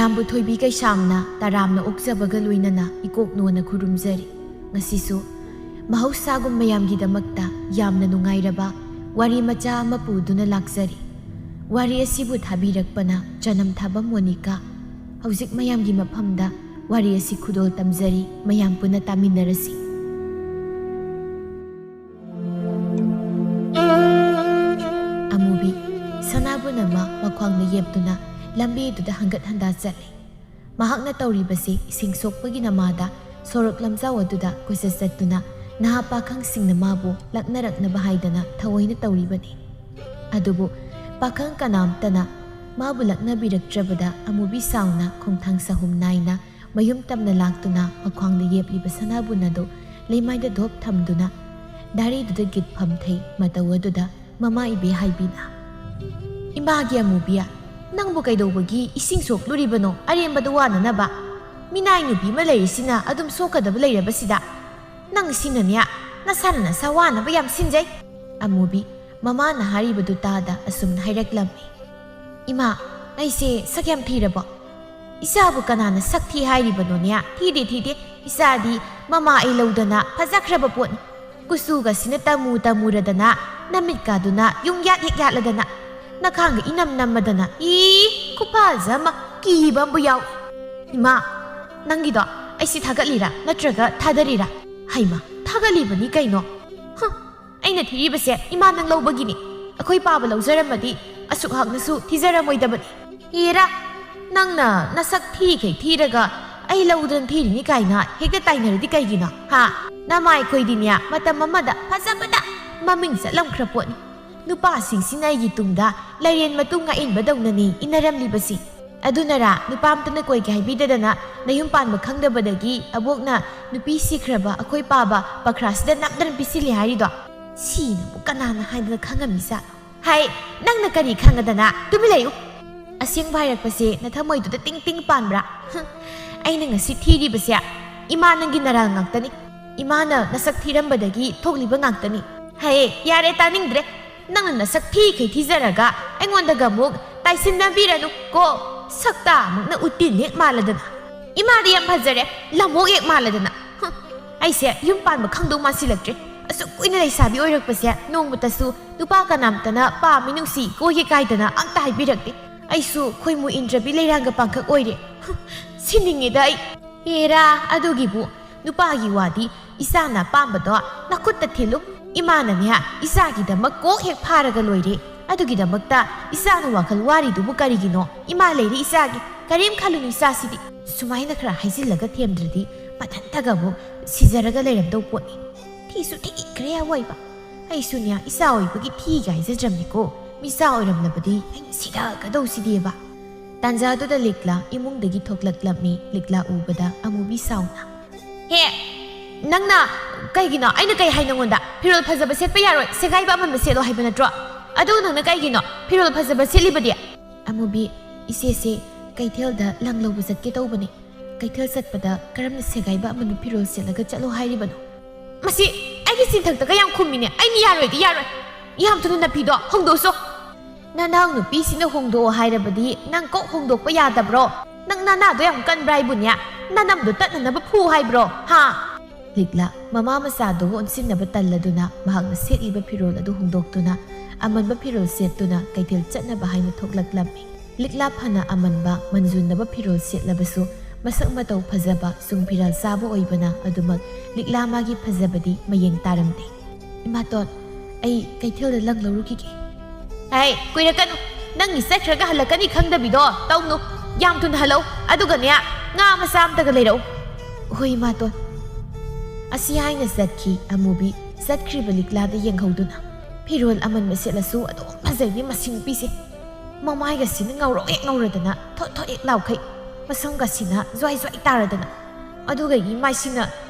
ꯃꯌꯥꯝꯕꯨ ꯊꯣꯏꯕꯤ ꯀꯩꯁꯥꯝꯅ ꯇꯔꯥꯝꯅ ꯑꯣꯛꯆꯕꯒ ꯂꯣꯏꯅꯅ ꯏꯀꯣꯛ ꯅꯣꯅ ꯈꯨꯔꯨꯝꯖꯔꯤ꯫ ꯉꯁꯤꯁꯨ ꯃꯍꯧꯁꯥꯒꯨꯝ ꯃꯌꯥꯝꯒꯤꯗꯃꯛꯇ ꯌꯥꯝꯅ ꯅꯨꯡꯉꯥꯏꯔꯕ ꯋꯥꯔꯤ ꯃꯆꯥ ꯑꯃ ꯄꯨꯗꯨꯅ ꯂꯥꯛꯆꯔꯤ꯫ ꯋꯥꯔꯤ ꯑꯁꯤꯕꯨ ꯊꯥꯕꯤꯔꯛꯄꯅ ꯆꯅꯝꯊꯥꯕꯝ ꯃꯣꯅꯤꯀꯥ꯫ ꯍꯧꯖꯤꯛ ꯃꯌꯥꯝꯒꯤ ꯃꯐꯝꯗ ꯋꯥꯔꯤ ꯑꯁꯤ ꯈꯨꯗꯣꯜ ꯇꯝꯖꯔꯤ, ꯃꯌꯥꯝ ꯄꯨꯟꯅ ꯇꯥꯃꯤꯟꯅꯔꯁꯤ꯫ ꯑꯃꯨꯕꯤ ꯁꯅꯥꯕꯨꯟ ꯑꯃ ꯃꯈ꯭ꯋꯥꯡꯅ ꯌꯦꯞꯇꯨꯅ ꯂꯝꯕꯤꯗꯨꯗ ꯍꯟꯒꯠ ꯍꯟꯗꯥ ꯆꯠꯂꯤ꯫ ꯃꯍꯥꯛꯅ ꯇꯧꯔꯤꯕꯁꯤ ꯏꯁꯤꯡ ꯁꯣꯛꯄꯒꯤ ꯅꯃꯥꯗ ꯁꯣꯔꯣꯛ ꯂꯝꯖꯥꯎ ꯑꯗꯨꯗ ꯀꯣꯏꯆꯠ ꯆꯠꯇꯨꯅ ꯅꯍꯥ ꯄꯥꯈꯪꯁꯤꯡꯅ ꯃꯥꯕꯨ ꯂꯛꯅꯔꯛꯅꯕ ꯍꯥꯏꯗꯅ ꯊꯑꯣꯏꯅ ꯇꯧꯔꯤꯕꯅꯤ꯫ ꯑꯗꯨꯕꯨ ꯄꯥꯈꯪ ꯀꯅꯥꯝꯇꯅ ꯃꯥꯕꯨ ꯂꯛꯅꯕꯤꯔꯛꯇ꯭ꯔꯕꯗ ꯑꯃꯨꯕꯤ ꯁꯥꯎꯅ ꯈꯣꯡꯊꯥꯡ ꯁꯍꯨꯝ ꯅꯥꯏꯅ ꯃꯌꯨꯝ ꯇꯝꯅ ꯂꯥꯛꯇꯨꯅ ꯃꯈ꯭ꯋꯥꯡꯗ ꯌꯦꯞꯂꯤꯕ ꯁꯅꯥꯕꯨꯟ ꯑꯗꯨ ꯂꯩꯃꯥꯏꯗ ꯙꯣꯞ ꯊꯝꯗꯨꯅ ꯗꯥꯔꯤꯗꯨꯗ ꯒꯤꯠ ꯐꯝꯊꯩ ꯃꯇꯧ ꯑꯗꯨꯗ ꯃꯃꯥ ꯏꯕꯦ ꯍꯥꯏꯕꯤꯅ "ꯏꯃꯥꯒꯤ ꯑꯃꯨꯕꯤꯌꯥ, ꯅꯪꯕꯨ ꯀꯩꯗꯧꯕꯒꯤ ꯏꯁꯤꯡ ꯁꯣꯛꯂꯨꯔꯤꯕꯅꯣ ꯑꯔꯦꯝꯕꯗ ꯋꯥꯅꯅꯕ? ꯃꯤꯅꯥꯏ ꯅꯨꯄꯤ ꯑꯃ ꯂꯩꯔꯤꯁꯤꯅ ꯑꯗꯨꯝ ꯁꯣꯛꯀꯗꯕ ꯂꯩꯔꯕꯁꯤꯗ ꯅꯪ ꯁꯤꯅꯅꯦ ꯅꯁꯥꯅ ꯅꯁꯥ ꯋꯥꯅꯕ ꯌꯥꯝ ꯁꯤꯟꯖꯩ." ꯑꯃꯨꯕꯤ ꯃꯃꯥꯅ ꯍꯥꯏꯔꯤꯕꯗꯨ តាꯗ ꯑꯁꯨꯝꯅ ꯍꯥꯏꯔꯛꯂꯝꯃꯤ꯫ "ꯏꯃꯥ, ꯑꯩꯁꯦ ꯁꯛ ꯌꯥꯝ ꯊꯤꯔꯕꯣ?" "ꯏꯆꯥꯕꯨ ꯀꯅꯥꯅ ꯁꯛ ꯊꯤ ꯍꯥꯏꯔꯤꯕꯅꯣꯅꯦ? ꯊꯤꯗꯦ. ꯏꯆꯥꯗꯤ ꯃꯃꯥ ꯑꯩ ꯂꯧꯗꯅ ꯐꯖꯈ꯭ꯔꯕ ꯄꯣꯠꯅꯤ꯫ ꯀꯨꯆꯨꯒꯁꯤꯅ ꯇꯃꯨꯔꯗꯅ, ꯅꯃꯤꯠꯀꯥꯗꯨꯅ ꯌꯨꯡꯌꯥꯠ ꯍꯦꯛ ꯌꯥꯠꯂꯗꯅ, ꯅꯈꯥꯡꯒ ꯏꯅꯝ ꯅꯝꯃꯗꯅ, ꯈꯨꯐꯖ ꯑꯃ ꯀꯤꯕ ꯑꯃꯕꯨ ꯌꯥꯎꯏ꯫ ꯏꯃꯥ, ꯅꯪꯒꯤꯗꯣ ꯑꯩꯁꯤ ꯊꯥꯒꯠꯂꯤꯔꯥ ꯅꯠꯇ꯭ꯔꯒ ꯊꯥꯗꯔꯤꯔꯥ?" "ꯍꯩꯃ, ꯊꯥꯒꯠꯂꯤꯕꯅꯤ ꯀꯩꯅꯣ? ꯑꯩꯅ ꯊꯤꯔꯤꯕꯁꯦ ꯏꯃꯥ ꯅꯪ ꯂꯧꯕꯒꯤꯅꯤ꯫ ꯑꯩꯈꯣꯏ ꯄꯥꯕ ꯂꯧꯖꯔꯝꯃꯗꯤ ꯑꯁꯨꯛ ꯍꯛꯅꯁꯨ ꯊꯤꯖꯔꯝꯃꯣꯏꯗꯕꯅꯤ꯫ ꯍꯦꯔꯥ, ꯅꯪꯅ ꯅꯁꯛ ꯊꯤꯈꯩ ꯊꯤꯔꯒ ꯑꯩ ꯂꯧꯗꯅ ꯊꯤꯔꯤꯅꯤ ꯀꯥꯏꯅ ꯍꯦꯛꯇ ꯇꯥꯏꯅꯔꯗꯤ ꯀꯩꯒꯤꯅꯣ? ꯅꯃꯥꯏꯈꯣꯏꯗꯤꯅꯦ ꯃꯇꯝ ꯑꯃꯗ ꯐꯖꯕꯗ ꯃꯃꯤꯡ ꯆꯠꯂꯝꯈ꯭ꯔ ꯄꯣꯠꯅꯤ꯫ ꯅꯨꯄꯥꯁꯤꯡꯁꯤꯅ ꯑꯩꯒꯤ ꯇꯨꯡꯗ ꯂꯩꯔꯦꯟ ꯃꯇꯨꯡ ꯉꯛꯏꯟꯕꯗꯧꯅꯅꯤ ꯏꯟꯅꯔꯝꯂꯤꯕꯁꯤ꯫ ꯑꯗꯨꯅꯔꯥ ꯅꯨꯄꯥ ꯑꯝꯇꯅ ꯀꯣꯏꯒꯦ ꯍꯥꯏꯕꯤꯗꯗꯅ ꯅꯌꯨꯝ ꯄꯥꯟꯕ ꯈꯪꯗꯕꯗꯒꯤ ꯑꯕꯣꯛꯅ ꯅꯨꯄꯤ ꯁꯤꯈ꯭ꯔꯕ ꯑꯩꯈꯣꯏ ꯄꯥꯕ ꯄꯈ꯭ꯔꯥꯁꯤꯗ ꯅꯝꯗꯅ ꯄꯤꯁꯤꯜꯂꯤ ꯍꯥꯏꯔꯤꯗꯣ? ꯁꯤꯅꯕꯨ ꯀꯅꯥꯅ ꯍꯥꯏꯗꯅ ꯈꯪꯉꯝꯃꯤꯖꯥꯠꯅꯣ? ꯍꯥꯏ, ꯅꯪꯅ ꯀꯔꯤ ꯈꯪꯉꯗꯅ? ꯇꯨꯃꯤꯟ ꯂꯩꯌꯨ꯫ ꯑꯁꯦꯡꯕ ꯍꯥꯏꯔꯛꯄꯁꯦ ꯅꯊꯃꯣꯏꯗꯨꯗ ꯇꯤꯡ ꯇꯤꯡ ꯄꯥꯟꯕ꯭ꯔꯥ? ꯑꯩꯅ ꯉꯁꯤ ꯊꯤꯔꯤꯕꯁꯦ ꯏꯃꯥ ꯅꯪꯒꯤ ꯅꯔꯥꯜ ꯉꯥꯛꯇꯅꯤ꯫ ꯏꯃꯥꯅ ꯅꯁꯛ ꯊꯤꯔꯝꯕꯗꯒꯤ ꯊꯣꯛꯂꯤꯕ ꯉꯥꯛꯇꯅꯤ꯫ ꯍꯦ, ꯌꯥꯔꯦ, ꯇꯥꯅꯤꯡꯗ꯭ꯔꯦ꯫ ꯅꯪꯅ ꯅꯁꯛ ꯊꯤꯈꯩ ꯊꯤꯖꯔꯒ ꯑꯩꯉꯣꯟꯗꯒ ꯑꯃꯨꯛ ꯇꯥꯏꯁꯤꯟꯅꯕꯤꯔꯅꯨ ꯀꯣ꯫ ꯁꯛꯇꯥ ꯑꯃꯨꯛꯅ ꯎꯇꯤꯟ ꯍꯦꯛ ꯃꯥꯜꯂꯗꯅ, ꯏꯃꯥꯗꯤ ꯌꯥꯝ ꯐꯖꯔꯦ ꯂꯝꯑꯣꯛ ꯍꯦꯛ ꯃꯥꯜꯂꯗꯅ꯫ ꯑꯩꯁꯦ ꯌꯨꯝ ꯄꯥꯟꯕ ꯈꯪꯗꯧ ꯃꯥꯟꯁꯤꯜꯂꯛꯇ꯭ꯔꯦ꯫ ꯑꯁꯨꯛ ꯀꯨꯏꯅ ꯂꯩꯁꯥꯕꯤ ꯑꯣꯏꯔꯛꯄꯁꯦ ꯅꯣꯡꯃꯇꯁꯨ ꯅꯨꯄా ꯀꯅꯥꯝꯇꯅ ꯄꯥꯝꯃꯤ ꯅꯨꯡꯁꯤ ꯀꯣꯏꯒꯦ ꯀꯥꯏꯗꯅ ꯑꯝꯇ ꯍꯥꯏꯕꯤꯔꯛꯇꯦ꯫ ꯑꯩꯁꯨ ꯈꯣꯏꯃꯨ ꯏꯟꯗ꯭ꯔꯕꯤ ꯂꯩꯔꯥꯡꯒ ꯄꯥꯡꯈꯛ ꯑꯣꯏꯔꯦ꯫ ꯁꯤꯅꯤꯡꯉꯤꯗ ꯑꯩ꯫ ꯍꯦꯔꯥ, ꯑꯗꯨꯒꯤꯕꯨ ꯅꯨꯄꯥꯒꯤ ꯋꯥꯗꯤ ꯏꯆꯥꯅ ꯑꯄꯥꯝꯕꯗꯣ ꯅꯈꯨꯠꯇ ꯊꯤꯜꯂꯨ꯫ ꯏꯃꯥꯅꯅꯦ ꯏꯆꯥꯒꯤꯗꯃꯛ ꯀꯣꯛ ꯍꯦꯛ ꯐꯥꯔꯒ ꯂꯣꯏꯔꯦ꯫ ꯑꯗꯨꯒꯤꯗꯃꯛꯇ ꯏꯆꯥꯅ ꯋꯥꯈꯜ ꯋꯥꯔꯤꯗꯨꯕꯨ ꯀꯔꯤꯒꯤꯅꯣ? ꯏꯃꯥ ꯂꯩꯔꯤ ꯏꯆꯥꯒꯤ, ꯀꯔꯤꯝ ꯈꯜꯂꯨꯅꯨ ꯏꯆꯥꯁꯤꯗꯤ꯫ ꯁꯨꯃꯥꯏꯅ ꯈꯔ ꯍꯥꯏꯖꯤꯜꯂꯒ ꯊꯦꯝꯗ꯭ꯔꯗꯤ ꯃꯊꯟꯇꯒ ꯑꯃꯨꯛ ꯁꯤꯖꯔꯒ ꯂꯩꯔꯝꯗꯧ ꯄꯣꯠꯅꯤ꯫ ꯊꯤꯁꯨ ꯊꯤꯈ꯭ꯔꯦ ꯑꯋꯣꯏꯕ꯫ ꯑꯩꯁꯨꯅꯦ ꯏꯆꯥ ꯑꯣꯏꯕꯒꯤ ꯊꯤꯒ ꯍꯥꯏꯖꯗ꯭ꯔꯕꯅꯤꯀꯣ꯫ ꯃꯤꯆꯥ ꯑꯣꯏꯔꯝꯂꯕꯗꯤ ꯑꯩꯅ ꯁꯤꯔꯛꯀꯗꯧꯁꯤꯗꯤꯕ꯫ ꯇꯥꯟꯖꯥꯗꯨꯗ ꯂꯤꯛꯂꯥ ꯏꯃꯨꯡꯗꯒꯤ ꯊꯣꯛꯂꯛꯂꯝꯃꯤ꯫ ꯂꯤꯛꯂꯥ ꯎꯕꯗ ꯑꯃꯨꯕꯤ ꯁꯥꯎꯅ "ꯍꯦ, ꯅꯪꯅ ꯀꯩꯒꯤꯅꯣ? ꯑꯩꯅ ꯀꯩ ꯍꯥꯏ ꯅꯉꯣꯟꯗ? ꯐꯤꯔꯣꯜ ꯐꯖꯕ ꯁꯦꯠꯄ ꯌꯥꯔꯣꯏ, ꯁꯦꯒꯥꯏꯕ ꯑꯃꯟꯕ ꯁꯦꯠꯂꯣ ꯍꯥꯏꯕ ꯅꯠꯇ꯭ꯔꯣ? ꯑꯗꯨ ꯅꯪꯅ ꯀꯩꯒꯤꯅꯣ ꯐꯤꯔꯣꯜ ꯐꯖꯕ ꯁꯦꯠꯂꯤꯕꯗꯤ?" "ꯑꯃꯨꯕꯤ, ꯏꯆꯦꯁꯦ ꯀꯩꯊꯦꯜꯗ ꯂꯪ ꯂꯧꯕ ꯆꯠꯀꯦ ꯇꯧꯕꯅꯤ꯫ ꯀꯩꯊꯦꯜ ꯆꯠꯄꯗ ꯀꯔꯝꯅ ꯁꯦꯒꯥꯏꯕ ꯑꯃꯟꯕ ꯐꯤꯔꯣꯜ ꯁꯦꯠꯂꯒ ꯆꯠꯂꯣ ꯍꯥꯏꯔꯤꯕꯅꯣ?" "ꯃꯁꯤ ꯑꯩꯒꯤ ꯆꯤꯟꯊꯛꯇꯒ ꯌꯥꯝ ꯈꯨꯝꯃꯤꯅꯦ꯫ ꯑꯩꯅ ꯌꯥꯔꯣꯏꯗꯤ ꯌꯥꯔꯣꯏ꯫ ꯌꯥꯝ ꯊꯨꯅ ꯅꯐꯤꯗꯣ ꯍꯣꯡꯗꯣꯛꯆꯣ." "ꯅꯅꯥꯎ ꯅꯨꯄꯤꯁꯤꯅ ꯍꯣꯡꯗꯣꯛꯑꯣ ꯍꯥꯏꯔꯕꯗꯤ ꯅꯪ ꯀꯣꯛ ꯍꯣꯡꯗꯣꯛꯄ ꯌꯥꯗꯕ꯭ꯔꯣ? ꯅꯪ ꯅꯅꯥꯗꯣ ꯌꯥꯝ ꯀꯟꯕ꯭ꯔꯥ ꯍꯥꯏꯕꯨꯅꯦ? ꯅꯅꯝꯗꯣ ꯇꯠꯅꯅꯕ ꯐꯨ ꯍꯥꯏꯕ꯭ꯔꯣ? ꯂꯤꯛꯂꯥ ꯃꯃꯥ ꯃꯆꯥꯗꯨꯕꯨ ꯑꯣꯟꯁꯤꯟꯅꯕ ꯇꯜꯂꯗꯨꯅ ꯃꯍꯥꯛꯅ ꯁꯦꯠꯂꯤꯕ ꯐꯤꯔꯣꯜ ꯑꯗꯨ ꯍꯣꯡꯗꯣꯛꯇꯨꯅ ꯑꯃꯟꯕ ꯐꯤꯔꯣꯜ ꯁꯦꯠꯇꯨꯅ ꯀꯩꯊꯦꯜ ꯆꯠꯅꯕ ꯍꯥꯏꯅ ꯊꯣꯛꯂꯛꯂꯝꯃꯤ꯫ ꯂꯤꯛꯂꯥ ꯐꯅ ꯑꯃꯟꯕ ꯃꯟꯖꯨꯟꯅꯕ ꯐꯤꯔꯣꯜ ꯁꯦꯠꯂꯕꯁꯨ ꯃꯁꯛ ꯃꯇꯧ ꯐꯖꯕ ꯁꯨꯡ ꯐꯤꯔꯥꯜ ꯆꯥꯕ ꯑꯣꯏꯕꯅ ꯑꯗꯨꯃꯛ ꯂꯤꯛꯂꯥ ꯃꯥꯒꯤ ꯐꯖꯕꯗꯤ ꯃꯌꯦꯡ ꯇꯥꯔꯝꯗꯦ꯫ "ꯏꯃꯥꯇꯣꯟ, ꯑꯩ ꯀꯩꯊꯦꯜꯗ ꯂꯪ ꯂꯧꯔꯨꯈꯤꯒꯦ." "ꯍꯩ, ꯀꯨꯏꯔꯛꯀꯅꯨ꯫ ꯅꯪꯒꯤ ꯆꯠꯈ꯭ꯔꯒ ꯍꯜꯂꯛꯀꯅꯤ ꯈꯪꯗꯕꯤꯗꯣ ꯇꯧꯅꯨ꯫ ꯌꯥꯝ ꯊꯨꯅ ꯍꯜꯂꯛꯎ, ꯑꯗꯨꯒꯅꯦ ꯉꯥ ꯃꯆꯥ ꯑꯝꯇꯒ ꯂꯩꯔꯛꯎ." "ꯍꯣꯏ ꯏꯃꯥꯇꯣꯟ." ꯑꯁꯤ ꯍꯥꯏꯅ ꯆꯠꯈꯤ ꯑꯃꯨꯕꯤ꯫ ꯆꯠꯈ꯭ꯔꯤꯕ ꯂꯤꯛꯂꯥꯗ ꯌꯦꯡꯍꯧꯗꯨꯅ "ꯐꯤꯔꯣꯜ ꯑꯃꯟꯕ ꯁꯦꯠꯂꯁꯨ ꯑꯗꯨꯝ ꯐꯖꯩꯅꯦ ꯃꯁꯤ ꯅꯨꯄꯤꯁꯦ꯫ ꯃꯃꯥꯏꯒꯁꯤꯅ ꯉꯧꯔꯣꯛ ꯍꯦꯛ ꯉꯧꯔꯗꯅ, ꯊꯣꯠ ꯊꯣꯠ ꯍꯦꯛ ꯂꯥꯎꯈꯩ, ꯃꯁꯝꯒꯁꯤꯅ ꯖ꯭ꯋꯥꯏ ꯖ꯭ꯋꯥꯏ ꯇꯥꯔꯗꯅ, ꯑꯗꯨꯒ ꯃꯥꯏꯁꯤꯅ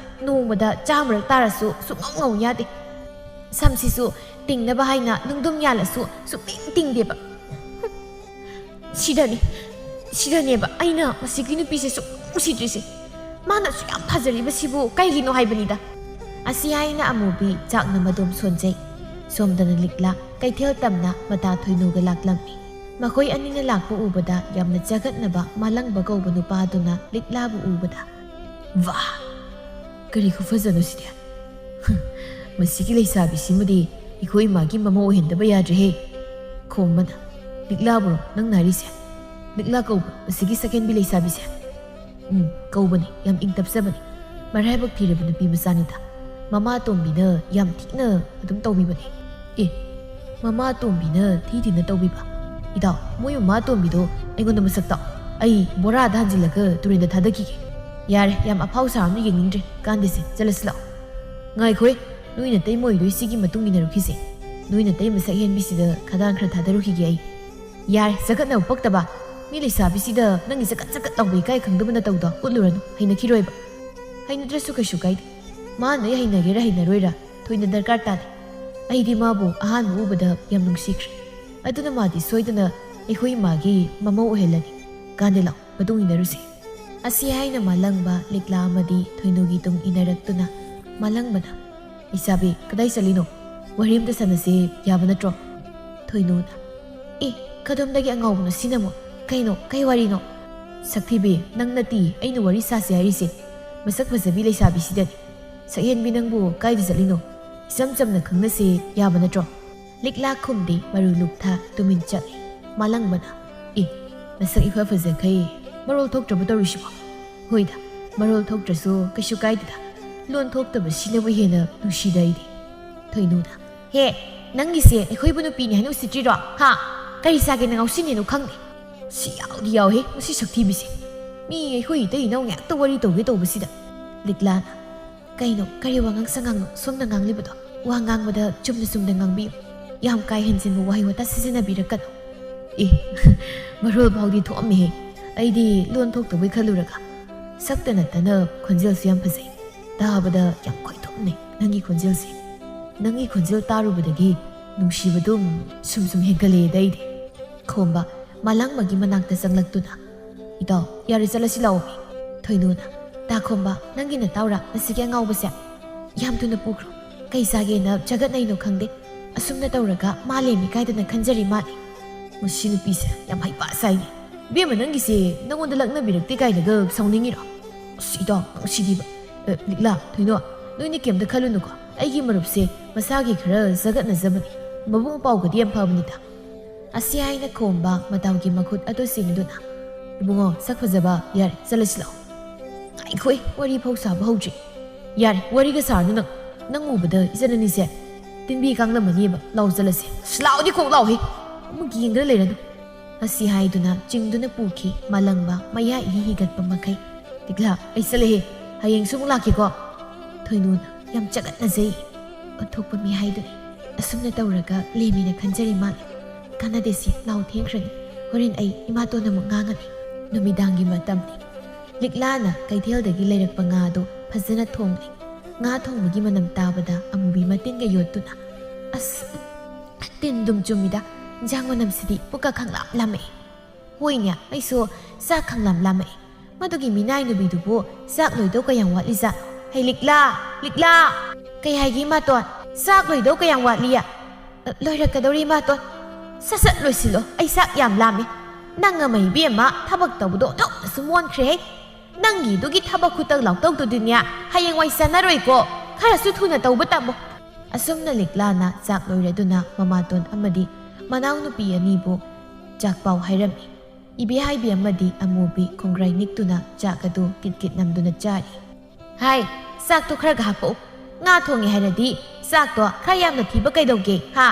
ꯅꯣꯡꯃꯗ ꯆꯥꯝꯃꯔꯛ ꯇꯥꯔꯁꯨ ꯁꯨꯡꯉꯧ ꯉꯧ ꯌꯥꯗꯦ. ꯁꯝꯁꯤꯁꯨ ꯇꯤꯡꯅꯕ ꯍꯥꯏꯅ ꯅꯨꯡꯗꯨꯝ ꯌꯥꯜꯂꯁꯨ ꯁꯨꯡꯇꯤꯡ ꯇꯤꯡꯗꯦꯕ. 시다니에바 아이나 마시기 누피세 쏙시드리세 마나 수ям 파저리바시부 까이기노 하이바니다. Asi haina amubi chakna madom sonjay somdana likla kaithel tamna mata thoinuga laklammi ꯃꯈꯣꯏ ꯑꯅꯤꯅ ꯂꯥꯛꯄ ꯎꯕꯗ ꯌꯥꯝꯅ ꯆꯒꯠꯅꯕ ꯃꯥꯂꯪꯕ ꯀꯧꯕ ꯅꯨꯄꯥꯗꯨꯅ ꯂꯤꯛꯂꯥꯕꯨ ꯎꯕꯗ ꯋꯥ ꯀꯔꯤ ꯈꯨꯐꯖꯅꯣ ꯁꯤꯗꯤ ꯃꯁꯤꯒꯤ ꯂꯩꯁꯥꯕꯤꯁꯤꯃꯗꯤ ꯑꯩꯈꯣꯏ ꯏꯃꯥꯒꯤ ꯃꯃꯧ ꯑꯣꯏꯍꯟꯗꯕ ꯌꯥꯗ꯭ꯔꯦꯍꯦ ꯈꯣꯝꯕꯅ ꯂꯤꯛꯂꯥꯕꯨꯔꯣ ꯅꯪ ꯅꯥꯔꯤꯁꯦ ꯂꯤꯛꯂꯥ ꯀꯧꯕ ꯃꯁꯤꯒꯤ ꯁꯀꯦꯟꯕꯤ ꯂꯩꯁꯥꯕꯤꯁꯦ ꯀꯧꯕꯅꯤ ꯌꯥꯝ ꯏꯪ ꯇꯞꯆꯕꯅꯤ ꯃꯔꯥꯏꯕꯛ ꯊꯤꯔꯕ ꯅꯨꯄꯤ ꯃꯆꯥꯅꯤꯗ ꯃꯃꯥ ꯇꯣꯝꯕꯤꯅ ꯌꯥꯝ ꯊꯤꯅ ꯑꯗꯨꯝ ꯇꯧꯕꯤꯕꯅꯤ ꯃꯃꯥ ꯇꯣꯝꯕꯤꯅ ꯊꯤꯅ ꯇꯧꯕꯤꯕ ꯏꯇꯥꯎ ꯃꯣꯏ ꯃꯃꯥ ꯇꯣꯝꯕꯤꯗꯣ ꯑꯩꯉꯣꯟꯗ ꯃꯁꯛ ꯇꯥꯛ ꯑꯩ ꯕꯣꯔꯥꯗ ꯍꯟꯖꯤꯜꯂꯒ ꯇꯨꯔꯦꯟꯗ ꯊꯥꯗꯈꯤꯒꯦ ꯌꯥꯔꯦ ꯌꯥꯝ ꯑꯐꯥꯎ ꯁꯥꯔꯅ ꯌꯦꯡꯅꯤꯡꯗ꯭ꯔꯦ ꯀꯥꯟꯗꯦꯁꯦ ꯆꯠꯂꯁꯤ ꯂꯥꯛꯑꯣ ꯉꯥꯏꯈꯣꯏ ꯅꯣꯏ ꯅꯇꯩ ꯃꯣꯏꯗꯣ ꯁꯤꯒꯤ ꯃꯇꯨꯡ ꯏꯟꯅꯔꯨꯈꯤꯁꯦ ꯅꯣꯏ ꯅꯇꯩ ꯃꯁꯛ ꯍꯦꯟꯕꯤꯁꯤꯗ ꯈꯗꯥꯡ ꯈꯔ ꯊꯥꯗꯔꯨꯈꯤꯒꯦ ꯑꯩ ꯌꯥꯔꯦ ꯆꯀꯠꯅꯕ ꯄꯛꯇꯕ ꯃꯤ ꯂꯩꯁꯥꯕꯤꯁꯤꯗ ꯅꯪꯒꯤ ꯆꯀꯠ ꯂꯥꯎꯕ ꯏꯀꯥꯏ ꯈꯪꯗꯕ ꯅꯇꯧꯗꯣ ꯎꯠꯂꯨꯔꯅꯨ ꯍꯩꯅꯈꯤꯔꯣꯏꯕ ꯍꯩꯅꯗ꯭ꯔꯁꯨ ꯀꯩꯁꯨ ꯀꯥꯏꯗꯦ ꯃꯥꯅ ꯑꯩ ꯍꯩꯅꯒꯦꯔꯥ ꯍꯩꯅꯔꯣꯏꯔꯥ ꯊꯣꯏꯅ ꯗꯔꯀꯥꯔ ꯇꯥꯗꯦ ꯑꯩꯗꯤ ꯃꯥꯕꯨ ꯑꯍꯥꯟꯕ ꯎꯕꯗ ꯌꯥꯝ ꯅꯨꯡꯁꯤꯈ꯭ꯔꯦ ꯑꯗꯨꯅ ꯃꯥꯗꯤ ꯁꯣꯏꯗꯅ ꯑꯩꯈꯣꯏ ꯏꯃꯥꯒꯤ ꯃꯃꯧ ꯑꯣꯏꯍꯜꯂꯅꯤ ꯀꯥꯟꯗꯦ ꯂꯥꯎ ꯃꯇꯨꯡ ꯏꯟꯅꯔꯨꯁꯤ ꯑꯁꯤ ꯍꯥꯏꯅ ꯃꯥꯂꯪꯕ ꯂꯤꯛꯂꯥ ꯑꯃꯗꯤ ꯊꯣꯏꯅꯨꯒꯤ ꯇꯨꯡ ꯏꯟꯅꯔꯛꯇꯨꯅ ꯃꯥꯂꯪꯕꯅ ꯏꯁꯥꯕꯤ ꯀꯗꯥꯏ ꯆꯠꯂꯤꯅꯣ ꯋꯥꯔꯤ ꯑꯃꯇ ꯁꯥꯟꯅꯁꯦ ꯌꯥꯕ ꯅꯠꯇ꯭ꯔꯣ ꯊꯣꯏꯅꯨꯅ ꯀꯗꯣꯝꯗꯒꯤ ꯑꯉꯥꯎꯕꯅꯣ ꯁꯤꯅꯃꯣ ꯀꯩꯅꯣ ꯀꯩ ꯋꯥꯔꯤꯅꯣ ꯁꯛꯊꯤꯕꯤ ꯅꯪ ꯅꯠꯇꯤ ꯑꯩꯅ ꯋꯥꯔꯤ ꯁꯥꯁꯦ ꯍꯥꯏꯔꯤꯁꯦ ꯃꯁꯛ ꯐꯖꯕꯤ ꯂꯩꯁꯥꯕꯤꯁꯤꯗꯅꯤ ꯁꯛꯍꯦꯟꯕꯤ ꯅꯪꯕꯨ ꯀꯥꯏꯗ ꯆꯠꯂꯤꯅꯣ ꯏꯆꯝ ꯆꯝꯅ ꯈꯪꯅꯁꯦ ꯌꯥꯕ ꯅꯠꯇ꯭ꯔꯣ ꯂꯤꯛꯂꯥ ꯈꯨꯝꯗꯤ ꯃꯔꯨ ꯂꯨꯞꯊ ꯇꯨꯃꯤꯟ ꯆꯠꯂꯤ ꯃꯥꯂꯪꯕꯅ ꯃꯁꯛ ꯏꯐ ꯐꯖꯈꯩ ꯃꯔꯣꯜ ꯊꯣꯛꯇ꯭ꯔꯕ ꯇꯧꯔꯤꯁꯤꯕꯣ ꯍꯣꯏꯗ ꯃꯔꯣꯜ ꯊꯣꯛꯇ꯭ꯔꯁꯨ ꯀꯩꯁꯨ ꯀꯥꯏꯗꯦꯗ ꯂꯣꯟ ꯊꯣꯛꯇꯕꯁꯤꯅꯕꯨ ꯍꯦꯟꯅ ꯅꯨꯡꯁꯤꯗ ꯑꯩꯗꯤ ꯊꯣꯏꯅꯨꯅ ꯍꯦ ꯅꯪꯒꯤꯁꯦ ꯑꯩꯈꯣꯏꯕꯨ ꯅꯨꯄꯤꯅꯤ ꯍꯥꯏꯅ ꯎꯁꯤꯠꯇ꯭ꯔꯤꯔꯣ ꯍꯥ ꯀꯔꯤ ꯆꯥꯒꯦꯅ ꯉꯥꯎꯁꯤꯟꯅꯦꯅꯣ ꯈꯪꯗꯦ ꯁꯤ ꯌꯥꯎꯗꯤ ꯌꯥꯎꯍꯦ ꯃꯁꯤ ꯁꯛꯊꯤꯕꯤꯁꯦ ꯃꯤ ꯑꯩꯈꯣꯏ ꯏꯇꯩ ꯏꯅꯥꯎ ꯉꯥꯛꯇ ꯋꯥꯔꯤ ꯇꯧꯒꯦ ꯇꯧꯕꯁꯤꯗ ꯂꯤꯛꯂꯥꯅ ꯀꯩꯅꯣ ꯀꯔꯤ ꯋꯥꯉꯥꯡ ꯁꯉꯥꯡꯅꯣ ꯁꯣꯝꯅ ꯉꯥꯡꯂꯤꯕꯗꯣ ꯋꯥ ꯉꯥꯡꯕꯗ ꯆꯨꯝꯅ ꯉꯥꯡꯕꯤꯌꯨ ꯌꯥꯝ ꯀꯥ ꯍꯦꯟꯖꯤꯟꯕ ꯋꯥꯍꯩ ꯋꯥꯇꯥ ꯁꯤꯖꯤꯟꯅꯕꯤꯔꯛꯀꯅꯨ ꯃꯔꯣꯜ ꯐꯥꯎꯗꯤ ꯊꯣꯛꯑꯝꯃꯦꯍꯦ ꯑꯩꯗꯤ ꯂꯣꯟ ꯊꯣꯛꯇꯕꯩ ꯈꯜꯂꯨꯔꯒ ꯁꯛꯇ ꯅꯠꯇꯅ ꯈꯣꯟꯖꯦꯜꯁꯨ ꯌꯥꯝ ꯐꯖꯩ ꯇꯥꯕꯗ ꯌꯥꯝ ꯈꯣꯏꯊꯣꯛꯅꯩ ꯅꯪꯒꯤ ꯈꯣꯟꯖꯦꯜꯁꯦ ꯅꯪꯒꯤ ꯈꯣꯟꯖꯦꯜ ꯇꯥꯔꯨꯕꯗꯒꯤ ꯅꯨꯡꯁꯤꯕꯗꯨꯝ ꯁꯨꯝ ꯍꯦꯟꯒꯠꯂꯛꯑꯦꯗ ꯑꯩꯗꯤ ꯈꯣꯝꯕ ꯃꯥꯂꯪꯕꯒꯤ ꯃꯅꯥꯛꯇ ꯆꯪꯂꯛꯇꯨꯅ ꯏꯇꯥꯎ ꯌꯥꯔꯦ ꯆꯠꯂꯁꯤ ꯂꯥꯛꯑꯣ ꯊꯣꯏꯅꯨꯅ ꯇꯥꯈꯣꯝꯕ ꯅꯪꯒꯤ ꯅꯇꯥꯎꯔꯥ ꯃꯁꯤꯒꯤ ꯑꯉꯥꯎꯕꯁꯦ ꯌꯥꯝ ꯊꯨꯅ ꯄꯨꯈ꯭ꯔꯣ ꯀꯩ ꯆꯥꯒꯦꯅ ꯆꯒꯠꯅꯩꯅꯣ ꯈꯪꯗꯦ ꯑꯁꯨꯝꯅ ꯇꯧꯔꯒ ꯃꯥ ꯂꯦꯝꯃꯤ ꯀꯥꯏꯗꯅ ꯈꯟꯖꯔꯤ ꯃꯥꯜꯂꯤ ꯃꯁꯤ ꯅꯨꯄꯤꯁꯦ ꯌꯥꯝ ꯍꯩꯄꯥ ꯁꯥꯏꯅꯦ ꯕꯦꯝꯃ ꯅꯪꯒꯤꯁꯦ ꯅꯪꯉꯣꯟꯗ ꯂꯛꯅꯕꯤꯔꯛꯇꯦ ꯀꯥꯏꯅꯒ ꯁꯥꯎꯅꯤꯡꯉꯤꯔꯣ ꯑꯁ ꯏꯇꯥꯎ ꯅꯨꯡꯁꯤꯗꯤꯕ ꯂꯤꯛꯂꯥ ꯊꯣꯏꯅꯣ ꯅꯣꯏꯅ ꯀꯩꯝꯇ ꯈꯜꯂꯨꯅꯨꯀꯣ ꯑꯩꯒꯤ ꯃꯔꯨꯞꯁꯦ ꯃꯁꯥꯒꯤ ꯈꯔ ꯖꯒꯠꯅꯖꯕꯅꯤ ꯃꯕꯨꯡ ꯃꯧꯄꯥꯎꯒꯗꯤ ꯌꯥꯝ ꯐꯕꯅꯤꯗ ꯑꯁꯤ ꯍꯥꯏꯅ ꯈꯣꯝꯕ ꯃꯇꯥꯎꯒꯤ ꯃꯈꯨꯠ ꯑꯗꯨ ꯁꯤꯡꯗꯨꯅ ꯏꯕꯨꯡꯉꯣ ꯁꯛ ꯐꯖꯕ ꯌꯥꯔꯦ ꯆꯠꯂꯁꯤ ꯂꯥꯛꯑꯣ ꯑꯩꯈꯣꯏ ꯋꯥꯔꯤ ꯐꯥꯎ ꯁꯥꯕ ꯍꯧꯗ꯭ꯔꯤ ꯌꯥꯔꯦ ꯋꯥꯔꯤꯒ ꯁꯥꯔꯅꯨ ꯅꯪ ꯎꯕꯗ ꯏꯆꯟ ꯑꯅꯤꯁꯦ ꯇꯤꯟꯕꯤ ꯀꯥꯡꯂꯝꯃꯅꯤꯕ ꯂꯥꯎ ꯆꯠꯂꯁꯤ ꯂꯥꯎꯗꯤ ꯈꯣꯡ ꯂꯥꯎꯍꯦ ꯑꯃꯨꯛ ꯌꯦꯡꯗꯅ ꯂꯩꯔꯅꯨ ꯑꯁꯤ ꯍꯥꯏꯗꯨꯅ ꯆꯤꯡꯗꯨꯅ ꯄꯨꯈꯤ ꯃꯥꯂꯪꯕ ꯃꯌꯥ ꯏꯍꯤ ꯍꯤꯒꯠꯄ ꯃꯈꯩ ꯂꯤꯛꯂꯥ ꯑꯩ ꯆꯠꯂꯦꯍꯦ ꯍꯌꯦꯡꯁꯨ ꯑꯃꯨꯛ ꯂꯥꯛꯀꯦꯀꯣ ꯊꯣꯏꯅꯨꯅ ꯌꯥꯝ ꯆꯒꯠꯅꯖꯩ ꯑꯣꯟꯊꯣꯛꯄ ꯃꯤ ꯍꯥꯏꯗꯨꯅꯤ ꯑꯁꯨꯝꯅ ꯇꯧꯔꯒ ꯂꯦꯝꯃꯤꯅ ꯈꯟꯖꯔꯤ ꯃꯥꯜꯂꯤ ꯀꯥꯟꯅꯗꯦꯁꯤ ꯂꯥꯎ ꯊꯦꯡꯈ꯭ꯔꯅꯤ ꯍꯣꯔꯦꯟ ꯑꯩ ꯏꯃꯥꯇꯣꯟ ꯑꯃꯨꯛ ꯉꯥꯡꯉꯅꯤ ꯅꯨꯃꯤꯗꯥꯡꯒꯤ ꯃꯇꯝꯅꯤ ꯂꯤꯛꯂꯥꯅ ꯀꯩꯊꯦꯜꯗꯒꯤ ꯂꯩꯔꯛꯄ ꯉꯥꯗꯨ ꯐꯖꯅ ꯊꯣꯡꯂꯤ ꯉꯥ ꯊꯣꯡꯕꯒꯤ ꯃꯅꯝ ꯇꯥꯕꯗ ꯑꯃꯨꯕꯤ ꯃꯇꯤꯟꯒ ꯌꯣꯠꯇꯨꯅ ꯑꯁ ꯇꯤꯟꯗꯨꯝ ꯆꯨꯝꯃꯤꯗ ꯏꯟꯖꯥꯡ ꯃꯅꯝꯁꯤꯗꯤ ꯄꯨꯛꯀ ꯈꯪꯂꯥꯝ ꯂꯥꯝꯃꯛꯏ ꯍꯣꯏꯅꯦ ꯑꯩꯁꯨ ꯆꯥꯛ ꯈꯪꯂꯥꯝ ꯂꯥꯝꯃꯛꯏ ꯃꯗꯨꯒꯤ ꯃꯤꯅꯥꯏ ꯅꯨꯕꯤꯗꯨꯕꯨ ꯆꯥꯛ ꯂꯣꯏꯗꯧ ꯀꯌꯥꯝ ꯋꯥꯠꯂꯤꯖꯥꯠꯅꯣ ꯍꯩ ꯂꯤꯛꯂꯥ ꯀꯩ ꯍꯥꯏꯒꯦ ꯏꯃꯥꯇꯣꯟ ꯆꯥꯛ ꯂꯣꯏꯗꯧ ꯀꯌꯥꯝ ꯋꯥꯠꯂꯤꯌꯦ ꯂꯣꯏꯔꯛꯀꯗꯧꯔꯤ ꯏꯃꯥꯇꯣꯟ ꯁꯠ ꯂꯣꯏꯁꯤꯜꯂꯣ ꯑꯩ ꯆꯥꯛ ꯌꯥꯝ ꯂꯥꯝꯃꯦ ꯅꯪ ꯑꯃ ꯏꯕꯦꯝꯃ ꯊꯕꯛ ꯇꯧꯕꯗꯣ ꯑꯣꯟꯊꯣꯛꯅꯁꯨ ꯃꯣꯟꯈ꯭ꯔꯦ ꯅꯪꯒꯤꯗꯨꯒꯤ ꯊꯕꯛ ꯈꯨꯇꯛ ꯂꯥꯎꯇꯧꯗꯨꯗꯤꯅꯦ ꯍꯌꯦꯡꯋꯥꯏ ꯆꯥꯟꯅꯔꯣꯏꯀꯣ ꯈꯔꯁꯨ ꯊꯨꯅ ꯇꯧꯕ ꯇꯝꯃꯣ ꯑꯁꯨꯝꯅ ꯂꯤꯛꯂꯥꯅ ꯆꯥꯛ ꯂꯣꯏꯔꯗꯨꯅ ꯃꯃꯥꯇꯣꯟ ꯑꯃꯗꯤ ꯃꯅꯥꯎꯅꯨꯄꯤ ꯑꯅꯤꯕꯨ ꯆꯥꯛ ꯄꯥꯎ ꯍꯥꯏꯔꯝꯃꯤ ꯏꯕꯦꯍꯥꯏꯕꯤ ꯑꯃꯗꯤ ꯑꯃꯨꯕꯤ ꯈꯣꯡꯒ꯭ꯔꯥꯏ ꯅꯤꯛꯇꯨꯅ ꯆꯥꯛ ꯑꯗꯨ ꯀꯤꯠ ꯅꯝꯗꯨꯅ ꯆꯥꯔꯤ ꯍꯥꯏ ꯆꯥꯛꯇꯣ ꯈꯔꯒ ꯍꯥꯞꯄꯛꯎ ꯉꯥ ꯊꯣꯡꯉꯦ ꯍꯥꯏꯔꯗꯤ ꯆꯥꯛꯇꯣ ꯈꯔ ꯌꯥꯝꯅ ꯊꯤꯕ ꯀꯩꯗꯧꯒꯦ ꯍꯥ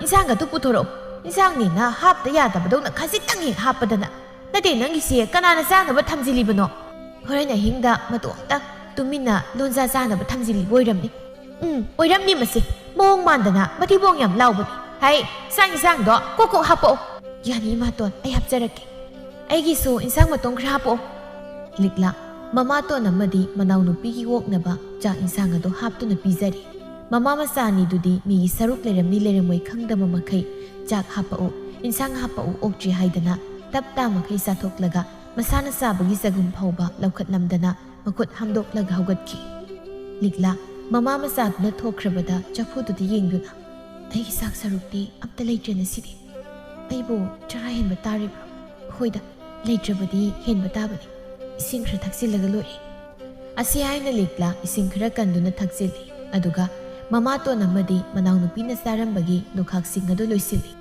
ꯏꯟꯁꯥꯡꯒꯗꯨ ꯄꯨꯊꯣꯔꯛꯎ ꯏꯟꯁꯥꯡꯅꯤꯅ ꯍꯥꯞꯇ ꯌꯥꯗꯕꯗꯧꯅ ꯈꯖꯤꯛꯇꯪ ꯍꯦꯛ ꯍꯥꯞꯄꯗꯅ ꯅꯠꯇꯦ ꯅꯪꯒꯤꯁꯦ ꯀꯅꯥꯅ ꯆꯥꯅꯕ ꯊꯝꯖꯤꯜꯂꯤꯕꯅꯣ ꯍꯣꯔꯦꯟ ꯑꯍꯤꯡꯗ ꯃꯇꯣꯝꯇ ꯇꯨꯃꯤꯟꯅ ꯂꯣꯟꯖꯥ ꯆꯥꯅꯕ ꯊꯝꯖꯤꯜꯂꯤꯕ ꯑꯣꯏꯔꯝꯅꯤ ꯑꯣꯏꯔꯝꯅꯤ ꯃꯁꯤ ꯃꯑꯣꯡ ꯃꯥꯟꯗꯅ ꯃꯊꯤꯕꯣꯡ ꯌꯥꯝ ꯂꯥꯎꯕꯅꯤ ꯍꯥꯏ ꯆꯥꯛ ꯏꯟꯁꯥꯡꯗꯣ ꯀꯣꯛ ꯍꯥꯞꯄꯛꯑꯣ ꯌꯥꯅꯤ ꯏꯃꯥꯇꯣꯟ ꯑꯩ ꯍꯥꯞꯆꯔꯛꯀꯦ ꯑꯩꯒꯤꯁꯨ ꯏꯟꯁꯥꯡ ꯃꯇꯣꯡ ꯈꯔ ꯍꯥꯞꯄꯛꯑꯣ ꯂꯤꯛꯂꯥ ꯃꯃꯥꯇꯣꯟ ꯑꯃꯗꯤ ꯃꯅꯥꯎꯅꯨꯄꯤꯒꯤ ꯑꯣꯛꯅꯕ ꯆꯥꯛ ꯏꯟꯁꯥꯡ ꯑꯗꯨ ꯍꯥꯞꯇꯨꯅ ꯄꯤꯖꯔꯤ ꯃꯃꯥ ꯃꯆꯥ ꯑꯅꯤꯗꯨꯗꯤ ꯃꯤꯒꯤ ꯁꯔꯨꯛ ꯂꯩꯔꯝꯅꯤ ꯂꯩꯔꯝꯃꯣꯏ ꯈꯪꯗꯕ ꯃꯈꯩ ꯆꯥꯛ ꯍꯥꯞꯄꯛꯎ ꯏꯟꯁꯥꯡ ꯍꯥꯞꯄꯛꯎ ꯑꯣꯛꯇ꯭ꯔꯤ ꯍꯥꯏꯗꯅ ꯇꯞ ꯃꯈꯩ ꯆꯥꯊꯣꯛꯂꯒ ꯃꯁꯥꯅ ꯆꯥꯕꯒꯤ ꯆꯒꯨꯝ ꯐꯥꯎꯕ ꯂꯧꯈꯠꯂꯝꯗꯅ ꯃꯈꯨꯠ ꯍꯥꯝꯗꯣꯛꯂꯒ ꯍꯧꯒꯠꯈꯤ ꯂꯤꯛꯂꯥ ꯃꯃꯥ ꯃꯆꯥꯗꯨꯅ ꯊꯣꯛꯈ꯭ꯔꯕꯗ ꯆꯐꯨꯗꯨꯗ ꯌꯦꯡꯗꯨꯅ ꯑꯩꯒꯤ ꯆꯥꯛ ꯁꯔꯨꯛꯇꯤ ꯑꯝꯇ ꯂꯩꯇ꯭ꯔꯦꯅ ꯁꯤꯗꯤ ꯑꯩꯕꯨ ꯆꯔꯥ ꯍꯦꯟꯕ ꯇꯥꯔꯤꯕ꯭ꯔꯣ? ꯍꯣꯏꯗ, ꯂꯩꯇ꯭ꯔꯕꯗꯤ ꯍꯦꯟꯕ ꯇꯥꯕꯅꯤ. ꯏꯁꯤꯡ ꯈꯔ ꯊꯛꯆꯤꯜꯂꯒ ꯂꯣꯏꯔꯦ. ꯑꯁꯤ ꯍꯥꯏꯅ ꯂꯤꯛꯂꯥ ꯏꯁꯤꯡ ꯈꯔ ꯀꯟꯗꯨꯅ ꯊꯛꯆꯤꯜꯂꯤ. ꯑꯗꯨꯒ ꯃꯃꯥꯇꯣꯟ ꯑꯃꯗꯤ ꯃꯅꯥꯎꯅꯨꯄꯤꯅ ꯆꯥꯔꯝꯕꯒꯤ ꯂꯨꯈꯥꯛꯁꯤꯡ ꯑꯗꯨ ꯂꯣꯏꯁꯤꯜꯂꯤ.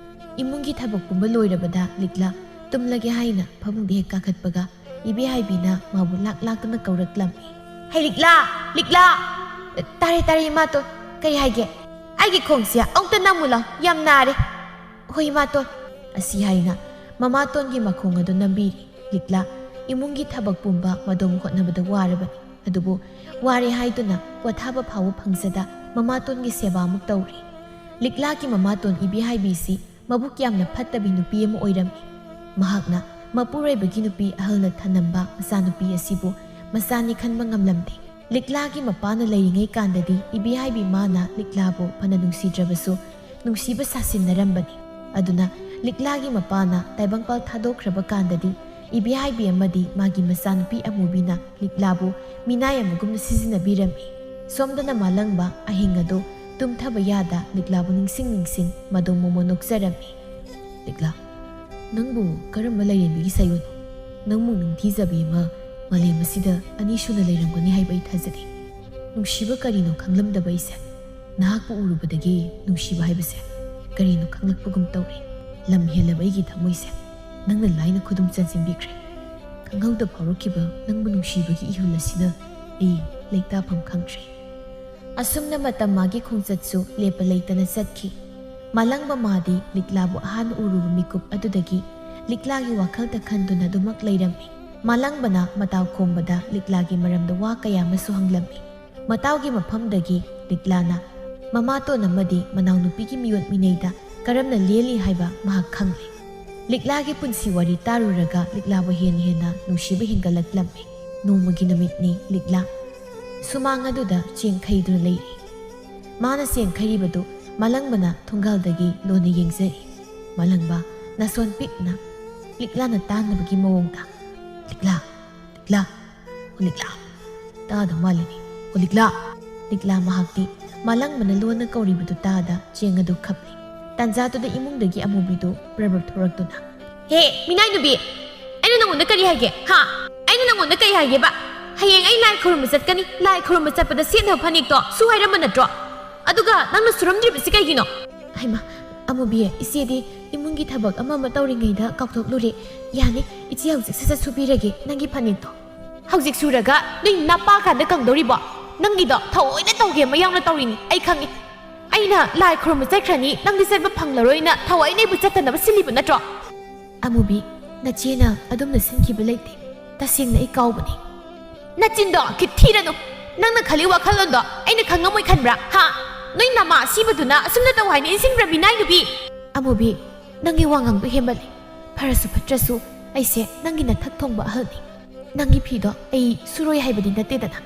ꯏꯃꯨꯡꯒꯤ ꯊꯕꯛ ꯄꯨꯝꯕ ꯂꯣꯏꯔꯕꯗ ꯂꯤꯛꯂꯥ ꯇꯨꯝꯂꯒꯦ ꯍꯥꯏꯅ ꯐꯃꯨꯡꯗ ꯍꯦꯛ ꯀꯥꯈꯠꯄꯒ ꯏꯕꯦꯍꯥꯏꯕꯤꯅ ꯃꯥꯕꯨ ꯂꯥꯛꯇꯨꯅ ꯀꯧꯔꯛꯂꯝꯃꯤ. ꯍꯩ ꯂꯤꯛꯂꯥ! ꯂꯤꯛꯂꯥ! ꯇꯥꯔꯦ ꯏꯃꯥꯇꯣꯟ. ꯀꯩ ꯍꯥꯏꯒꯦ? ꯑꯩꯒꯤ ꯈꯣꯡꯁꯦ ꯑꯃꯨꯛꯇ ꯅꯝꯃꯨ ꯂꯥꯎ, ꯌꯥꯝ ꯅꯥꯔꯦ. ꯍꯣꯏ ꯏꯃꯥꯇꯣꯟ. ꯑꯁꯤ ꯍꯥꯏꯅ ꯃꯃꯥꯇꯣꯟꯒꯤ ꯃꯈꯣꯡ ꯑꯗꯨ ꯅꯝꯕꯤꯔꯤ. ꯂꯤꯛꯂꯥ ꯏꯃꯨꯡꯒꯤ ꯊꯕꯛ ꯄꯨꯝꯕ ꯃꯗꯣꯝ ꯍꯣꯠꯅꯕꯗ ꯋꯥꯔꯕꯅꯤ. ꯑꯗꯨꯕꯨ ꯋꯥꯔꯦ ꯍꯥꯏꯗꯨꯅ ꯄꯣꯊꯥꯕ ꯐꯥꯎꯕ ꯐꯪꯖꯗ ꯃꯃꯥꯇꯣꯟꯒꯤ ꯁꯦꯕꯥ ꯑꯃꯨꯛ ꯇꯧꯔꯤ. ꯂꯤꯛꯂꯥꯒꯤ ꯃꯃꯥꯇꯣꯟ ꯏꯕꯦꯍꯥꯏꯕꯤꯁꯤ ꯃꯕꯨꯛ ꯌꯥꯝꯅ ꯐꯠꯇꯕꯤ ꯅꯨꯄꯤ ꯑꯃ ꯑꯣꯏꯔꯝꯃꯤ. ꯃꯍꯥꯛꯅ ꯃꯄꯨꯔꯣꯏꯕꯒꯤ ꯅꯨꯄꯤ ꯑꯍꯜꯅ ꯊꯅꯝꯕ ꯃꯆꯥꯅꯨꯄꯤ ꯑꯁꯤꯕꯨ ꯃꯆꯥꯅꯤ ꯈꯟꯕ ꯉꯝꯂꯝꯗꯦ. ꯂꯤꯛꯂꯥꯒꯤ ꯃꯄꯥꯅ ꯂꯩꯔꯤꯉꯩ ꯀꯥꯟꯗꯗꯤ ꯏꯕꯦꯍꯥꯏꯕꯤ ꯃꯥꯅ ꯂꯤꯛꯂꯥꯕు ꯐꯅ ꯅꯨꯡꯁꯤꯗ꯭ꯔꯕꯁꯨ ꯅꯨꯡꯁꯤꯕ ꯁꯥꯁꯤꯟꯅꯔꯝꯕꯅꯤ. ꯑꯗꯨꯅ ꯂꯤꯛꯂꯥꯒꯤ ꯃꯄꯥꯅ ꯇꯥꯏꯕꯪꯄꯥꯜ ꯊꯥꯗꯣꯛꯈ꯭ꯔꯕ ꯀꯥꯟꯗꯗꯤ ꯏꯕꯦꯍꯥꯏꯕꯤ ꯑꯃꯗꯤ ꯃꯥꯒꯤ ꯃꯆꯥꯅꯨꯄꯤ ꯑꯃꯨꯕꯤꯅ ꯂꯤꯛꯂꯥꯕꯨ ꯃꯤꯅꯥꯏ ꯑꯃꯒꯨꯝꯅ ꯁꯤꯖꯤꯟꯅꯕꯤꯔꯝꯃꯤ. ꯁꯣꯝꯗꯅ ꯃꯥꯂꯪꯕ ꯑꯍꯤꯡ ꯑꯗꯨ ꯇꯨꯝꯊꯕ ꯌꯥꯗ ꯂꯤꯛꯂꯥꯕꯨ ꯅꯤꯡꯁꯤꯡ ꯃꯗꯣꯝ ꯃꯣꯃꯣ ꯅꯣꯛꯆꯔꯝꯃꯤ. ꯂꯤꯛꯂꯥ, ꯅꯪꯕꯨ ꯀꯔꯝꯕ ꯂꯥꯏꯔꯦꯝꯕꯤꯒꯤ ꯁꯥꯏꯌꯣꯟꯅꯣ? ꯅꯪꯃꯨꯛ ꯅꯤꯡꯊꯤꯖꯕꯤ ꯑꯃ ꯃꯥꯂꯦꯝ ꯑꯁꯤꯗ ꯑꯅꯤ ꯁꯨꯅ ꯂꯩꯔꯝꯒꯅꯤ ꯍꯥꯏꯕ ꯑꯩ ꯊꯥꯖꯗꯦ. ꯅꯨꯡꯁꯤꯕ ꯀꯔꯤꯅꯣ ꯈꯪꯂꯝꯗꯕ ꯑꯩꯁꯦ ꯅꯍꯥꯛꯄꯨ ꯎꯔꯨꯕꯗꯒꯤ ꯅꯨꯡꯁꯤꯕ ꯍꯥꯏꯕꯁꯦ ꯀꯔꯤꯅꯣ ꯈꯪꯂꯛꯄꯒꯨꯝ ꯇꯧꯔꯦ. ꯂꯝ ꯍꯦꯜꯂꯕ ꯑꯩꯒꯤ ꯊꯃꯣꯏꯁꯦ ꯅꯪꯅ ꯂꯥꯏꯅ ꯈꯨꯗꯨꯝ ꯆꯟꯁꯤꯟꯕꯤꯈ꯭ꯔꯦ. ꯈꯪꯍꯧꯗ ꯐꯥꯎꯔꯛꯈꯤꯕ ꯅꯪꯕꯨ ꯅꯨꯡꯁꯤꯕꯒꯤ ꯏꯍꯨꯜ ꯑꯁꯤꯅ ꯑꯩ ꯂꯩꯇꯥꯐꯝ ꯈꯪꯗ꯭ꯔꯦ. ꯑꯁꯨꯝꯅ ꯃꯇꯝ ꯃꯥꯒꯤ ꯈꯣꯡꯆꯠꯁꯨ ꯂꯦꯞꯄ ꯂꯩꯇꯅ ꯆꯠꯈꯤ. ꯃꯥꯂꯪꯕ ꯃꯥꯗꯤ ꯂꯤꯛꯂꯥꯕꯨ ꯑꯍꯥꯟꯕ ꯎꯔꯨꯕ ꯃꯤꯀꯨꯞ ꯑꯗꯨꯗꯒꯤ ꯂꯤꯛꯂꯥꯒꯤ ꯋꯥꯈꯜꯗ ꯈꯟꯗꯨꯅ ꯑꯗꯨꯃꯛ ꯂꯩꯔꯝꯃꯤ. ꯃꯥꯂꯪꯕꯅ ꯃꯇꯥꯎ ꯈꯣꯡꯕꯗ ꯂꯤꯛꯂꯥꯒꯤ ꯃꯔꯝꯗ ꯋꯥ ꯀꯌꯥ ꯑꯃꯁꯨ ꯍꯪꯂꯝꯃꯤ. ꯃꯇꯥꯎꯒꯤ ꯃꯐꯝꯗꯒꯤ ꯂꯤꯛꯂꯥꯅ ꯃꯃꯥꯇꯣꯟ ꯑꯃꯗꯤ ꯃꯅꯥꯎꯅꯨꯄꯤꯒꯤ ꯃꯤꯑꯣꯠ ꯃꯤꯅꯩꯗ ꯀꯔꯝꯅ ꯂꯦꯜꯂꯤ ꯍꯥꯏꯕ ꯃꯍꯥꯛ ꯈꯪꯂꯦ. ꯂꯤꯛꯂꯥꯒꯤ ꯄꯨꯟꯁꯤ ꯋꯥꯔꯤ ꯇꯥꯔꯨꯔꯒ ꯂꯤꯛꯂꯥꯕꯨ ꯍꯦꯟꯅ ꯅꯨꯡꯁꯤꯕ ꯍꯦꯟꯒꯠꯂꯛꯂꯝꯃꯤ. ꯅꯣꯡꯃꯒꯤ ꯅꯨꯃꯤꯠꯅꯤ. ꯂꯤꯛꯂꯥ ꯁꯨꯃꯥꯡ ꯑꯗꯨꯗ ꯆꯦꯡ ꯈꯩꯗꯨꯅ ꯂꯩꯔꯤ. ꯃꯥꯅ ꯆꯦꯡ ꯈꯩꯔꯤꯕꯗꯨ ꯃꯥꯂꯪꯕꯅ ꯊꯣꯡꯒꯥꯜꯗꯒꯤ ꯂꯣꯟꯅ ꯌꯦꯡꯖꯔꯤ. ꯃꯥꯂꯪꯕ ꯅꯥꯁꯣꯟ ꯄꯤꯛꯅ ꯂꯤꯛꯂꯥꯅ ꯇꯥꯅꯕꯒꯤ ꯃꯑꯣꯡꯗ ꯂꯤꯛꯂꯥ, ꯂꯤꯛꯂꯥ, ꯑꯣ ꯂꯤꯛꯂꯥ, ꯇꯥꯗꯕ ꯃꯥꯜꯂꯤꯅꯤ. ꯑꯣ ꯂꯤꯛꯂꯥ. ꯂꯤꯛꯂꯥ ꯃꯍꯥꯛꯇꯤ ꯃꯥꯂꯪꯕꯅ ꯂꯣꯟꯅ ꯀꯧꯔꯤꯕꯗꯨ ꯇꯥꯗ ꯆꯦꯡ ꯑꯗꯨ ꯈꯞꯂꯤ. ꯇꯥꯟꯖꯥꯗꯨꯗ ꯏꯃꯨꯡꯗꯒꯤ ꯑꯃꯨꯕꯤꯗꯨ ꯄ꯭ꯔꯕꯞ ꯊꯣꯔꯛꯇꯨꯅ ꯍꯦ ꯃꯤꯅꯥꯏ ꯅꯨꯕꯤ, ꯑꯩꯅ ꯅꯪꯉꯣꯟꯗ ꯀꯔꯤ ꯍꯥꯏꯒꯦ? ꯍꯥ? ꯑꯩꯅ ꯅꯪꯉꯣꯟꯗ ꯀꯔꯤ ꯍꯥꯏꯒꯦꯕ? ꯍꯌꯦꯡ ꯑꯩ ꯂꯥꯏ ꯈꯨꯔꯨꯝꯕ ꯆꯠꯀꯅꯤ. ꯂꯥꯏ ꯈꯨꯔꯨꯝꯕ ꯆꯠꯄꯗ ꯁꯦꯠꯅꯕ ꯐꯅꯦꯛꯇꯣ ꯁꯨ ꯍꯥꯏꯔꯝꯕ ꯅꯠꯇ꯭ꯔꯣ? ꯑꯗꯨꯒ ꯅꯪꯅ ꯁꯨꯔꯝꯗ꯭ꯔꯤꯕꯁꯤ ꯀꯩꯒꯤꯅꯣ? ꯍꯩꯃꯥ ꯑꯃꯨꯕꯤ, ꯏꯆꯦꯗꯤ ꯏꯃꯨꯡꯒꯤ ꯊꯕꯛ ꯑꯃ ꯇꯧꯔꯤꯉꯩꯗ ꯀꯥꯎꯊꯣꯛꯂꯨꯔꯦ. ꯌꯥꯅꯤ, ꯏꯆꯦ ꯍꯧꯖꯤꯛ ꯁꯠ ꯁꯨꯕꯤꯔꯒꯦ ꯅꯪꯒꯤ ꯐꯅꯦꯛꯇꯣ. ꯍꯧꯖꯤꯛ ꯁꯨꯔꯒ ꯅꯣꯏ ꯅꯄꯥ ꯀꯥꯟꯗ ꯀꯪꯗꯧꯔꯤꯕꯣ? ꯅꯪꯒꯤꯗꯣ ꯊꯑꯣꯏꯅ ꯇꯧꯒꯦ ꯑꯃ ꯌꯥꯎꯅ ꯇꯧꯔꯤꯅꯤ. ꯑꯩ ꯈꯪꯉꯤ. ꯑꯩꯅ ꯂꯥꯏ ꯈꯨꯔꯨꯝꯕ ꯆꯠꯈ꯭ꯔꯅꯤ, ꯅꯪꯗꯤ ꯆꯠꯄ ꯐꯪꯂꯔꯣꯏꯅ ꯊꯑꯣꯏꯅ ꯑꯩꯕꯨ ꯆꯠꯇꯅꯕ ꯁꯤꯜꯂꯤꯕ ꯅꯠꯇ꯭ꯔꯣ? ꯑꯃꯨꯕꯤ, ꯅꯆꯦꯅ ꯑꯗꯨꯝꯅ ꯁꯤꯟꯈꯤꯕ ꯂꯩꯇꯦ. ꯇꯁꯦꯡꯅ ꯑꯩ ꯀꯥꯎꯕꯅꯤ. ꯅꯆꯤꯟꯗꯣ ꯈꯤꯠ ꯊꯤꯔꯅꯨ. ꯅꯪꯅ ꯈꯜꯂꯤ ꯋꯥꯈꯜꯂꯣꯟꯗꯣ ꯑꯩꯅ ꯈꯪꯉꯝꯃꯣꯏ ꯈꯟꯕ꯭ꯔꯥ? ꯍꯥ? ꯅꯣꯏ ꯅꯃꯥ ꯑꯁꯤꯕꯗꯨꯅ ꯑꯁꯨꯝꯅ ꯇꯧ ꯍꯥꯏꯅ ꯏꯟꯁꯤꯟꯕ꯭ꯔꯥ ꯃꯤꯅꯥꯏ ꯅꯨꯄꯤ? ꯑꯃꯨꯕꯤ, ꯅꯪꯒꯤ ꯋꯥꯉꯥꯡꯗꯣ ꯍꯦꯟꯃꯜꯂꯤ. ꯐꯔꯁꯨ ꯐꯠꯇ꯭ꯔꯁꯨ ꯑꯩꯁꯦ ꯅꯪꯒꯤ ꯅꯊꯛ ꯊꯣꯡꯕ ꯑꯍꯜꯅꯤ. ꯅꯪꯒꯤ ꯐꯤꯗꯣ ꯑꯩ ꯁꯨꯔꯣꯏ ꯍꯥꯏꯕꯗꯤ ꯅꯠꯇꯦꯗꯅ.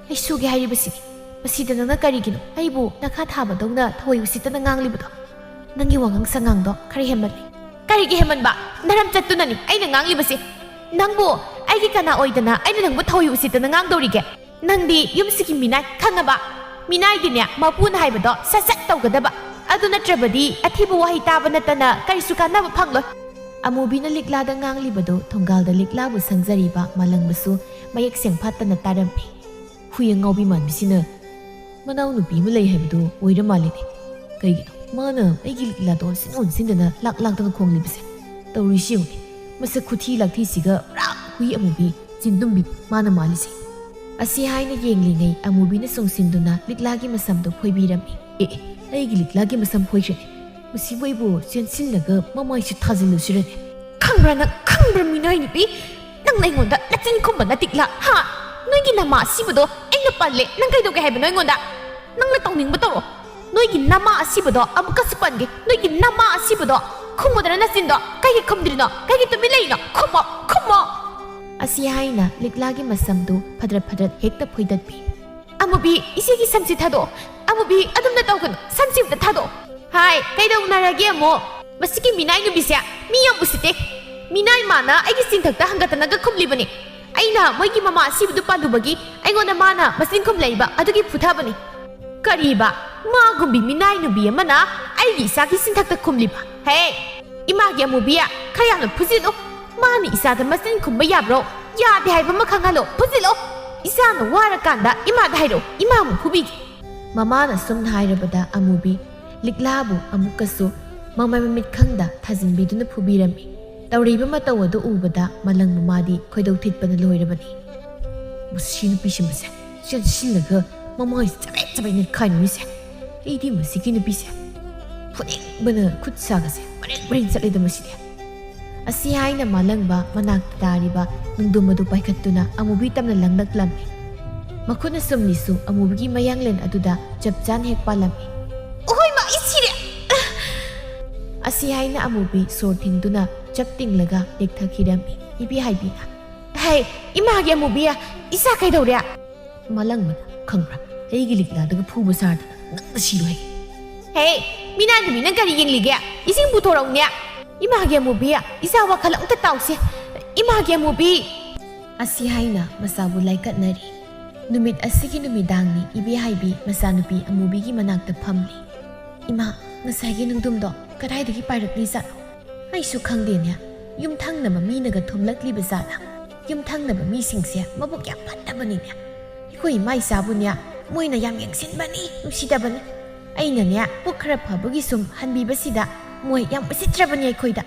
ꯑꯩ ꯁꯨꯒꯦ ꯍꯥꯏꯔꯤꯕꯁꯤꯅꯤ. ꯃꯁꯤꯗ ꯅꯪꯅ ꯀꯔꯤꯒꯤꯅꯣ ꯑꯩꯕꯨ ꯅꯈꯥ ꯊꯥꯕꯗꯧꯅ ꯊꯑꯣꯏ ꯎꯁꯤꯠꯇꯅ ꯉꯥꯡꯂꯤꯕꯗꯣ? ꯅꯪꯒꯤ ꯋꯥꯉꯥꯡ ꯁꯉꯥꯡꯗꯣ ꯈꯔ ꯍꯦꯟꯃꯜꯂꯤ. ꯀꯔꯤꯒꯤ ꯍꯦꯟꯃꯟꯕ? ꯅꯔꯝ ꯆꯠꯇꯨꯅꯅꯤ ꯑꯩꯅ ꯉꯥꯡꯂꯤꯕꯁꯤ. ꯅꯪꯕꯨ ꯑꯩꯒꯤ ꯀꯅꯥ ꯑꯣꯏꯗꯅ ꯑꯩꯅ ꯅꯪꯕꯨ ꯊꯑꯣꯏ ꯎꯁꯤꯠꯇꯅ ꯉꯥꯡꯗꯧꯔꯤꯒꯦ? ꯅꯪꯗꯤ ꯌꯨꯝꯁꯤꯒꯤ ꯃꯤꯅꯥꯏ, ꯈꯪꯉꯕ? ꯃꯤꯅꯥꯏꯗꯤꯅꯦ ꯃꯄꯨꯅ ꯍꯥꯏꯕꯗꯣ ꯁꯠ ꯇꯧꯒꯗꯕ. ꯑꯗꯨ ꯅꯠꯇ꯭ꯔꯕꯗꯤ ꯑꯊꯤꯕ ꯋꯥꯍꯩ ꯇꯥꯕ ꯅꯠꯇꯅ ꯀꯔꯤꯁꯨ ꯀꯥꯟꯅꯕ ꯐꯪꯂꯣꯏ. ꯑꯃꯨꯕꯤꯅ ꯂꯤꯛꯂꯥꯗ ꯉꯥꯡꯂꯤꯕꯗꯨ ꯊꯣꯡꯒꯥꯜꯗ ꯂꯤꯛꯂꯥꯕꯨ ꯁꯪꯖꯔꯤꯕ ꯃꯥꯂꯪꯕꯁꯨ ꯃꯌꯦꯛ ꯁꯦꯡꯐꯥꯠꯇꯅ ꯇꯥꯔꯝꯃꯤ. ꯍꯨꯏ ꯑꯉꯥꯎꯕꯤ ꯃꯥꯟꯕꯤꯁꯤꯅ ꯃꯅꯥꯎꯅꯨꯄꯤ ꯑꯃ ꯂꯩ ꯍꯥꯏꯕꯗꯨ ꯑꯣꯏꯔ ꯃꯥꯜꯂꯤꯅꯦ. ꯀꯩꯒꯤꯅꯣ ꯃꯥꯅ ꯑꯩꯒꯤ ꯂꯤꯛꯂꯥꯗꯣ ꯑꯣꯟꯁꯤꯟꯗꯅ ꯂꯥꯛꯇꯅ ꯈꯣꯡꯂꯤꯕꯁꯦ? ꯇꯧꯔꯤꯁꯤ ꯌꯦꯡꯉꯨꯅꯦ. ꯃꯁꯛ ꯈꯨꯊꯤ ꯂꯥꯛꯊꯤꯁꯤꯒ ꯄꯨꯔꯥ ꯍꯨꯏ ꯑꯃꯨꯕꯤ ꯆꯤꯟꯗꯨꯝꯕꯤ ꯃꯥꯅ ꯃꯥꯜꯂꯤꯁꯦ. ꯑꯁꯤ ꯍꯥꯏꯅ ꯌꯦꯡꯂꯤꯉꯩ ꯑꯃꯨꯕꯤꯅ ꯆꯣꯡꯁꯤꯟꯗꯨꯅ ꯂꯤꯛꯂꯥꯒꯤ ꯃꯁꯝꯗꯣ ꯐꯣꯏꯕꯤꯔꯝꯃꯤ. ꯑꯩꯒꯤ ꯂꯤꯛꯂꯥꯒꯤ ꯃꯁꯝ ꯐꯣꯏꯈ꯭ꯔꯦꯅꯦ. ꯃꯁꯤꯕꯨ ꯑꯩꯕꯨ ꯆꯦꯟꯁꯤꯜꯂꯒ ꯃꯃꯥꯏꯁꯨ ꯊꯥꯖꯤꯜꯂꯨꯁꯤꯔꯅꯦ. ꯈꯪꯕ꯭ꯔꯥ ꯃꯤꯅꯥꯏ ꯅꯨꯄꯤ? ꯅꯪꯅ ꯑꯩꯉꯣꯟꯗ ꯅꯆꯤꯟ ꯈꯨꯝꯕ ꯅꯇꯤꯛꯂꯥ? ꯍꯥ? ꯅꯣꯏꯒꯤ ꯅꯃꯥ ꯑꯁꯤꯕꯗꯣ ꯑꯩꯅ ꯄꯜꯂꯦ. ꯅꯪ ꯀꯩꯗꯧꯒꯦ ꯍꯥꯏꯕꯅꯣ ꯑꯩꯉꯣꯟꯗ? ꯅꯪꯅ ꯇꯧꯅꯤꯡꯕ ꯇꯧꯔꯣ. ꯅꯣꯏꯒꯤ ꯅꯃꯥ ꯑꯁꯤꯕꯗꯣ ꯑꯃꯨꯛꯀꯁꯨ ꯄꯟꯒꯦ. ꯅꯣꯏꯒꯤ ꯅꯃꯥ ꯑꯁꯤꯕꯗꯣ. ꯈꯨꯝꯃꯨꯗꯅ ꯅꯆꯤꯟꯗꯣ. ꯀꯩꯒꯤ ꯈꯨꯝꯗ꯭ꯔꯤꯅꯣ? ꯀꯩꯒꯤ ꯇꯨꯃꯤꯟ ꯂꯩꯔꯤꯅꯣ? ꯈꯨꯝꯃꯣ. ꯑꯁꯤ ꯍꯥꯏꯅ ꯂꯤꯛꯂꯥꯒꯤ ꯃꯁꯝꯗꯨ ꯐꯗ꯭ꯔꯠ ꯍꯦꯛꯇ ꯐꯣꯏꯗꯠꯄꯤ. ꯑꯃꯨꯕꯤ, ꯏꯆꯦꯒꯤ ꯁꯝꯁꯤ ꯊꯥꯗꯣꯛꯑꯣ. ꯑꯃꯨꯕꯤ, ꯑꯗꯨꯝꯅ ꯇꯧꯒꯅꯨ. ꯁꯝꯁꯤ ꯑꯝꯇ ꯊꯥꯗꯣꯛꯑꯣ. ꯍꯥꯏ, ꯀꯩꯗꯧꯅꯔꯒꯦ ꯑꯃꯨꯛ? ꯃꯁꯤꯒꯤ ꯃꯤꯅꯥꯏ ꯅꯨꯄꯤꯁꯦ ꯃꯤ ꯌꯥꯝ ꯎꯁꯤꯠꯇꯦ. ꯃꯤꯅꯥꯏ ꯃꯥꯅ ꯑꯩꯒꯤ ꯆꯤꯡꯊꯛꯇ ꯍꯪꯒꯠꯇꯅꯒ ꯈꯨꯝꯂꯤꯕꯅꯤ. ꯑꯩꯅ ꯃꯣꯏꯒꯤ ꯃꯃꯥ ꯑꯁꯤꯕꯗꯨ ꯄꯥꯜꯂꯨꯕꯒꯤ ꯑꯩꯉꯣꯟꯗ ꯃꯥꯅ ꯃꯆꯤꯟ ꯈꯨꯝꯂꯛꯏꯕ ꯑꯗꯨꯒꯤ ꯐꯨꯊꯕꯅꯤ. ꯀꯔꯤꯕ? ꯃꯥꯒꯨꯝꯕꯤ ꯃꯤꯅꯥꯏ ꯅꯨꯄꯤ ꯑꯃꯅ ꯑꯩꯒꯤ ꯏꯆꯥꯒꯤ ꯆꯤꯟꯊꯛꯇ ꯈꯨꯝꯂꯤꯕ? ꯍꯦ, Imagi amubiya khayamna phuzilo mani isada masin khumba yabro yade haiba makhangalo phuzilo isana wara kanda imada hairo imamu phubigi mamana sumna hairabada amubi liklabu amukasu mamai mamit khangda thajinbiduna phubirami tawriba matawadu ubada malang mamadi khoidau thitpana loirabani musinu pishimase chen silaga mamai chabe ni khainmise idi musikinu pise phuni bana khut sagase bring chatlida maside asi haina malangba manak tariba nungdum adu paikhattuna amubi tamna langlak lammi makhuna sumnisu amubigi mayanglen aduda chapchan hek palami ohoi ma isire asi haina amubi sor thingduna chaptinglaga lekthakirami ibi haibina hey imagi amubiya isa kaidawre malangma khangra heigi likla daga phuba sarda nang siru hai hey mina ni nang kari yenglige ising puthorongnya imagi amubiya isa wakhala umta tawse imagi amubi asi haina masabu laikatnari numit asigi numidangni ibi haibi masanupi amubigi manakta phamli ima ngasagi nungdumdo kadaidagi pairakli sa aisu khangdenya yumthangnaba minaga thumlakli bazana yumthangnaba mi singse mabuk ya pattabani ne ikoi mai sabunya moina yam yengsinbani nusidabani aina ne pukhra phabagi sum hanbi basida moi yam usitrabani ikhoida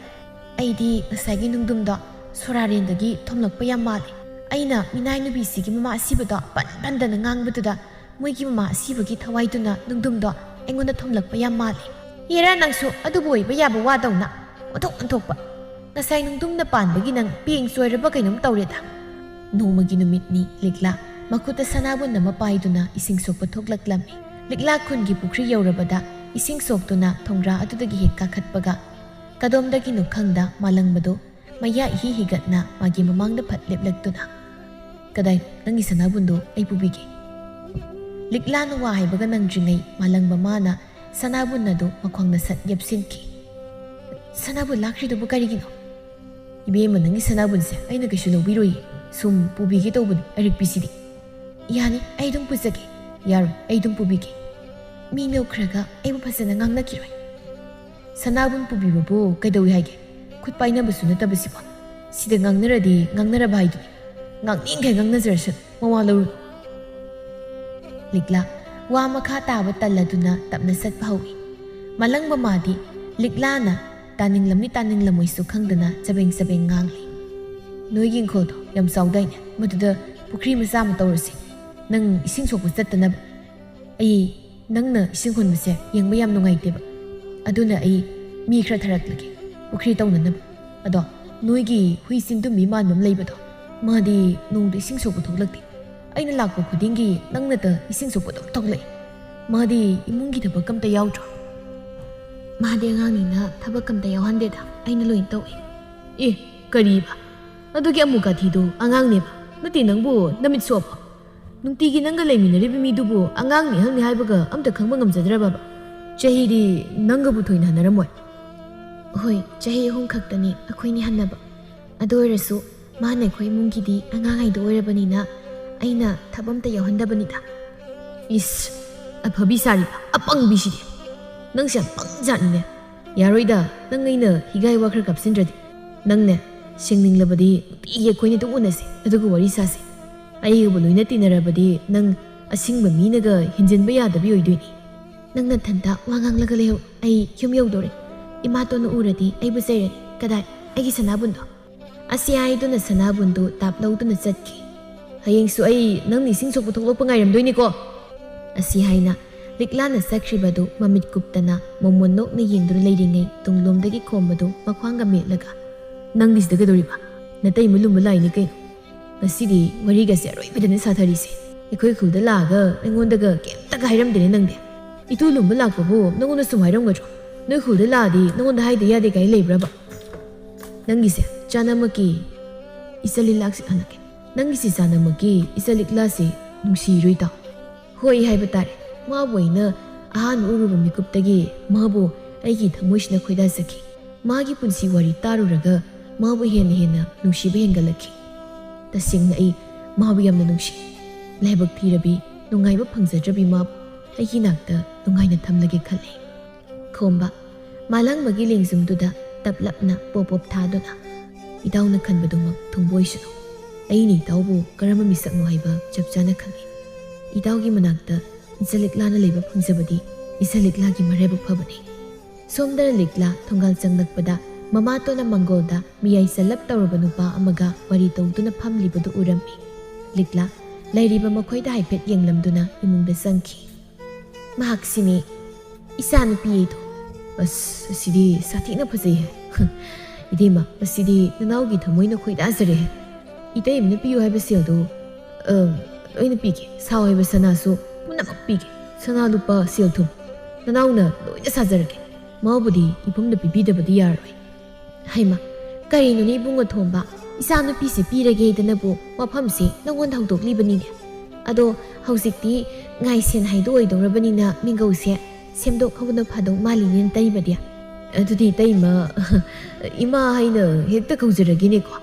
aidi ngasagi nungdumdo sorarendagi thumlakpa yam mali aina minai nubi sigi mama asibado pandana ngangbatuda moigi mama asibagi thawaiduna nungdumdo aingonda thumlakpa yam mali yera nangsu aduboi ba yaba wadawna othok anthokpa ngasai nungdumna panbagi nang ping soiraba kainum tawreda nomagi numitni likla makuta sanabun na mapaiduna ising sokpa thoklaklami likla khungi pukri yaurabada ising soktuna thongra adudagi hek kakhatpaga kadomdagi nukhangda malangbado maya hi higatna magi mamangda phat leplektuna kadai nangi sanabundo ai pubige likla no wa haibaga nangdringai malangba mana sanabun nado makhwangna sat yapsinki sanabun lakri do bukarigino ibe manangi sanabun se aina kaishu no biroi sum pubige tobun arik pisidi yani ai dum pusake yar ai dum pubige mi no khraga ai bu phasana ngangna kiroi sanabun pubibabu kaidawi haige khut paina basu na tabasiba sida ngangnaradi ngangnara bhaidu ngangning kai ngangnazarsu mawa laru likla wa makha taba talladuna tapna sat phawi malangba madi liklana taninglamoi su khangdana chabeng ngangli noiging khodo yam saudaine maduda pukri macha ma tawrasi nang ising sokpu chattanab ai nangna ising khonbase yengba yam nungaiteba aduna ai mi khra tharaklage pukri tawnanab ado noigi huisin mi man mam leibado madi nong de ising sokpu thoklakti aina lakpa khudingi nangna ta ising sokpu thoklai madi imungi thaba kamta yaudro madi ngani na thaba kamta yawhande da aina loin tawi e kariba adugi amuka thidu angang ne ba nati nangbu namit sopa nungtigi nanga leiminari bimi dubu angang ni hangni haibaga amta khangba ngamjadraba ba chahidi nanga bu thoina hanaramoi hoi chahi hum khaktani akhoi ni hannaba adoirasu mane khoi mungidi angang ai doirabani na aina thabamta yawhandabani da is aphabi sari apang bisidi nangsa pangjani yaroida nangaina higai wakhar kapsindradi nangne singninglabadi iye khoine tu unase adugu wari sase aibu loina tinarabadi nang asingba minaga hinjinba yadabi oidoini nangna thanta wanganglaga leho ai yum yodore imato no uradi aibu sairani kadai aigi sanabundo asi aiduna sanabundo taplawduna chatki hayengsu ai nangni singsokpu thoklokpa ngairamdoini ko asi haina liklana sakribadu mamit kuptana momonnok na yengduna leiringai tunglomdagi khombadu makhwanga metlaga nangdi sidaga doriba natai mulumba laini kaino ngasidi wariga se roibidana satharise ikhoi khulda laga aingondaga kemtaga hairamdene nangde itu lumba lakpabu nangona sum hairamgadro noi khulda ladi nangonda haida yade kai leibraba nangise chanamaki isali laksi anake nangisi chanamaki isali klase nungsiroita hoi haiba tare maboina ahan uruba mikuptagi mabo aigi thamoisna khoida saki magi punsi wari taruraga mabu hena nungsiba hengalaki tasingna ai mabu yamna nungsi laibak thirabi nungaiba phangjadrabi mabu aigi nakta nungaina thamlage khale khomba malang magi lengsumduda ꯇꯞꯂꯞꯅ ꯄꯣꯞ ꯊꯥꯗꯨꯅ ꯏꯇꯥꯎꯅ ꯈꯟꯕꯗꯨꯃꯛ ꯊꯨꯡꯕꯣꯏꯁꯅꯨ ꯑꯩꯅ ꯏꯇꯥꯎꯕꯨ ꯀꯔꯝꯕ ꯃꯤꯁꯛꯅꯣ ꯍꯥꯏꯕ ꯆꯞ ꯆꯥꯅ ꯈꯪꯏ ꯏꯇꯥꯎꯒꯤ ꯃꯅꯥꯛꯇ ꯏꯆꯥ ꯂꯩꯕ ꯐꯪꯖꯕꯗꯤ ꯏꯆꯥ ꯂꯤꯛꯂꯥꯒꯤ ꯃꯔꯥꯏꯕꯛ ꯐꯕꯅꯤ ꯁꯣꯝꯗ ꯂꯤꯛꯂꯥ ꯊꯣꯡꯒꯥꯜ ꯆꯪꯂꯛꯄꯗ ꯃꯃꯥꯇꯣꯟꯅ ꯃꯪꯒꯣꯜꯗ ꯃꯤꯌꯥꯏ ꯆꯜꯂꯞ ꯇꯧꯔꯕ ꯅꯨꯄꯥ ꯑꯃꯒ ꯋꯥꯔꯤ ꯇꯧꯗꯨꯅ ꯐꯝꯂꯤꯕꯗꯨ ꯎꯔꯝꯃꯤ ꯂꯤꯛꯂꯥ ꯂꯩꯔꯤꯕ ꯃꯈꯣꯏꯗ ꯍꯥꯏꯐꯦꯠ ꯌꯦꯡꯂꯝꯗꯨꯅ ꯏꯃꯨꯡꯗ ꯆꯪꯈꯤ ꯃꯍꯥꯛꯁꯤꯅꯤ ꯏꯆꯥꯅꯨꯄꯤ ꯑꯩꯗꯣ ꯑꯁ ꯑꯁꯤꯗꯤ ꯁꯥꯊꯤꯅ ꯐꯖꯩꯍꯦ 이데마 ꯃꯁꯤꯗꯤ ꯅꯅꯥꯎꯒꯤ ꯊꯃꯣꯏꯅ ꯈꯣꯏꯗꯥꯖꯔꯦ 이때임ꯅ ꯄꯤꯌꯨ ꯍꯥꯏꯕ ꯁꯦꯜꯗꯨ ꯂꯣꯏꯅ ꯄꯤꯒꯦ ꯁꯥꯎ ꯍꯥꯏꯕ ꯁꯅꯥꯁꯨ ꯄꯨꯝꯅꯃꯛ ꯄꯤꯒꯦ ꯁꯅꯥ ꯂꯨꯄꯥ ꯁꯦꯜ ꯊꯨꯝ ꯅꯅꯥꯎꯅ ꯂꯣꯏꯅ ꯁꯥꯖꯔꯒꯦ ꯃꯥꯕꯨꯗꯤ ꯏꯕꯨꯡꯅ ꯄꯤꯕꯤꯗꯕꯗꯤ ꯌꯥꯔꯣꯏ ꯍꯩꯃ ꯀꯔꯤꯅꯣꯅꯦ ꯏꯕꯨꯡꯉꯣ ꯊꯣꯝꯕ ꯏꯆꯥꯅꯨꯄꯤꯁꯦ ꯄꯤꯔꯒꯦꯗꯅꯕꯨ ꯋꯥꯐꯝꯁꯦ ꯅꯪꯉꯣꯟꯗ ꯍꯧꯗꯣꯛꯂꯤꯕꯅꯤꯅꯦ ꯑꯗꯣ ꯍꯧꯖꯤꯛꯇꯤ ꯉꯥꯏꯁꯦꯟ ꯍꯥꯏꯗꯣ ꯑꯣꯏꯗꯧꯔꯕꯅꯤꯅ ꯃꯤꯡꯒꯧꯁꯦ ꯁꯦꯝꯗꯣꯛꯍꯧꯕꯅ ꯐꯗꯧ ꯃꯥꯜꯂꯤꯅꯦ ꯇꯩꯕꯗꯤ ꯑꯗꯨꯗꯤ ꯇꯩꯃ ꯏꯃꯥ ꯍꯥꯏꯅ ꯍꯦꯛꯇ ꯀꯧꯖꯔꯒꯦꯅꯦꯀꯣ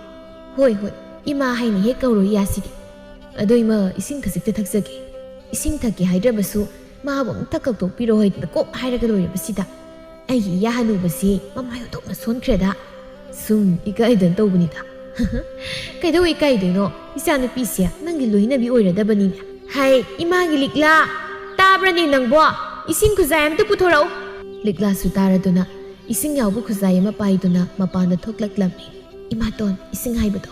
ꯍꯣꯏ ꯍꯣꯏ ꯏꯃꯥ ꯍꯥꯏꯅ ꯍꯦꯛ ꯀꯧꯔꯣ ꯌꯥꯁꯤꯗꯤ ꯑꯗꯣ ꯏꯃꯥ ꯏꯁꯤꯡ ꯈꯖꯤꯛꯇ ꯊꯛꯆꯒꯦ ꯏꯁꯤꯡ ꯊꯛꯀꯦ ꯍꯥꯏꯗ꯭ꯔꯕꯁꯨ ꯃꯥꯕꯨ ꯑꯃꯨꯛꯇ ꯀꯧꯊꯣꯛꯄꯤꯔꯣ ꯍꯥꯏꯗꯅ ꯀꯣꯛ ꯍꯥꯏꯔꯒ ꯂꯣꯏꯔꯕꯁꯤꯗ ꯑꯩꯒꯤ ꯏꯌꯥ ꯍꯅꯨꯕꯁꯤ ꯃꯃꯥꯏ ꯑꯣꯟꯊꯣꯛꯅ ꯁꯣꯟꯈ꯭ꯔꯦꯗ ꯁꯨꯝ ꯏꯀꯥꯏꯗꯅ ꯇꯧꯕꯅꯤꯗ ꯀꯩꯗꯧ ꯏꯀꯥꯏꯗꯣꯏꯅꯣ ꯏꯆꯥꯅꯨꯄꯤꯁꯦ ꯅꯪꯒꯤ ꯂꯣꯏꯅꯕꯤ ꯑꯣꯏꯔꯗꯕꯅꯤꯅꯦ ꯍꯥꯏ ꯏꯃꯥꯒꯤ ꯂꯤꯛꯂꯥ ꯇꯥꯕ꯭ꯔꯅꯦ ꯅꯪꯕꯣ ꯏꯁꯤꯡ ꯈꯨꯖꯥꯏ ꯑꯝꯇ ꯄꯨꯊꯣꯔꯛꯎ ꯂꯤꯛꯂꯥꯁꯨ ꯇꯥꯔꯗꯨꯅ ꯏꯁꯤꯡ ꯌꯥꯎꯕ ꯈꯨꯖꯥꯏ ꯑꯃ ꯄꯥꯏꯗꯨꯅ ꯃꯄꯥꯟꯗ ꯊꯣꯛꯂꯛꯂꯝꯃꯤ ꯏꯃꯥꯇꯣꯟ ꯏꯁꯤꯡ ꯍꯥꯏꯕꯗꯣ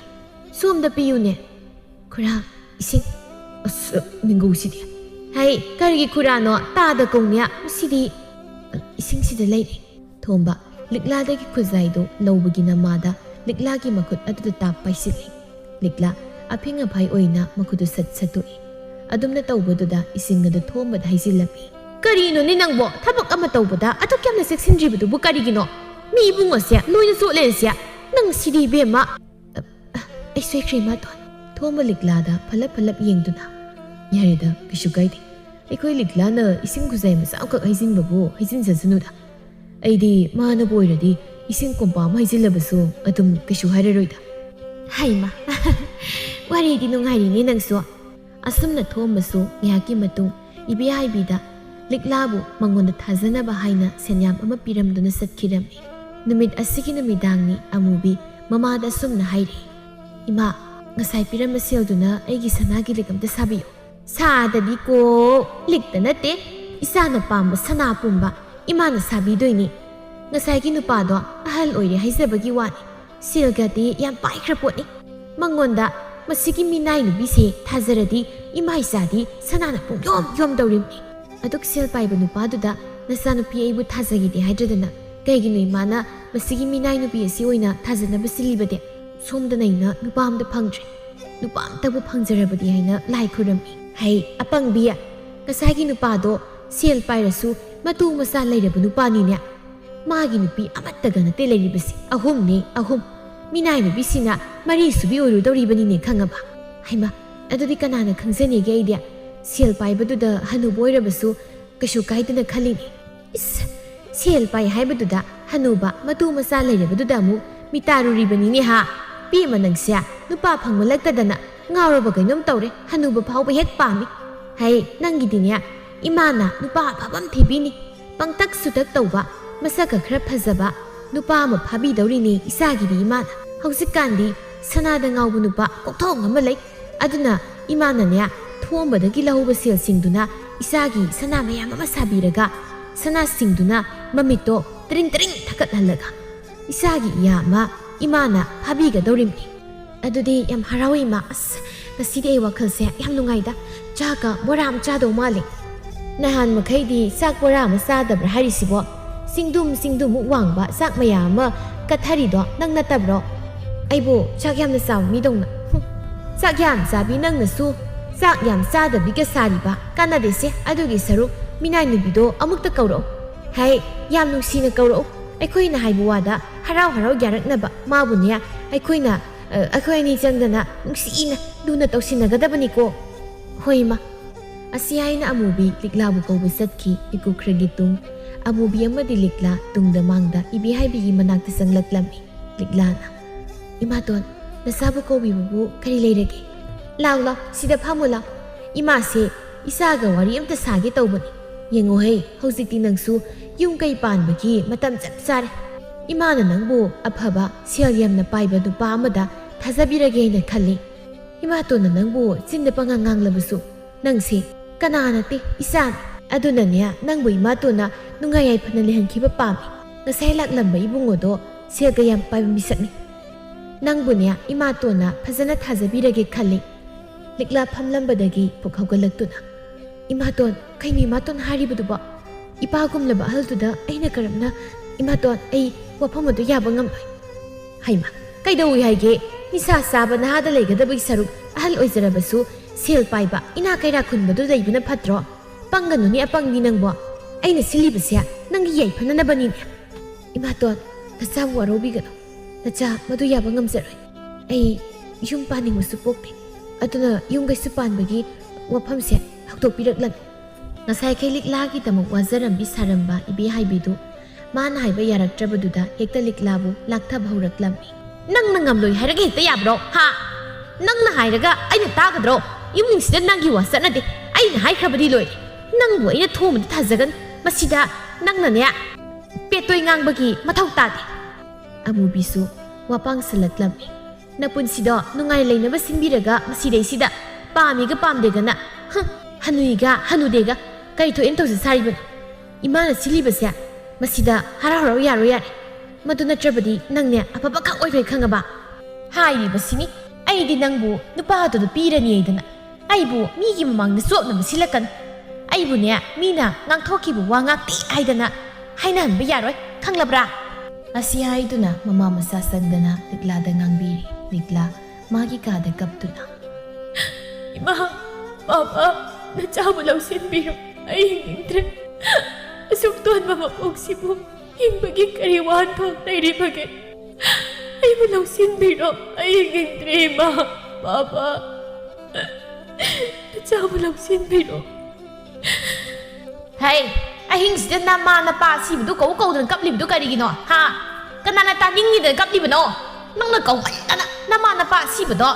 ꯁꯣꯝꯗ ꯄꯤꯌꯨꯅꯦ ꯈꯨꯔꯥ ꯏꯁꯤꯡ ꯑꯁ ꯃꯤꯡꯒꯧꯁꯤꯗꯤ ꯍꯥꯏ ꯀꯔꯤꯒꯤ ꯈꯨꯔꯥꯅꯣ ꯇꯥꯗ ꯀꯧꯅꯦ ꯃꯁꯤꯗꯤ ꯏꯁꯤꯡꯁꯤꯗ ꯂꯩꯔꯦ ꯊꯣꯝꯕ ꯂꯤꯛꯂꯥꯗꯒꯤ ꯈꯨꯖꯥꯏꯗꯣ ꯂꯧꯕꯒꯤ ꯅꯃꯥꯗ ꯂꯤꯛꯂꯥꯒꯤ ꯃꯈꯨꯠ ꯑꯗꯨꯗ ꯇꯥꯞ ꯄꯥꯏꯁꯤꯜꯂꯤ ꯂꯤꯛꯂꯥ ꯑꯐꯤꯡ ꯑꯐꯥꯏ ꯑꯣꯏꯅ ꯃꯈꯨꯠꯇꯨ ꯁꯠꯇꯣꯛꯏ ꯑꯗꯨꯝꯅ ꯇꯧꯕꯗꯨꯗ ꯏꯁꯤꯡ ꯑꯗꯨ ꯊꯣꯝꯕꯗ ꯍꯩꯖꯤꯜꯂꯝꯃꯤ ꯀꯔꯤꯅꯣꯅꯦ ꯅꯪꯕꯣ ꯊꯕꯛ ꯑꯃ ꯇꯧꯕꯗ ꯑꯗꯨꯛ ꯌꯥꯝꯅ ꯆꯦꯛꯁꯤꯟꯗ꯭ꯔꯤꯕꯗꯨꯕꯨ ꯀꯔꯤꯒꯤꯅꯣ ꯃꯤ ꯏꯕꯨꯡꯉꯣꯁꯦ ꯂꯣꯏꯅ ꯆꯣꯠꯂꯦꯁꯦ ꯅꯪ ꯁꯤꯗꯤ ꯏꯕꯦꯝꯃ ꯑꯩ ꯁꯣꯏꯈ꯭ꯔꯦ ꯏꯃꯥꯇꯣꯟ ꯊꯣꯝꯕ ꯂꯤꯛꯂꯥꯗ ꯐꯂꯞ ꯌꯦꯡꯗꯨꯅ ꯌꯥꯔꯦꯗ ꯀꯩꯁꯨ ꯀꯥꯏꯗꯦ ꯑꯩꯈꯣꯏ ꯂꯤꯛꯂꯥꯅ ꯏꯁꯤꯡ ꯈꯨꯖꯥꯏ ꯃꯆꯥ ꯑꯃꯈꯛ ꯍꯩꯖꯤꯟꯕꯕꯨ ꯍꯩꯖꯤꯟꯖꯁꯅꯨꯗ ꯑꯩꯗꯤ ꯃꯥꯅꯕꯨ ꯑꯣꯏꯔꯗꯤ ꯏꯁꯤꯡ ꯀꯣꯝꯄꯥ ꯑꯃ ꯍꯩꯖꯤꯜꯂꯕꯁꯨ ꯑꯗꯨꯝ ꯀꯩꯁꯨ ꯍꯥꯏꯔꯔꯣꯏꯗ ꯍꯩꯃ ꯋꯥꯔꯤꯗꯤ ꯅꯨꯡꯉꯥꯏꯔꯤꯅꯦ ꯅꯪꯁꯨ ꯑꯁꯨꯝꯅ ꯊꯣꯝꯕꯁꯨ ꯉꯥꯏꯍꯥꯛꯀꯤ ꯃꯇꯨꯡ ꯏꯕꯦꯍꯥꯏꯕꯤꯗ ꯂꯤꯛꯂꯥꯕꯨ ꯃꯉꯣꯟꯗ ꯊꯥꯖꯅꯕ ꯍꯥꯏꯅ ꯁꯦꯟꯌꯥꯝ ꯑꯃ ꯄꯤꯔꯝꯗꯨꯅ ꯆꯠꯈꯤꯔꯝꯃꯤ ꯅꯨꯃꯤꯠ ꯑꯁꯤꯒꯤ ꯅꯨꯃꯤꯗꯥꯡꯅꯤ ꯑꯃꯨꯕꯤ ꯃꯃꯥꯗ ꯑꯁꯨꯝꯅ ꯍꯥꯏꯔꯤ ꯏꯃꯥ ꯉꯁꯥꯏ ꯄꯤꯔꯝꯕ ꯁꯦꯜꯗꯨꯅ ꯑꯩꯒꯤ ꯁꯅꯥꯒꯤ ꯂꯤꯛ ꯑꯝꯇ ꯁꯥꯕꯤꯌꯨ ꯁꯥꯗꯗꯤ ꯀꯣ ꯂꯤꯛꯇ ꯅꯠꯇꯦ ꯏꯆꯥꯅ ꯄꯥꯝꯕ ꯁꯅꯥ ꯄꯨꯝꯕ ꯏꯃꯥꯅ ꯁꯥꯕꯤꯗꯣꯏꯅꯤ ꯉꯁꯥꯏꯒꯤ ꯅꯨꯄꯥꯗꯣ ꯑꯍꯜ ꯑꯣꯏꯔꯦ ꯍꯥꯏꯖꯕꯒꯤ ꯋꯥꯅꯤ ꯁꯦꯜꯒꯗꯤ ꯌꯥꯝ ꯄꯥꯏꯈ꯭ꯔ ꯄꯣꯠꯅꯤ ꯃꯉꯣꯟꯗ ꯃꯁꯤꯒꯤ ꯃꯤꯅꯥꯏ ꯅꯨꯄꯤꯁꯦ ꯊꯥꯖꯔꯗꯤ ꯏꯃꯥ ꯏꯆꯥꯗꯤ ꯁꯅꯥꯅ ꯄꯨꯡꯌꯣꯝ ꯇꯧꯔꯤꯕꯅꯤ ꯑꯗꯨꯛ ꯁꯦꯜ ꯄꯥꯏꯕ ꯅꯨꯄꯥꯗꯨꯗ ꯅꯆꯥꯅꯨꯄꯤ ꯑꯩꯕꯨ ꯊꯥꯖꯒꯤꯗꯦ ꯍꯥꯏꯗ꯭ꯔꯗꯅ ꯀꯩꯒꯤꯅꯣ ꯏꯃꯥꯅ ꯃꯁꯤꯒꯤ ꯃꯤꯅꯥꯏ ꯅꯨꯄꯤ ꯑꯁꯤ ꯑꯣꯏꯅ ꯊꯥꯖꯅꯕ ꯁꯤꯜꯂꯤꯕꯗꯤ ꯁꯣꯝꯗꯅ ꯑꯩꯅ ꯅꯨꯄꯥ ꯑꯝꯇ ꯐꯪꯗ꯭ꯔꯦ ꯅꯨꯄꯥ ꯑꯝꯇꯕꯨ ꯐꯪꯖꯔꯕꯗꯤ ꯍꯥꯏꯅ ꯂꯥꯏ ꯈꯨꯔꯝꯃꯤ ꯍꯩ ꯑꯄꯪꯕꯤ ꯉꯁꯥꯏꯒꯤ ꯅꯨꯄꯥꯗꯣ ꯁꯦꯜ ꯄꯥꯏꯔꯁꯨ ꯃꯇꯨ ꯃꯆꯥ ꯂꯩꯔꯕ ꯅꯨꯄꯥꯅꯤꯅꯦ ꯃꯥꯒꯤ ꯅꯨꯄꯤ ꯑꯃꯠꯇꯒ ꯅꯠꯇꯦ ꯂꯩꯔꯤꯕꯁꯤ ꯑꯍꯨꯝ ꯃꯤꯅꯥꯏ ꯅꯨꯄꯤꯁꯤꯅ ꯃꯔꯤꯁꯨꯕꯤ ꯑꯣꯏꯔꯨꯗꯧꯔꯤꯕꯅꯤꯅꯦ ꯈꯪꯉꯕ ꯍꯩꯃ ꯑꯗꯨꯗꯤ ꯀꯅꯥꯅ ꯈꯪꯖꯅꯤꯒꯦ ꯑꯩꯗꯤ ꯁꯦල් ꯄꯥꯏꯕꯗꯨꯗ ꯍꯅꯨꯕ ꯑꯣꯏꯔꯕꯁꯨ ꯀꯩꯁꯨ ꯀꯥꯏꯗꯅ ꯈꯜꯂꯤꯅꯤ ꯏꯁ ꯁꯦꯜ ꯄꯥꯏ ꯍꯥꯏꯕꯗꯨꯗ ꯍꯅꯨꯕ ꯃꯇꯨ ꯃꯆꯥ ꯂꯩꯔꯕꯗꯨꯗ ꯑꯃꯨꯛ ꯃꯤꯇꯥꯔꯨꯔꯤꯕꯅꯤꯅꯦ ꯍꯥ ꯄꯦꯝꯃ ꯅꯪꯁꯦ ꯅꯨꯄꯥ ꯐꯪꯃꯜꯂꯛꯇꯗꯅ ꯉꯥꯎꯔꯕ ꯀꯩꯅꯣꯝ ꯇꯧꯔꯦ ꯍꯅꯨꯕ ꯐꯥꯎꯕ ꯍꯦꯛ ꯄꯥꯝꯃꯤ ꯍꯩ ꯅꯪꯒꯤꯗꯤꯅꯦ ꯏꯃꯥꯅ ꯅꯨꯄꯥ ꯑꯐꯕ ꯑꯃ ꯊꯤꯕꯤꯅꯤ ꯄꯪꯇꯛ ꯁꯨꯇꯛ ꯇꯧꯕ ꯃꯁꯛꯀ ꯈꯔ ꯐꯖꯕ ꯅꯨꯄꯥ ꯑꯃ ꯐꯥꯕꯤꯗꯧꯔꯤꯅꯤ ꯏꯆꯥꯒꯤꯗꯤ ꯏꯃꯥꯅ ꯍꯧꯖꯤꯛꯀꯥꯟꯗꯤ ꯁꯅꯥꯗ ꯉꯥꯎꯕ ꯅꯨꯄా ꯀꯣꯛꯊꯣꯡ ꯑꯃ ꯂꯩ ꯑꯗꯨꯅ ꯏꯃꯥꯅꯅꯦ ꯊꯣꯝꯕꯗꯒꯤ ꯂꯧꯍꯧꯕ ꯁꯦꯜꯁꯤꯡꯗꯨꯅ ꯏꯆꯥꯒꯤ ꯁꯅꯥ ꯃꯌꯥꯝ ꯑꯃ ꯁꯥꯕꯤꯔꯒ ꯁꯅꯥꯁꯤꯡꯗꯨꯅ ꯃꯃꯤꯠꯇꯣ ꯇꯔꯤꯡ ꯊꯛꯀꯠꯍꯜꯂꯒ ꯏꯆꯥꯒꯤ ꯏꯌꯥ ꯑꯃ ꯏꯃꯥꯅ ꯐꯥꯕꯤꯒꯗꯧꯔꯤꯕꯅꯤ ꯑꯗꯨꯗꯤ ꯌꯥꯝ ꯍꯔꯥꯎꯏ ꯏꯃꯥ ꯑꯁ ꯉꯁꯤꯗꯤ ꯑꯩ ꯋꯥꯈꯜꯁꯦ ꯌꯥꯝ ꯅꯨꯡꯉꯥꯏꯗ ꯆꯥꯛꯀ ꯕꯣꯔꯥ ꯑꯃ ꯆꯥꯗꯧ ꯃꯥꯜꯂꯤ ꯅꯍꯥꯟ ꯃꯈꯩꯗꯤ ꯆꯥꯛ ꯕꯣꯔꯥ ꯑꯃ ꯆꯥꯗꯕ꯭ꯔꯥ ꯍꯥꯏꯔꯤꯁꯤꯕꯣ ꯆꯤꯡꯗꯨꯃꯨꯛ ꯋꯥꯡꯕ ꯆꯥꯛ ꯃꯌꯥꯝ ꯑꯃ ꯀꯠꯊꯔꯤꯗꯣ ꯅꯪ ꯅꯠꯇꯕ꯭ꯔꯣ ꯑꯩꯕꯨ ꯆꯥꯛ ꯌꯥꯝꯅ ꯆꯥꯕ ꯃꯤꯗꯧꯅ ꯆꯥꯛ ꯌꯥꯝ ꯆꯥꯕꯤ ꯅꯪꯅꯁꯨ ꯆꯥꯛ ꯌꯥꯝ ꯆꯥꯗꯕꯤꯒ ꯁꯥꯔꯤꯕ ꯀꯥꯟꯅꯗꯦꯁꯦ ꯑꯗꯨꯒꯤ ꯁꯔꯨꯛ ꯃꯤꯅꯥꯏ ꯅꯨꯄꯤꯗꯣ ꯑꯃꯨꯛꯇ ꯀꯧꯔꯛꯎ ꯍꯩ ꯌꯥꯝ ꯅꯨꯡꯁꯤꯅ ꯀꯧꯔꯛꯎ ꯑꯩꯈꯣꯏꯅ ꯍꯥꯏꯕ ꯋꯥꯗ ꯍꯔꯥꯎ ꯌꯥꯔꯛꯅꯕ ꯃꯥꯕꯨꯅꯦ ꯑꯩꯈꯣꯏ ꯑꯅꯤ ꯆꯪꯗꯅ ꯅꯨꯡꯁꯤꯅ ꯂꯨꯅ ꯇꯧꯁꯤꯟꯅꯒꯗꯕꯅꯤꯀꯣ ꯍꯣꯏ ꯏꯃꯥ ꯑꯁꯤ ꯍꯥꯏꯅ ꯑꯃꯨꯕꯤ ꯂꯤꯛꯂꯥꯕꯨ ꯀꯧꯕ ꯆꯠꯈꯤ ꯏꯀꯨꯈ꯭ꯔꯒꯤ ꯇꯨꯡ ꯑꯃꯨꯕꯤ ꯑꯃꯗꯤ ꯂꯤꯛꯂꯥ ꯇꯨꯡꯗ ꯃꯥꯡꯗ ꯏꯕꯦꯍꯥꯏꯕꯤꯒꯤ ꯃꯅꯥꯛꯇ ꯆꯪꯂꯛꯂꯝꯃꯤ ꯂꯤꯛꯂꯥꯅ ꯏꯃꯥꯇꯣꯟ ꯅꯆꯥꯕꯨ ꯀꯧꯕꯤꯕꯕꯨ ꯀꯔꯤ ꯂꯩꯔꯒꯦ ꯂꯥꯎ ꯁꯤꯗ ꯐꯝꯃꯨ ꯂꯥꯎ ꯏꯃꯥꯁꯦ ꯏꯆꯥꯒ ꯋꯥꯔꯤ ꯑꯝꯇ ꯁꯥꯒꯦ ꯇꯧꯕꯅꯤ ꯌꯦꯡꯉꯣꯍꯩ ꯍꯧꯖꯤꯛꯇꯤ ꯅꯪꯁꯨ ꯌꯨꯝ ꯀꯩ ꯄꯥꯟꯕꯒꯤ ꯃꯇꯝ ꯆꯞ ꯆꯥꯔꯦ Imana nangbu afaba sel yamna paiba nupa amada thajabirage na khalli. Imatona nangbu chinda pangangang labusu nangsi kanana te isan aduna nya nangbu imatona nungayai phana lehankhiba pami ngasai laklamba ibungodo sel gayam paiba misakni nangbu nya imatona phajana thajabirage khalli likla phamlambadagi pukhawgalaktuna imaton kaini imaton haribuduba ipagumlaba haltuda aina karamna imaton ai wafamadu yaba ngamloi haima kaidawi haige nisa saba nahada legadabagi saruk ahal oizarabasu sel paiba ina kaira khunbadu leibuna phatro panganuni apangni nangbo aina silibasya nangi yai phananabani imaton nacha warobigano nacha madu yaba ngamjaroi ai yum paningusu pokte aduna yum gaisu panbagi wafamse haktopiraklan ngasai khailik lagi tamuk wazarambi saramba ibi haibidu mana haiba yaraktrabaduda hekta liklabu laktha bhauraklammi nangna ngamloi hairage hekta yabro ha nangna hairaga aina tagadro yumningsida nangi wasanade aina haikrabadi loi nangbu aina thomadi thajagan masida nangna ne petoi ngangbagi mathau tade amubisu wapang salatlammi napunsido nungai leinaba sinbiraga masideisida pamiga pamdegana hanuiga hanudega kaitho entose sariban imana silibasya masida haraharo yaro yare madu natrabadi nangne apapa khang oikhoi khangaba hairibasini aidi nangbu nupado do pirani aidana aibu migi mamang na sopna masilakan aibu ne mina ngangthokibu wangakti aidana hainan ba yaroi khanglabra asi haiduna mama masa sangdana liklada ngangbiri likla magi kada kaptuna ima papa na chabu lausinbiro ai hingtre asuk ton mama oksibu hingbagi kariwan thok nairibage ai bu lausinbiro ai hingtre ma papa na chabu lausinbiro hai ahing sida nama na pa sibudu kau kau dan kaplibdu karigino ha kanana taningi dan kaplibno nangna kau kana nama na pa sibudo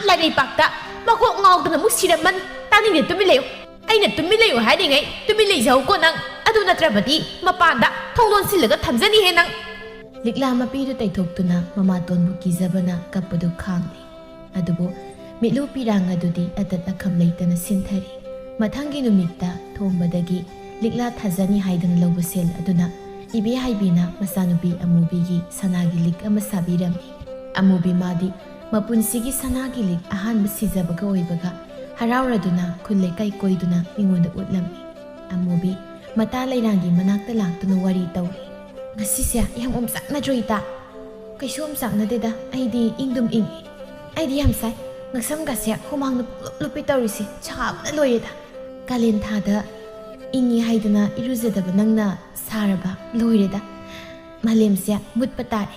lari pakta makok ngau dan musiraman taningi tumileyo aina tumileyo haidingai tumilei jau ko nang adu natrabadi mapanda thongdon silaga thamjani he nang likla mapidu taithokutuna mama tonbu kizabana kapadu khangni adubo mitlu pirang adudi atat akham leitana sinthari mathangi numitta thombadagi likla thajani haidana lobusel aduna ibe haibina masanubi amubigi sanagi lik ama sabirami amubi madi mapunsigi sanagi lik ahan basijabaga oibaga harauraduna khulle kai koiduna mingonda utlami amubi mata lairangi manakta laktuna wari tawri ngasisya yam omsakna joita kaisu omsakna deda aidi ingdum ingi aidi yam sai ngasam gasya humangna lupi tawrisi chabna loyeda kalen thada ingi haidana iruzadaba nangna saraba loireda malemsya mutpatare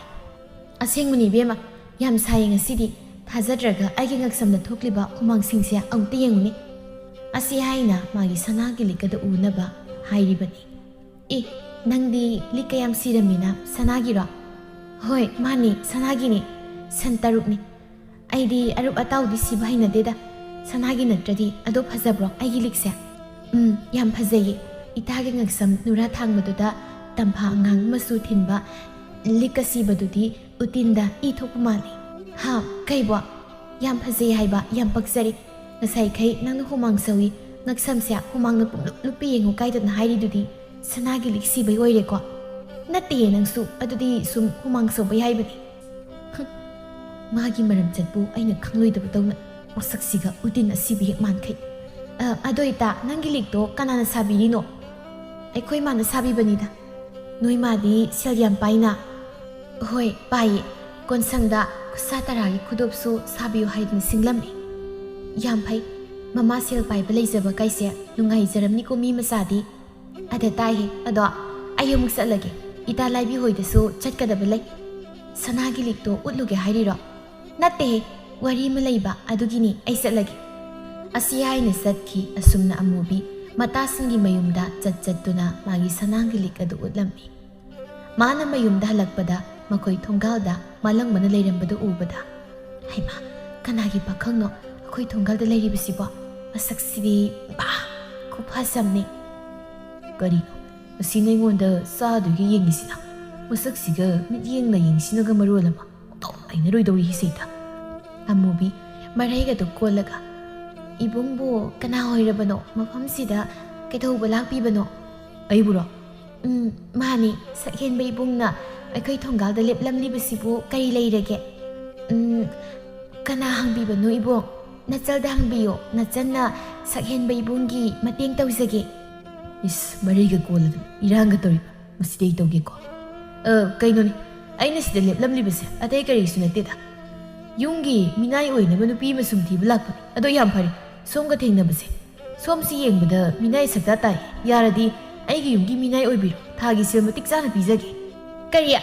asengmuni bema yam sayeng asidi thajadraga aigi ngaksamna thokliba humang singsia angti yenguni asi haina magi sanagi likada unaba hairibani e nangdi likayam siramina sanagiro hoi mani sanagini santarukni aidi arup ataudi sibaina deda sanagi natradi ado phajabro aigi likse yam phajayi itagi ngaksam nura thangmaduda tampha ngang masu thinba likasibadudi utinda ithokmani ha kaibo yam phajai haiba yam paksari ngasai khai nang humang sawi ngaksamsya humang na lupi yengu kaidana hairi sanagi liksi bai oire ko natte nangsu adudi sum humang so bai haibani magi maram chatbu aina khangloi da batawna masaksiga udin asibi mankhai adoita nangi likto kanana sabiri no aikoi mana sabi banida noi madi selyam paina hoi pai konsangda sataragi khudopsu sabiyo haidin singlamni yam pai mama sel pai belejaba kaise nungai jaramni ko mi masadi ada tai ado ayum salage ita laibi hoidasu chatkadaba lei sanagi likto utluge hairiro natte wari malaiba adugini ai salage asi haina satki asumna amubi matasingi mayumda chatchatuna magi sanagi lik adu utlammi mana mayumda halakpada makoi thongalda malang mana leirambadu ubada haima kanagi pakhangno akoi thongalda leiribisibo asaksidi ba kuphasamni karino asina ngonda sadugi yengisina ꯃꯁꯛꯁꯤꯒ ꯃꯤꯠꯌꯦꯡ ꯂꯥꯌꯦꯡꯁꯤꯅꯒ ꯃꯔꯣꯜ ꯑꯃ ꯂꯩꯅꯔꯣꯏꯗꯧꯔꯤ ꯁꯤꯗ ꯑꯃꯨꯕꯤ ꯃꯔꯩꯒꯗꯨ ꯀꯣꯜꯂꯒ ꯏꯕꯨꯡꯕꯨ ꯀꯅꯥ ꯑꯣꯏꯔꯕꯅꯣ ꯃꯐꯝꯁꯤꯗ ꯀꯩꯗꯧꯕ ꯂꯥꯛꯄꯤꯕꯅꯣ ꯑꯩꯕꯨꯔꯣ ꯃꯥꯅꯤ ꯁꯛꯍꯦꯟꯕ ꯏꯕꯨꯡꯅ ꯑꯩꯈꯣꯏ ꯊꯣꯡꯒꯥꯜꯗ ꯂꯦꯞꯂꯝꯂꯤꯕꯁꯤꯕꯨ ꯀꯔꯤ ꯂꯩꯔꯒꯦ ꯀꯅꯥ ꯍꯪꯕꯤꯕꯅꯣ ꯏꯕꯨꯡ ꯅꯆꯜꯗ ꯍꯪꯕꯤꯌꯣ ꯅꯆꯟꯅ ꯁꯛꯍꯦꯟꯕ ꯏꯕꯨꯡꯒꯤ ꯃꯇꯦꯡ ꯇꯧꯖꯒꯦ ꯏꯁ ꯃꯔꯩꯒ ꯀꯣꯜꯂꯗꯅ ꯏꯔꯥꯡꯒ ꯇꯧꯔꯤꯕ ꯃꯁꯤꯗꯤ ꯑꯩ ꯇꯧꯒꯦꯀꯣ ꯀꯩꯅꯣꯅꯤ ꯑꯩꯅ ꯁꯤꯗ ꯂꯦꯞꯂꯝꯂꯤꯕꯁꯦ ꯑꯇꯩ ꯀꯔꯤꯁꯨ ꯅꯠꯇꯦꯗ ꯌꯨꯝꯒꯤ ꯃꯤꯅꯥꯏ ꯑꯣꯏꯅꯕ ꯅꯨꯄꯤ ꯑꯃ ꯁꯨꯝ ꯊꯤꯕ ꯂꯥꯛꯄꯅꯤ ꯑꯗꯣ ꯌꯥꯝ ꯐꯔꯦ ꯁꯣꯝꯒ ꯊꯦꯡꯅꯕꯁꯦ ꯁꯣꯝꯁꯤ ꯌꯦꯡꯕꯗ ꯃꯤꯅꯥꯏ ꯁꯛꯇ ꯇꯥꯏ ꯌꯥꯔꯗꯤ ꯑꯩꯒꯤ ꯌꯨꯝꯒꯤ ꯃꯤꯅꯥꯏ ꯑꯣꯏꯕꯤꯔꯣ ꯊꯥꯒꯤ ꯁꯦꯜ ꯃꯇꯤꯛ ꯆꯥꯅ ꯄꯤꯖꯒꯦ ꯀꯔꯤ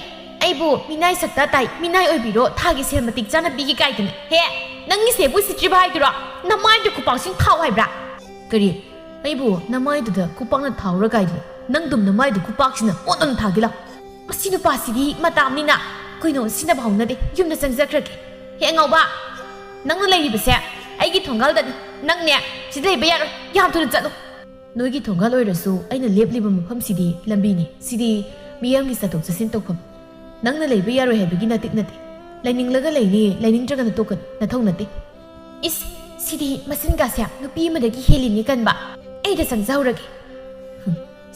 ꯑꯩꯕꯨ ꯃꯤꯅꯥꯏ ꯁꯛꯇ ꯇꯥꯏ ꯃꯤꯅꯥꯏ ꯑꯣꯏꯕꯤꯔꯣ ꯊꯥꯒꯤ ꯁꯦꯜ ꯃꯇꯤꯛ ꯆꯥꯅ ꯄꯤꯒꯦ ꯀꯥꯏꯗꯅ ꯍꯦ ꯅꯪꯒꯤ ꯁꯦꯕꯨ ꯁꯤꯠꯇ꯭ꯔꯤꯕ ꯍꯥꯏꯗꯨꯔꯣ ꯅꯃꯥꯏꯗ ꯈꯨꯄꯥꯛꯁꯤꯡ ꯊꯥꯎ ꯍꯥꯏꯕ꯭ꯔꯥ ꯀꯔꯤ ꯑꯩꯕꯨ ꯅꯃꯥꯏꯗꯨꯗ ꯈꯨꯄꯥꯛꯅ ꯊꯥꯎꯔ ꯀꯥꯏꯗꯅ ꯅꯪꯗꯨꯝ ꯅꯃꯥꯏꯗ ꯈꯨꯄꯥꯛꯁꯤꯅ ꯑꯣꯠꯂꯅ ꯊꯥꯒꯦ ꯂꯥꯎ ꯃꯁꯤ ꯅꯨꯄꯥꯁꯤꯗꯤ ꯃꯇꯥꯝꯅꯤꯅ ꯀꯩꯅꯣ ꯁꯤꯟꯅꯕ ꯍꯧꯅꯗꯦ ꯌꯨꯝꯗ ꯆꯪꯖꯈ꯭ꯔꯒꯦ ꯍꯦ ꯑꯉꯥꯎꯕ ꯅꯪꯅ ꯂꯩꯔꯤꯕꯁꯦ ꯑꯩꯒꯤ ꯊꯣꯡꯒꯥꯜꯗꯅꯤ ꯅꯪꯅꯦ ꯁꯤꯗ ꯂꯩꯕ ꯌꯥꯔꯣꯏ ꯌꯥꯝ ꯊꯨꯅ ꯆꯠꯂꯨ ꯅꯣꯏꯒꯤ ꯊꯣꯡꯒꯥꯜ ꯑꯣꯏꯔꯁꯨ ꯑꯩꯅ ꯂꯦꯞꯂꯤꯕ ꯃꯐꯝꯁꯤꯗꯤ ꯂꯝꯕꯤꯅꯤ ꯁꯤꯗꯤ ꯃꯤꯌꯥꯝꯒꯤ ꯆꯠꯊꯣꯛ ꯆꯠꯁꯤꯟ ꯇꯧꯐꯝ ꯅꯪꯅ ꯂꯩꯕ ꯌꯥꯔꯣꯏ ꯍꯥꯏꯕꯒꯤ ꯅꯇꯤꯛ ꯅꯠꯇꯦ ꯂꯩꯅꯤꯡꯂꯒ ꯂꯩꯅꯤ ꯂꯩꯅꯤꯡꯗ꯭ꯔꯒꯅ ꯇꯣꯛꯀꯅꯤ ꯅꯊꯧ ꯅꯠꯇꯦ ꯏꯁ ꯁꯤꯗꯤ ꯃꯆꯤꯟꯒꯥꯁꯦ ꯅꯨꯄꯤ ꯑꯃꯗꯒꯤ ꯍꯦꯜꯂꯤꯅꯤ ꯀꯟꯕ ꯑꯩꯗ ꯆꯪꯖꯍꯧꯔꯒꯦ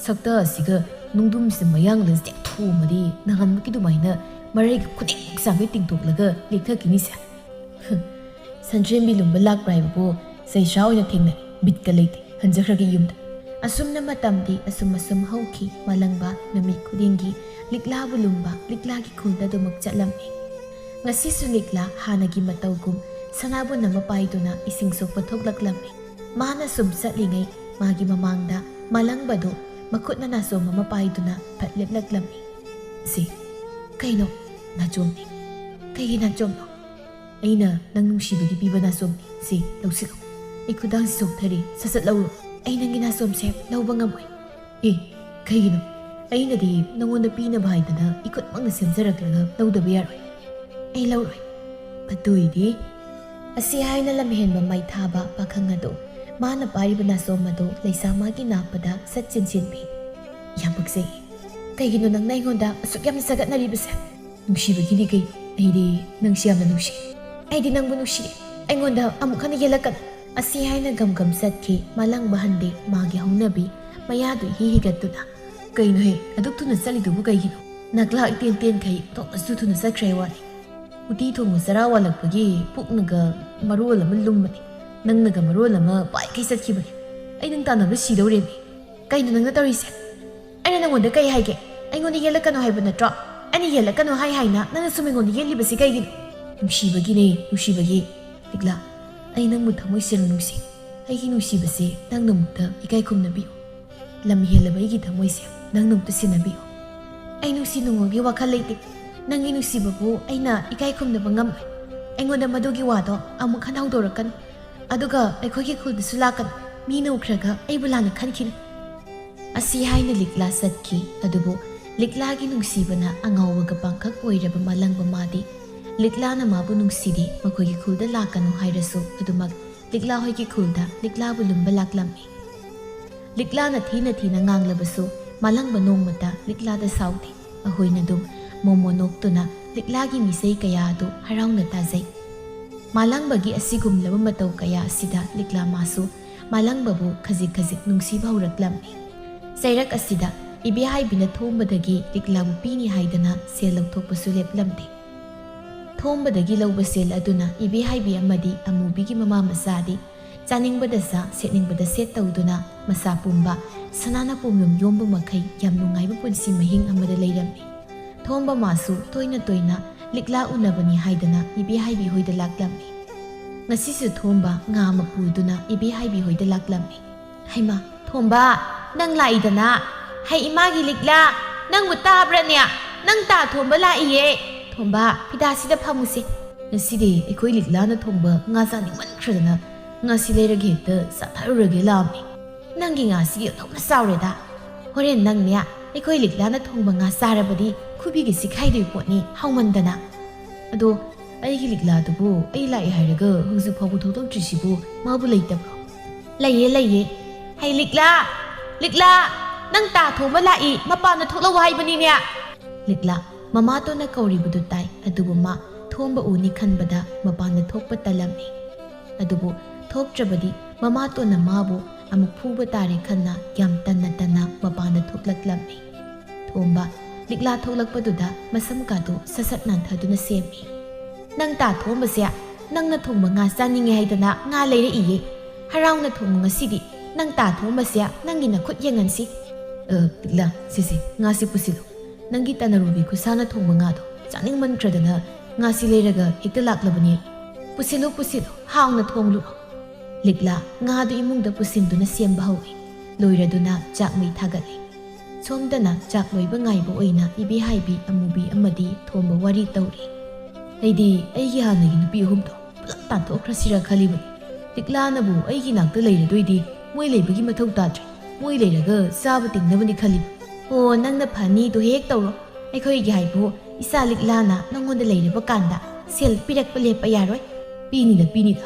ꯁꯛꯇ ꯑꯁꯤꯒ ꯅꯨꯡꯗꯨꯝꯁꯤꯗ ꯃꯌꯥꯡꯂ ꯊꯨꯃꯗꯤ ꯅꯍꯥꯟꯃꯨꯛꯀꯤ ꯑꯗꯨꯃꯥꯏꯅ ꯃꯔꯩꯒ ꯈꯨꯗꯤꯡ ꯆꯥꯡꯒꯩ ꯇꯤꯡꯊꯣꯛꯂꯒ ꯂꯦꯛꯊꯈꯤꯅꯤꯁꯦ ꯁꯟꯗ꯭ꯔꯦꯝꯕꯤ ꯂꯨꯝꯕ ꯂꯥꯛꯄ꯭ꯔꯥ ꯍꯥꯏꯕꯕꯨ ꯆꯩꯁ꯭ꯔꯥ ꯑꯣꯏꯅ ꯊꯦꯡꯅꯩ ꯕꯤꯠꯀ ꯂꯩꯇꯦ ꯍꯟꯖꯈ꯭ꯔꯒꯦ ꯌꯨꯝꯗ ꯑꯁꯨꯝꯅ ꯃꯇꯝꯗꯤ ꯑꯁꯨꯝ ꯍꯧꯈꯤ ꯃꯥꯂꯪꯕ ꯅꯨꯃꯤꯠ ꯈꯨꯗꯤꯡꯒꯤ ꯂꯤꯛꯂꯥꯕꯨ ꯂꯨꯝꯕ ꯂꯤꯛꯂꯥꯒꯤ ꯈꯨꯜꯗ ꯑꯗꯨꯃꯛ ꯆꯠꯂꯝꯃꯤ ꯉꯁꯤꯁꯨ ꯂꯤꯛꯂꯥ ꯍꯥꯟꯅꯒꯤ ꯃꯇꯧꯒꯨꯝ ꯁꯅꯥꯕꯨꯟ ꯑꯃ ꯄꯥꯏꯗꯨꯅ ꯏꯁꯤꯡ ꯁꯣꯛꯄ ꯊꯣꯛꯂꯛꯂꯝꯃꯤ ꯃꯥꯅ ꯁꯨꯝ ꯆꯠꯂꯤꯉꯩ ꯃꯥꯒꯤ ꯃꯃꯥꯡꯗ ꯃꯥꯂꯪꯕꯗꯨ ꯃꯈꯨꯠꯅ ꯅꯥꯆꯣꯝ ꯑꯃ ꯄꯥꯏꯗꯨꯅ ꯐꯠ ꯂꯦꯞꯂꯛꯂꯝꯃꯤ ꯁꯤ ꯀꯩꯅꯣ ꯅꯥꯆꯣꯝꯅꯤ ꯀꯩꯒꯤ ꯅꯥꯆꯣꯝꯅꯣ ꯑꯩꯅ ꯅꯪ ꯅꯨꯡꯁꯤꯕꯒꯤ ꯄꯤꯕ ꯅꯥꯆꯣꯝꯅꯤ ꯁꯤ ꯂꯧꯁꯤꯜꯂꯣ ꯑꯩ ꯈꯨꯗꯥꯡꯁꯤ ꯆꯣꯛꯊꯔꯤ ꯁꯠ ꯂꯧꯔꯣ ꯑꯩ ꯅꯪꯒꯤ ꯅꯥꯆꯣꯝꯁꯦ ꯂꯧꯕ ꯉꯝꯃꯣꯏ ꯀꯩꯒꯤꯅꯣ ꯑꯩꯅꯗꯤ ꯅꯪꯉꯣꯟꯗ ꯄꯤꯅꯕ ꯍꯥꯏꯗꯅ ꯏꯈꯨꯠꯃꯛꯅ ꯁꯦꯝꯖꯔꯛꯂꯒ ꯂꯧꯗꯕ ꯌꯥꯔꯣꯏ ꯑꯩ ꯂꯧꯔꯣꯏ ꯑꯗꯨꯏꯗꯤ ꯑꯁꯤ ꯍꯥꯏꯅ ꯂꯝꯍꯦꯟꯕ ꯃꯩꯊꯥꯕ ꯄꯥꯈꯪ ꯑꯗꯨ ꯃꯥꯅ ꯄꯥꯏꯔꯤꯕ ꯅꯥꯆꯣꯝ ꯑꯗꯨ ꯂꯩꯁꯥꯃꯥꯒꯤ ꯅꯥꯞꯄꯗ ꯁꯠ ꯆꯤꯟꯁꯤꯟꯕꯤ ꯌꯥꯝ ꯄꯛꯆꯩ ꯀꯩꯒꯤꯅꯣ ꯅꯪꯅ ꯑꯩꯉꯣꯟꯗ ꯑꯁꯨꯛ ꯌꯥꯝꯅ ꯁꯥꯒꯠꯅꯔꯤꯕꯁꯦ ꯅꯨꯡꯁꯤꯕꯒꯤꯗꯤ ꯀꯩ ꯑꯩꯗꯤ ꯅꯪꯁꯤ ꯌꯥꯝꯅ ꯅꯨꯡꯁꯤ ꯑꯩꯗꯤ ꯅꯪꯕꯨ ꯅꯨꯡꯁꯤꯌꯦ ꯑꯩꯉꯣꯟꯗ ꯑꯃꯨꯛ ꯍꯟꯅ ꯌꯦꯜꯂꯛꯀꯅꯨ ꯑꯁꯤ ꯍꯥꯏꯅ ꯒꯝ ꯆꯠꯈꯤ ꯃꯥꯂꯪꯕ ꯍꯟꯗꯦ ꯃꯥꯒꯤ ꯍꯧꯅꯕꯤ ꯃꯌꯥꯗꯨ ꯍꯤꯒꯠꯇꯨꯅ ꯀꯩꯅꯣꯍꯦ ꯑꯗꯨꯛ ꯊꯨꯅ ꯆꯠꯂꯤꯗꯨꯕꯨ ꯀꯩꯒꯤꯅꯣ ꯅꯛꯂꯥ ꯏꯇꯦꯟ ꯇꯦꯟꯈꯩ ꯊꯣꯛꯅꯁꯨ ꯊꯨꯅ ꯆꯠꯈ꯭ꯔꯦ ꯋꯥꯅꯤ ꯎꯇꯤ ꯊꯣꯡꯕ ꯆꯔꯥ ꯋꯥꯜꯂꯛꯄꯒꯤ ꯄꯨꯛꯅꯒ ꯃꯔꯣꯜ ꯑꯃ ꯂꯨꯝꯕꯅꯤ ꯅꯪꯅꯒ ꯃꯔꯣꯜ ꯑꯃ ꯄꯥꯏꯈꯩ ꯆꯠꯈꯤꯕꯅꯤ ꯑꯩ ꯅꯪ ꯇꯥꯟꯅꯕ ꯁꯤꯗꯧꯔꯦꯃꯤ ꯀꯩꯅꯣ ꯅꯪꯅ ꯇꯧꯔꯤꯁꯦ ꯑꯩꯅ ꯅꯪꯉꯣꯟꯗ ꯀꯩ ꯍꯥꯏꯒꯦ ꯑꯩꯉꯣꯟꯗ ꯌꯦꯜꯂꯛꯀꯅꯣ ꯍꯥꯏꯕ ꯅꯠꯇ꯭ꯔꯣ ꯑꯩꯅ ꯌꯦꯜꯂꯛꯀꯅꯣ ꯍꯥꯏꯅ ꯅꯪꯅ ꯁꯨꯝ ꯑꯩꯉꯣꯟꯗ ꯌꯦꯜꯂꯤꯕꯁꯤ ꯀꯩꯒꯤꯅꯣ ꯅꯨꯡꯁꯤꯕꯒꯤꯅꯦ ꯅꯨꯡꯁꯤꯕꯒꯤ ꯂꯤꯛꯂꯥ ꯑꯩ ꯅꯪꯕꯨ ꯊꯃꯣꯏ ꯁꯦꯡꯅ ꯅꯨꯡꯁꯤ ꯑꯩꯒꯤ ꯅꯨꯡꯁꯤꯕꯁꯦ ꯅꯪꯅ ꯑꯃꯨꯛꯇ ꯏꯀꯥꯏ ꯈꯨꯝꯅꯕꯤꯌꯨ ꯂꯝ ꯍꯦꯜꯂꯕ ꯑꯩꯒꯤ ꯊꯃꯣꯏꯁꯦ ꯅꯪꯅ ꯑꯃꯨꯛꯇ ꯁꯦꯟꯅꯕꯤꯌꯨ ꯑꯩ ꯅꯨꯡꯁꯤ ꯅꯨꯡꯉꯣꯜꯒꯤ ꯋꯥꯈꯜ ꯂꯩꯇꯦ ꯅꯪꯒꯤ ꯅꯨꯡꯁꯤꯕꯕꯨ ꯑꯩꯅ ꯏꯀꯥꯏ ꯈꯨꯝꯅꯕ ꯉꯝꯂꯣꯏ ꯑꯩꯉꯣꯟꯗ ꯃꯗꯨꯒꯤ ꯋꯥꯗꯣ ꯑꯃꯨꯛ ꯍꯟꯅ ꯍꯧꯗꯣꯔꯛꯀꯅꯨ ꯑꯗꯨꯒ ꯑꯩꯈꯣꯏꯒꯤ ꯈꯨꯜꯗꯁꯨ ꯂꯥꯛꯀꯅꯨ ꯃꯤꯅ ꯎꯈ꯭ꯔꯒ ꯑꯩꯕꯨ ꯂꯥꯟꯅ ꯈꯟꯈꯤꯅꯤ ꯑꯁꯤ ꯍꯥꯏꯅ ꯂꯤꯛꯂꯥ ꯆꯠꯈꯤ ꯑꯗꯨꯕꯨ ꯂꯤꯛꯂꯥꯒꯤ ꯅꯨꯡꯁꯤꯕꯅ ꯑꯉꯥꯎꯕꯒ ꯄꯥꯡꯈꯛ ꯑꯣꯏꯔꯕ ꯃꯥꯂꯪꯕ ꯃꯥꯗꯤ ꯂꯤꯛꯂꯥꯅ ꯃꯥꯕꯨ ꯅꯨꯡꯁꯤꯗꯦ ꯃꯈꯣꯏꯒꯤ ꯈꯨꯜꯗ ꯂꯥꯛꯀꯅꯨ ꯍꯥꯏꯔꯁꯨ ꯑꯗꯨꯃꯛ ꯂꯤꯛꯂꯥ ꯍꯣꯏꯒꯤ ꯈꯨꯜꯗ ꯂꯤꯛꯂꯥꯕꯨ ꯂꯨꯝꯕ ꯂꯥꯛꯂꯝꯃꯤ ꯂꯤꯛꯂꯥꯅ ꯊꯤꯅ ꯉꯥꯡꯂꯕꯁꯨ ꯃꯥꯂꯪꯕ ꯅꯣꯡꯃꯇ ꯂꯤꯛꯂꯥꯗ ꯁꯥꯎꯗꯦ ꯑꯩꯈꯣꯏꯅ ꯑꯗꯨꯝ ꯃꯣꯃꯣ ꯅꯣꯛꯇꯨꯅ ꯂꯤꯛꯂꯥꯒꯤ ꯃꯤꯁꯩ ꯀꯌా ꯑꯗꯨ ꯍꯔꯥꯎꯅ ꯇꯥꯖꯩ ꯃꯥꯂꯪꯕꯒꯤ ꯑꯁꯤꯒꯨꯝꯂꯕ ꯃꯇꯧ ꯀꯌꯥ ꯑꯁꯤꯗ ꯂꯤꯛꯂꯥ ꯃꯥꯁꯨ ꯃꯥꯂꯪꯕꯕꯨ ꯈꯖꯤꯛ ꯅꯨꯡꯁꯤꯕ ꯍꯧꯔꯛꯂꯝꯃꯤ ꯆꯩꯔꯛ ꯑꯁꯤꯗ ꯏꯕꯦꯍꯥꯏꯕꯤꯅ ꯊꯣꯝꯕꯗꯒꯤ ꯂꯤꯛꯂꯥꯕꯨ ꯄꯤꯅꯤ ꯍꯥꯏꯗꯅ ꯁꯦꯜ ꯂꯧꯊꯣꯛꯄꯁꯨ ꯂꯦꯞꯂꯝꯗꯦ ꯊꯣꯝꯕꯗꯒꯤ ꯂꯧꯕ ꯁꯦꯜ ꯑꯗꯨꯅ ꯏꯕꯦꯍꯥꯏꯕꯤ ꯑꯃꯗꯤ ꯑꯃꯨꯕꯤꯒꯤ ꯃꯃꯥ ꯃꯆꯥꯗꯤ ꯆꯥꯅꯤꯡꯕꯗ ꯆꯥ ꯁꯦꯠꯅꯤꯡꯕꯗ ꯁꯦꯠ ꯇꯧꯗꯨꯅ ꯃꯁꯥ ꯄꯨꯝꯕ ꯁꯅꯥꯅ ꯄꯨꯝꯂꯨꯝ ꯌꯣꯝꯕ ꯃꯈꯩ ꯌꯥꯝ ꯅꯨꯡꯉꯥꯏꯕ ꯄꯨꯟꯁꯤ ꯃꯍꯤꯡ ꯑꯃꯗ ꯂꯩꯔꯝꯃꯤ ꯊꯣꯝꯕ ꯃꯥꯁꯨ ꯇꯣꯏꯅ ꯂꯤꯛꯂꯥ ꯎꯅꯕꯅꯤ ꯍꯥꯏꯗꯅ ꯏꯕꯦꯍꯥꯏꯕꯤ ꯍꯣꯏꯗ ꯂꯥꯛꯂꯝꯃꯤ ꯉꯁꯤꯁꯨ ꯊꯣꯝꯕ ꯉꯥ ꯑꯃ ꯄꯨꯗꯨꯅ ꯏꯕꯦꯍꯥꯏꯕꯤ ꯍꯣꯏꯗ ꯂꯥꯛꯂꯝꯃꯤ ꯍꯩꯃꯥ ꯊꯣꯝꯕ ꯅꯪ ꯂꯥꯛꯏꯗꯅ ꯍꯩ ꯏꯃꯥꯒꯤ ꯂꯤꯛꯂꯥ ꯅꯪꯕꯨ ꯇꯥꯕ꯭ꯔꯅꯦ ꯅꯪ ꯇꯥ ꯊꯣꯝꯕ ꯂꯥꯛꯏꯌꯦ ꯊꯣꯝꯕ ꯐꯤꯗꯥꯁꯤꯗ ꯐꯝꯃꯨꯁꯦ ꯉꯁꯤꯗꯤ ꯑꯩꯈꯣꯏ ꯂꯤꯛꯂꯥꯅ ꯊꯣꯡꯕ ꯉꯥ ꯆꯥꯅꯤꯡꯃꯟꯈ꯭ꯔꯗꯅ ꯉꯥꯁꯤ ꯂꯩꯔꯒ ꯍꯦꯛꯇ ꯆꯥꯊꯔꯨꯔꯒꯦ ꯂꯥꯛꯑꯝꯃꯤ ꯅꯪꯒꯤ ꯉꯥꯁꯤꯒꯤ ꯑꯊꯧꯅ ꯆꯥꯎꯔꯦꯗ ꯍꯣꯔꯦꯟ ꯅꯪꯅꯦ ꯑꯩꯈꯣꯏ ꯂꯤꯛꯂꯥꯅ ꯊꯣꯡꯕ ꯉꯥ ꯆꯥꯔꯕꯗꯤ ꯈꯨꯕꯤꯒ ꯆꯤꯈꯥꯏꯗꯣꯏ ꯄꯣꯠꯅꯤ ꯍꯥꯎꯃꯟꯗꯅ ꯑꯗꯣ ꯑꯩꯒꯤ ꯂꯤꯛꯂꯥꯗꯨꯕꯨ ꯑꯩ ꯂꯥꯛꯑꯦ ꯍꯥꯏꯔꯒ ꯍꯧꯖꯤꯛ ꯐꯥꯎꯕ ꯊꯣꯛꯂꯛꯇ꯭ꯔꯤꯁꯤꯕꯨ ꯃꯥꯕꯨ ꯂꯩꯇꯕ꯭ꯔꯣ ꯂꯩꯌꯦ ꯍꯩ ꯂꯤꯛꯂꯥ ꯅꯪ ꯇꯥ ꯊꯣꯡꯕ ꯂꯥꯛꯏ ꯃꯄꯥꯟꯗ ꯊꯣꯛꯂꯛꯎ ꯍꯥꯏꯕꯅꯤꯅꯦ ꯂꯤꯛꯂꯥ ꯃꯃꯥꯇꯣꯟꯅ ꯀꯧꯔꯤꯕꯗꯨ ꯇꯥꯏ ꯑꯗꯨꯕꯨ ꯃꯥ ꯊꯣꯝꯕ ꯎꯅꯤ ꯈꯟꯕꯗ ꯃꯄꯥꯟꯗ ꯊꯣꯛꯄ ꯇꯜꯂꯝꯃꯤ ꯑꯗꯨꯕꯨ ꯊꯣꯛꯇ꯭ꯔꯕꯗꯤ ꯃꯃꯥꯇꯣꯟꯅ ꯃꯥꯕꯨ ꯑꯃꯨꯛ ꯐꯨꯕ ꯇꯥꯔꯦ ꯈꯟꯅ ꯌꯥꯝ ꯇꯟꯅ ꯃꯄꯥꯟꯗ ꯊꯣꯛꯂꯛꯂꯝꯃꯤ ꯊꯣꯝꯕ ꯂꯤꯛꯂꯥ ꯊꯣꯛꯂꯛꯄꯗꯨꯗ ꯃꯁꯝꯀꯥꯗꯨ ꯁꯠ ꯅꯥꯟꯊꯗꯨꯅ ꯁꯦꯝꯃꯤ ꯅꯪ ꯇꯥ ꯊꯣꯝꯕꯁꯦ ꯅꯪꯅ ꯊꯣꯡꯕ ꯉꯥ ꯆꯥꯅꯤꯡꯉꯦ ꯍꯥꯏꯗꯅ ꯉꯥ ꯂꯩꯔꯛꯏꯌꯦ ꯍꯔꯥꯎꯅ ꯊꯣꯡꯕ ꯉꯁꯤꯗꯤ ꯅꯪ ꯇꯥ ꯊꯣꯝꯕꯁꯦ ꯅꯪꯒꯤ ꯅꯈꯨꯠ ꯌꯦꯡꯍꯟꯁꯤ ꯂꯤꯛꯂꯥ ꯁꯤꯁꯤ ꯉꯥꯁꯤ ꯄꯨꯁꯤꯜꯂꯨ ꯅꯪꯒꯤ ꯇꯅꯔꯨꯕꯤ ꯈꯨꯠꯁꯥꯅ ꯊꯣꯡꯕ ꯉꯥꯗꯣ ꯆꯥꯅꯤꯡꯃꯟꯈ꯭ꯔꯗꯅ ꯉꯥꯁꯤ ꯂꯩꯔꯒ ꯍꯦꯛꯇ ꯂꯥꯛꯂꯕꯅꯤ ꯄꯨꯁꯤꯜꯂꯨ ꯍꯥꯎꯅ ꯊꯣꯡꯂꯨꯔꯣ ꯂꯤꯛꯂꯥ ꯉꯥꯗꯨ ꯏꯃꯨꯡꯗ ꯄꯨꯁꯤꯟꯗꯨꯅ ꯁꯦꯝꯕ ꯍꯧꯏ ꯂꯣꯏꯔꯗꯨꯅ ꯆꯥꯛ ꯃꯩ ꯊꯥꯒꯠꯂꯤ ꯁꯣꯝꯗꯅ ꯆꯥꯛ ꯂꯣꯏꯕ ꯉꯥꯏꯕ ꯑꯣꯏꯅ ꯏꯕꯦꯍꯥꯏꯕꯤ ꯑꯃꯨꯕꯤ ꯑꯃꯗꯤ ꯊꯣꯝꯕ ꯋꯥꯔꯤ ꯇꯧꯔꯤ ꯑꯩꯗꯤ ꯑꯩꯒꯤ ꯍꯥꯟꯅꯒꯤ ꯅꯨꯄꯤ ꯑꯍꯨꯝꯗꯣ ꯄꯨꯂꯞ ꯇꯥꯟꯊꯣꯛꯈ꯭ꯔꯁꯤꯔ ꯈꯜꯂꯤꯕꯅꯤ ꯂꯤꯛꯂꯥꯅꯕꯨ ꯑꯩꯒꯤ ꯅꯥꯛꯇ ꯂꯩꯔꯗꯣꯏꯗꯤ ꯃꯣꯏ ꯂꯩꯕꯒꯤ ꯃꯊꯧ ꯇꯥꯗ꯭ꯔꯦ ꯃꯣꯏ ꯂꯩꯔꯒ ꯆꯥꯕ ꯇꯤꯡꯅꯕꯅꯤ ꯈꯜꯂꯤꯕ ꯑꯣ ꯅꯪꯅ ꯐꯅꯤꯗꯣ ꯍꯦꯛ ꯇꯧꯔꯣ ꯑꯩꯈꯣꯏꯒꯤ ꯍꯥꯏꯕꯨ ꯏꯆꯥ ꯂꯤꯛꯂꯥꯅ ꯅꯪꯉꯣꯟꯗ ꯂꯩꯔꯕ ꯀꯥꯟꯗ ꯁꯦꯜ ꯄꯤꯔꯛꯄ ꯂꯦꯞꯄ ꯌꯥꯔꯣꯏ ꯄꯤꯅꯤꯗ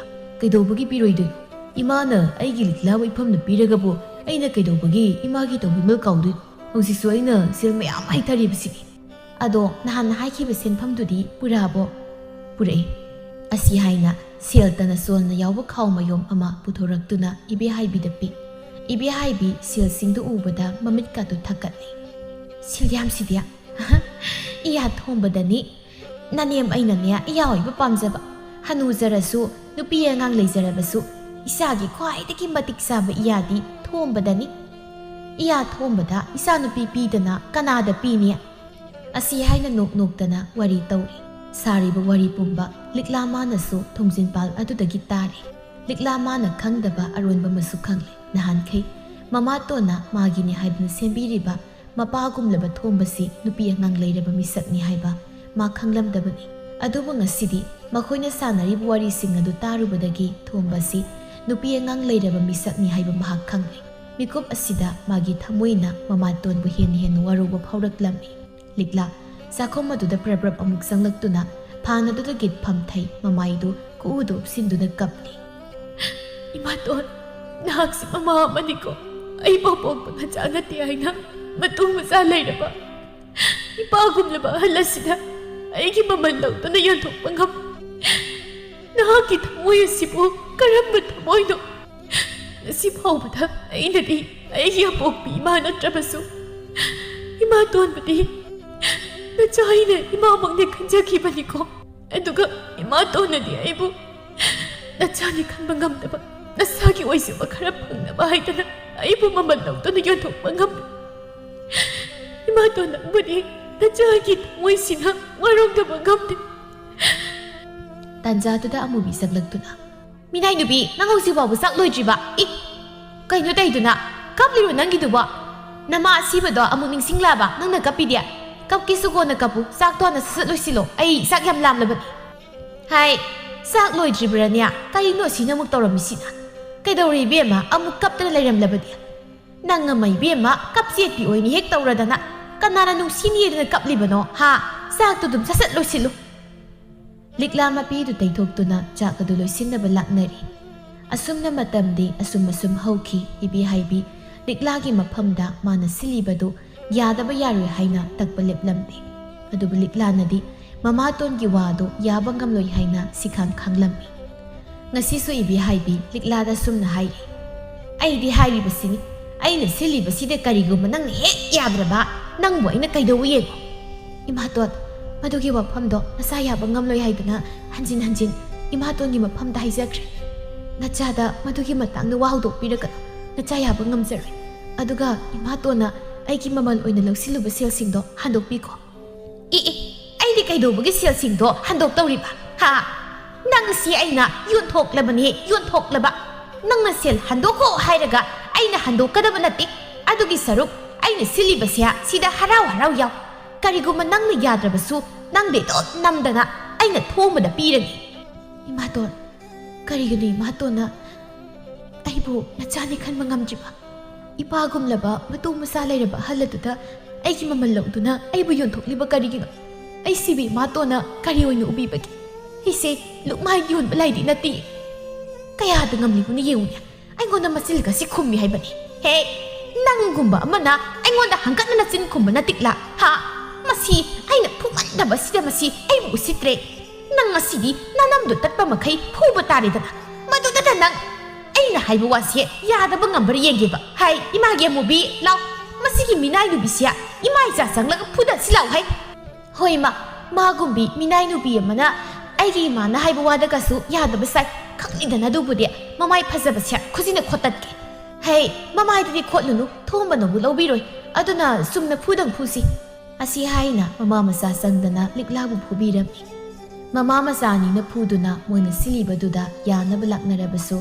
ꯀꯩꯗꯧꯕꯒꯤ ꯄꯤꯔꯣꯏꯗꯣꯏꯅꯣ ꯏꯃꯥꯅ ꯑꯩꯒꯤ ꯂꯤꯛꯂꯥꯕꯨ ꯏꯐꯝꯅ ꯄꯤꯔꯒꯕꯨ ꯑꯩꯅ ꯀꯩꯗꯧꯕꯒꯤ ꯏꯃꯥꯒꯤ ꯇꯧꯕꯤꯃꯜ ꯀꯥꯎꯗꯣꯏꯅꯣ ꯍꯧꯖꯤꯛꯁꯨ ꯑꯩꯅ ꯁꯦꯜ ꯃꯌꯥꯝ ꯍꯩꯊꯔꯤꯕꯁꯤꯅꯤ ꯑꯗꯣ ꯅꯍꯥꯟ ꯍꯥꯏꯈꯤꯕ ꯁꯦꯟꯐꯝꯗꯨꯗꯤ ꯄꯨꯔꯛꯑꯕꯣ ꯄꯨꯔꯛꯏ ꯑꯁꯤ ꯍꯥꯏꯅ ꯁꯦꯜ ꯇꯅ ꯆꯣꯜꯅ ꯌꯥꯎꯕ ꯈꯥꯎ ꯃꯌꯣꯝ ꯑꯃ ꯄꯨꯊꯣꯔꯛꯇꯨꯅ ꯏꯕꯦꯍꯥꯏꯕꯤꯗ ꯄꯤ ꯏꯕꯦꯍꯥꯏꯕꯤ ꯁꯦꯜꯁꯤꯡꯗꯨ ꯎꯕꯗ ꯃꯃꯤꯠꯀꯥꯗꯨ ꯊꯛꯀꯠꯂꯤ ꯁꯦꯜ ꯌꯥꯝꯁꯤꯗꯤ ꯏꯌꯥ ꯊꯣꯝꯕꯗꯅꯤ ꯅꯅꯦꯝ ꯑꯩꯅꯅꯦ ꯏꯌꯥ ꯑꯣꯏꯕ ꯄꯥꯝꯖꯕ ꯍꯅꯨꯖꯔꯁꯨ ꯅꯨꯄꯤ ꯑꯉꯥꯡ ꯂꯩꯖꯔꯕꯁꯨ ꯏꯆꯥꯒꯤ ꯈ꯭ꯋꯥꯏꯗꯒꯤ ꯃꯇꯤꯛ ꯆꯥꯕ ꯏꯌꯥꯗꯤ ꯊꯣꯝꯕꯗꯅꯤ ꯏꯌꯥ ꯊꯣꯝꯕꯗ ꯏꯆꯥꯅꯨꯄꯤ ꯄꯤꯗꯅ ꯀꯅꯥꯗ ꯄꯤꯅꯤ ꯑꯁꯤ ꯍꯥꯏꯅ ꯅꯣꯛꯇꯅ ꯋꯥꯔꯤ ꯇꯧꯔꯤ ꯁꯥꯔꯤꯕ ꯋꯥꯔꯤ ꯄꯨꯝꯕ ꯂꯤꯛꯂꯥ ꯃꯥꯅꯁꯨ ꯊꯣꯡꯖꯤꯟꯄꯥꯜ ꯑꯗꯨꯗꯒꯤ ꯇꯥꯔꯤ ꯂꯤꯛꯂꯥ ꯃꯥꯅ ꯈꯪꯗꯕ ꯑꯔꯣꯟꯕ ꯑꯃꯁꯨ ꯈꯪꯂꯦ ꯅꯍꯥꯟꯈꯩ ꯃꯃꯥꯇꯣꯟꯅ ꯃꯥꯒꯤꯅꯤ ꯍꯥꯏꯗꯨꯅ ꯁꯦꯝꯕꯤꯔꯤꯕ ꯃꯄꯥꯒꯨꯝꯂꯕ ꯊꯣꯝꯕꯁꯤ ꯅꯨꯄꯤ ꯑꯉꯥꯡ ꯂꯩꯔꯕ ꯃꯤꯁꯛꯅꯤ ꯍꯥꯏꯕ ꯃꯥ ꯈꯪꯂꯝꯗꯕꯅꯤ ꯑꯗꯨꯕꯨ ꯉꯁꯤꯗꯤ ꯃꯈꯣꯏꯅ ꯁꯥꯟꯅꯔꯤꯕ ꯋꯥꯔꯤꯁꯤꯡ ꯑꯗꯨ ꯇꯥꯔꯨꯕꯗꯒꯤ ꯊꯣꯝꯕꯁꯤ ꯅꯨꯄꯤ ꯑꯉꯥꯡ ꯂꯩꯔꯕ ꯃꯤꯁꯛꯅꯤ ꯍꯥꯏꯕ ꯃꯍꯥꯛ ꯈꯪꯂꯦ ꯃꯤꯀꯨꯞ ꯑꯁꯤꯗ ꯃꯥꯒꯤ ꯊꯃꯣꯏꯅ ꯃꯃꯥꯇꯣꯟꯕꯨ ꯍꯦꯟꯅ ꯋꯥꯔꯧꯕ ꯐꯥꯎꯔꯛꯂꯝꯃꯤ ꯂꯤꯛꯂꯥ ꯆꯥꯛꯈꯨꯝ ꯑꯗꯨꯗ ꯄ꯭ꯔꯞ ꯑꯃꯨꯛ ꯆꯪꯂꯛꯇꯨꯅ ꯐꯥꯟ ꯑꯗꯨꯗ ꯒꯤꯠ ꯐꯝꯊꯩ ꯃꯃꯥꯏꯗꯨ ꯀꯨꯎꯗ ꯎꯞꯁꯤꯟꯗꯨꯅ ꯀꯞꯂꯤ ꯏꯃꯥꯇꯣꯟ ꯅꯍꯥꯛꯁꯤ ꯃꯃꯥ ꯑꯃꯅꯤꯀꯣ ꯑꯩ ꯄꯣꯛꯄ ꯅꯆꯥ ꯅꯠꯇꯦ ꯍꯥꯏꯅ ꯃꯇꯨ ꯃꯆꯥ ꯂꯩꯔꯕ ꯏꯄꯥꯒꯨꯝꯂꯕ ꯑꯍꯜ ꯑꯁꯤꯗ ꯑꯩꯒꯤ ꯃꯃꯜ ꯂꯧꯗꯨꯅ ꯌꯣꯟꯊꯣꯛꯄ ꯉꯝ ꯅꯍꯥꯛꯀꯤ ꯊꯃꯣꯏ ꯑꯁꯤꯕꯨ ꯀꯔꯝꯕ ꯊꯃꯣꯏꯅꯣ ꯉꯁꯤ ꯐꯥꯎꯕꯗ ꯑꯩꯅꯗꯤ ꯑꯩꯒꯤ ꯑꯄꯣꯛꯄꯤ ꯏꯃꯥ ꯅꯠꯇ꯭ꯔꯕꯁꯨ ꯏꯃꯥꯇꯣꯟꯕꯨꯗꯤ ꯅꯆꯥ ꯑꯩꯅ ꯏꯃꯥꯃꯛꯅꯦ ꯈꯟꯖꯈꯤꯕꯅꯤꯀꯣ ꯑꯗꯨꯒ ꯏꯃꯥꯇꯣꯟꯅꯗꯤ ꯑꯩꯕꯨ ꯅꯆꯥꯅꯤ ꯈꯟꯕ ꯉꯝꯗꯕ ꯅꯁꯥꯒꯤ ꯑꯣꯏꯖꯕ ꯈꯔ ꯐꯪꯅꯕ ꯍꯥꯏꯗꯅ ꯑꯩꯕꯨ ꯃꯃꯜ ꯂꯧꯗꯨꯅ ꯌꯣꯟꯊꯣꯛꯄ ꯉꯝꯃꯤ ꯏꯃꯥꯇꯣꯟ ꯅꯪꯕꯨꯗꯤ ꯅꯆꯥꯒꯤ ꯊꯃꯣꯏꯁꯤꯅ ꯋꯥꯔꯧꯗꯕ ꯉꯝꯗꯦ ꯇꯥꯟꯖꯥꯗꯨꯗ ꯑꯃꯨꯕꯤ ꯆꯪꯂꯛꯇꯨꯅ ꯃꯤꯅꯥꯏ ꯅꯨꯄꯤ ꯅꯪ ꯍꯧꯖꯤꯛ ꯐꯥꯎꯕ ꯆꯥꯛ ꯂꯣꯏꯗ꯭ꯔꯤꯕ ꯀꯩꯅꯣ ꯇꯧꯗꯨꯅ ꯀꯞꯂꯤꯔꯣ ꯅꯪꯒꯤꯗꯨꯕꯣ ꯅꯃꯥ ꯑꯁꯤꯕꯗꯣ ꯑꯃꯨꯛ ꯅꯤꯡꯁꯤꯡꯂꯛꯑꯕ ꯅꯪꯅ ꯀꯞꯄꯤꯗꯦ ꯀꯞꯀꯦꯁꯨ ꯀꯣꯟꯅ ꯀꯞꯄꯨ ꯆꯥꯛꯇꯣ ꯍꯥꯟꯅ ꯁꯠ ꯂꯣꯏꯁꯤꯜꯂꯣ ꯑꯩ ꯆꯥꯛ ꯌꯥꯝ ꯂꯥꯝꯂꯕꯅꯤ ꯍꯥꯏ ꯆꯥꯛ ꯂꯣꯏꯗ꯭ꯔꯤꯕ꯭ꯔꯥꯅꯦ ꯀꯔꯤꯅꯣ ꯁꯤꯅ ꯑꯃꯨꯛ ꯇꯧꯔꯝꯃꯤꯁꯤꯅ ꯀꯩꯗꯧꯔꯤ ꯏꯕꯦꯝꯃ ꯑꯃꯨꯛ ꯀꯞꯇꯅ ꯂꯩꯔꯝꯂꯕꯗꯤ ꯅꯪ ꯑꯃ ꯏꯕꯦꯝꯃ ꯀꯞꯆꯦꯠꯄꯤ ꯑꯣꯏꯅꯤ ꯍꯦꯛ ꯇꯧꯔꯗꯅ ꯀꯅꯥꯅ ꯅꯨꯡꯁꯤꯅꯤꯗꯅ ꯀꯞꯂꯤꯕꯅꯣ ꯆꯥꯛꯇꯨ ꯑꯗꯨꯝ ꯁꯠ ꯂꯣꯏꯁꯤꯜꯂꯨ ꯂꯤꯛꯂꯥ ꯃꯄꯤꯗꯨ ꯇꯩꯊꯣꯛꯇꯨꯅ ꯆꯥꯛ ꯑꯗꯨ ꯂꯣꯏꯁꯤꯟꯅꯕ ꯂꯥꯛꯅꯔꯤ ꯑꯁꯨꯝꯅ ꯃꯇꯝꯗꯤ ꯑꯁꯨꯝ ꯍꯧꯈꯤ ꯏꯕꯦꯍꯥꯏꯕꯤ ꯂꯤꯛꯂꯥꯒꯤ ꯃꯐꯝꯗ ꯃꯥꯅ ꯁꯤꯜꯂꯤꯕꯗꯨ ꯌꯥꯗꯕ ꯌꯥꯔꯣꯏ ꯍꯥꯏꯅ ꯇꯛꯄ ꯂꯦꯞꯂꯝꯗꯦ ꯑꯗꯨꯕꯨ ꯂꯤꯛꯂꯥꯅꯗꯤ ꯃꯃꯥꯇꯣꯟꯒꯤ ꯋꯥꯗꯨ ꯌꯥꯕ ꯉꯝꯂꯣꯏ ꯍꯥꯏꯅ ꯁꯤꯈꯥꯡ ꯈꯥꯡꯂꯝꯃꯤ ꯉꯁꯤꯁꯨ ꯏꯕꯦꯍꯥꯏꯕꯤ ꯂꯤꯛꯂꯥꯗ ꯁꯨꯝꯅ ꯍꯥꯏꯔꯤ ꯑꯩꯗꯤ ꯍꯥꯏꯔꯤꯕꯁꯤꯅꯤ ꯑꯩꯅ ꯁꯤꯜꯂꯤꯕꯁꯤꯗ ꯀꯔꯤꯒꯨꯝꯕ ꯅꯪꯅ ꯍꯦꯛ ꯌꯥꯗ꯭ꯔꯕ ꯅꯪꯕꯨ ꯑꯩꯅ ꯀꯩꯗꯧꯕ ꯌꯦꯡꯉꯣ ꯏꯃꯥꯇꯣꯟ ꯃꯗꯨꯒꯤ ꯋꯥꯐꯝꯗꯣ ꯅꯆꯥ ꯌꯥꯕ ꯉꯝꯂꯣꯏ ꯍꯥꯏꯗꯨꯅ ꯍꯟꯖꯤꯟ ꯏꯃꯥꯇꯣꯟꯒꯤ ꯃꯐꯝꯗ ꯍꯥꯏꯖꯈ꯭ꯔꯦ ꯅꯆꯥꯗ ꯃꯗꯨꯒꯤ ꯃꯇꯥꯡꯗ ꯋꯥ ꯍꯧꯗꯣꯛꯄꯤꯔꯒꯅꯨ ꯅꯆꯥ ꯌꯥꯕ ꯉꯝꯖꯔꯣꯏ ꯑꯗꯨꯒ ꯏꯃꯥꯇꯣꯟꯅ ꯑꯩꯒꯤ ꯃꯃꯜ ꯑꯣꯏꯅ ꯂꯧꯁꯤꯜꯂꯨꯕ ꯁꯦꯜꯁꯤꯡꯗꯣ ꯍꯟꯗꯣꯛꯄꯤꯈꯣ ꯑꯩꯗꯤ ꯀꯩꯗꯧꯕꯒꯤ ꯁꯦꯜꯁꯤꯡꯗꯣ ꯍꯟꯗꯣꯛꯇꯧꯔꯤꯕ ꯅꯪꯁꯤ ꯑꯩꯅ ꯌꯣꯟꯊꯣꯛꯂꯕꯅꯤ ꯌꯣꯟꯊꯣꯛꯂꯕ ꯅꯪꯅ ꯁꯦꯜ ꯍꯟꯗꯣꯛꯈꯣ ꯍꯥꯏꯔꯒ ꯑꯩꯅ ꯍꯟꯗꯣꯛꯀꯗꯕ ꯅꯠꯇꯦ ꯑꯗꯨꯒꯤ ꯁꯔꯨꯛ ꯑꯩꯅ ꯁꯤꯜꯂꯤꯕꯁꯦ ꯁꯤꯗ ꯍꯔꯥꯎ ꯌꯥꯎ ꯀꯔꯤꯒꯨꯝꯕ ꯅꯪꯅ ꯌꯥꯗ꯭ꯔꯕꯁꯨ ꯅꯪꯗꯤ ꯑꯗꯨꯝ ꯅꯝꯗꯅ ꯑꯩꯅ ꯊꯣꯡꯕꯗ ꯄꯤꯔꯅꯤ ꯏꯃꯥꯇꯣꯟ ꯀꯔꯤꯒꯤꯅꯣ ꯏꯃꯥꯇꯣꯟꯅ ꯑꯩꯕꯨ ꯅꯆꯥꯅꯤ ꯈꯟꯕ ꯉꯝꯗ꯭ꯔꯤꯕ ꯏꯄꯥꯒꯨꯝꯂꯕ ꯃꯇꯨ ꯃꯆꯥ ꯂꯩꯔꯕ ꯑꯍꯜ ꯑꯗꯨꯗ ꯑꯩꯒꯤ ꯃꯃꯜ ꯂꯧꯗꯨꯅ ꯑꯩꯕꯨ ꯌꯣꯟꯊꯣꯛꯂꯤꯕ ꯀꯔꯤꯒꯤꯅꯣ ꯑꯩ ꯁꯤꯕꯤ ꯏꯃꯥꯇꯣꯟꯅ ꯀꯔꯤ ꯑꯣꯏꯅ ꯎꯕꯤꯕꯒꯦ ꯑꯩꯁꯦ ꯂꯨꯛꯃꯥꯏ ꯌꯣꯟꯕ ꯂꯥꯏꯗꯤ ꯅꯠꯇꯦ ꯀꯌꯥꯗ ꯉꯝꯂꯤꯕꯅ ꯌꯦꯡꯉꯨꯅꯦ ꯑꯩꯉꯣꯟꯗ ꯃꯆꯤꯜꯒꯁꯤ ꯈꯨꯝꯃꯤ ꯍꯥꯏꯕꯅꯤ ꯍꯦ ꯅꯪꯒꯨꯝꯕ ꯑꯃꯅ ꯑꯩꯉꯣꯟꯗ ꯍꯪꯒꯠꯅ ꯆꯤꯟ ꯈꯨꯝꯕ ꯅꯠꯇꯤꯛꯂꯥ ꯃꯁꯤ ꯑꯩꯅ ꯐꯨꯃꯟꯗꯕꯁꯤꯗ ꯃꯁꯤ ꯑꯩꯕꯨ ꯎꯁꯤꯠꯇ꯭ꯔꯦ ꯅꯪ ꯉꯁꯤꯗꯤ ꯅꯅꯝꯗꯨ ꯇꯠꯄ ꯃꯈꯩ ꯐꯨꯕ ꯇꯥꯔꯦꯗꯅ ꯃꯗꯨꯗ ꯅꯪ ꯑꯩꯅ ꯍꯥꯏꯕ ꯋꯥꯁꯦ ꯌꯥꯗꯕ ꯉꯝꯕ꯭ꯔꯥ ꯌꯦꯡꯒꯦꯕ ꯍꯥꯏ ꯏꯃꯥꯒꯤ ꯑꯃꯨꯕꯤ ꯂꯥꯎ ꯃꯁꯤꯒꯤ ꯃꯤꯅꯥꯏ ꯅꯨꯕꯤꯁꯦ ꯏꯃꯥ ꯏꯆꯥ ꯆꯪꯂꯒ ꯐꯨꯗꯁꯤ ꯂꯥꯎ ꯍꯥꯏ ꯍꯣꯏ ꯏꯃꯥ ꯃꯥꯒꯨꯝꯕꯤ ꯃꯤꯅꯥꯏ ꯅꯨꯕꯤ ꯑꯃꯅ ꯑꯩꯒꯤ ꯏꯃꯥꯅ ꯍꯥꯏꯕ ꯋꯥꯗꯒꯁꯨ ꯌꯥꯗꯕ ꯁꯥꯏ ꯈꯪꯅꯤꯗꯅ ꯑꯗꯨꯕꯨꯗꯤ ꯃꯃꯥꯏ ꯐꯖꯕꯁꯦ ꯈꯨꯖꯤꯅ ꯈꯣꯠꯇꯠꯀꯦ ꯍꯩ ꯃꯃꯥꯏꯗꯗꯤ ꯈꯣꯠꯂꯨꯅꯨ ꯊꯣꯝꯕꯅꯕꯨ ꯂꯧꯕꯤꯔꯣꯏ ꯑꯗꯨꯅ ꯆꯨꯝꯅ ꯐꯨꯗꯪ ꯐꯨꯁꯤ ꯑꯁꯤ ꯍꯥꯏꯅ ꯃꯃꯥ ꯃꯆꯥ ꯆꯪꯗꯅ ꯂꯤꯛꯂꯥꯕꯨ ꯐꯨꯕꯤꯔꯝꯃꯤ ꯃꯃꯥ ꯃꯆꯥ ꯑꯅꯤꯅ ꯐꯨꯗꯨꯅ ꯃꯣꯏꯅ ꯁꯤꯜꯂꯤꯕꯗꯨꯗ ꯌꯥꯅꯕ ꯂꯥꯛꯅꯔꯕꯁꯨ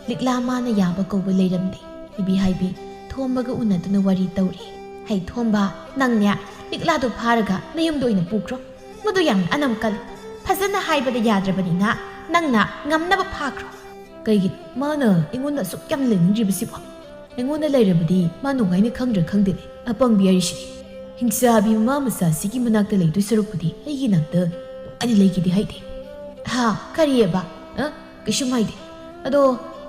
ꯂꯤꯛꯂꯥ ꯃꯥꯅ ꯌꯥꯕ ꯀꯧꯕ ꯂꯩꯔꯝꯗꯦ ꯏꯕꯤ ꯍꯥꯏꯕꯤ ꯊꯣꯝꯕꯒ ꯎꯅꯗꯨꯅ ꯋꯥꯔꯤ ꯇꯧꯔꯤ ꯍꯩ ꯊꯣꯝꯕ ꯅꯪꯅꯦ ꯂꯤꯛꯂꯥꯗꯣ ꯐꯥꯔꯒ ꯅꯌꯨꯝꯗ ꯑꯣꯏꯅ ꯄꯨꯈ꯭ꯔꯣ ꯃꯗꯨ ꯌꯥꯝꯅ ꯑꯅꯝ ꯀꯜꯂꯤ ꯐꯖꯅ ꯍꯥꯏꯕꯗ ꯌꯥꯗ꯭ꯔꯕꯅꯤꯅ ꯅꯪꯅ ꯉꯝꯅꯕ ꯐꯥꯈ꯭ꯔꯣ ꯀꯩꯒꯤ ꯃꯥꯅ ꯑꯩꯉꯣꯟꯗ ꯑꯁꯨꯛ ꯌꯥꯝ ꯂꯩꯅꯤꯡꯗ꯭ꯔꯤꯕꯁꯤꯕꯣ ꯑꯩꯉꯣꯟꯗ ꯂꯩꯔꯕꯗꯤ ꯃꯥ ꯅꯨꯡꯉꯥꯏꯅ ꯈꯪꯗ꯭ꯔ ꯈꯪꯗꯦꯅꯦ ꯑꯄꯪꯕꯤ ꯍꯥꯏꯔꯤꯁꯤꯅꯤ ꯍꯤꯡꯆꯥꯕꯤ ꯃꯃꯥ ꯃꯆꯥꯁꯤꯒꯤ ꯃꯅꯥꯛꯇ ꯂꯩꯗꯣꯏ ꯁꯔꯨꯛꯄꯨꯗꯤ ꯑꯩꯒꯤ ꯅꯥꯛꯇ ꯅꯨꯡꯉꯥꯏꯅ ꯂꯩꯈꯤꯗꯦ ꯍꯥꯏꯗꯦ ꯍꯥ ꯀꯔꯤꯑꯕ ꯀꯩꯁꯨꯝ ꯍꯥꯏꯗꯦ ꯑꯗꯣ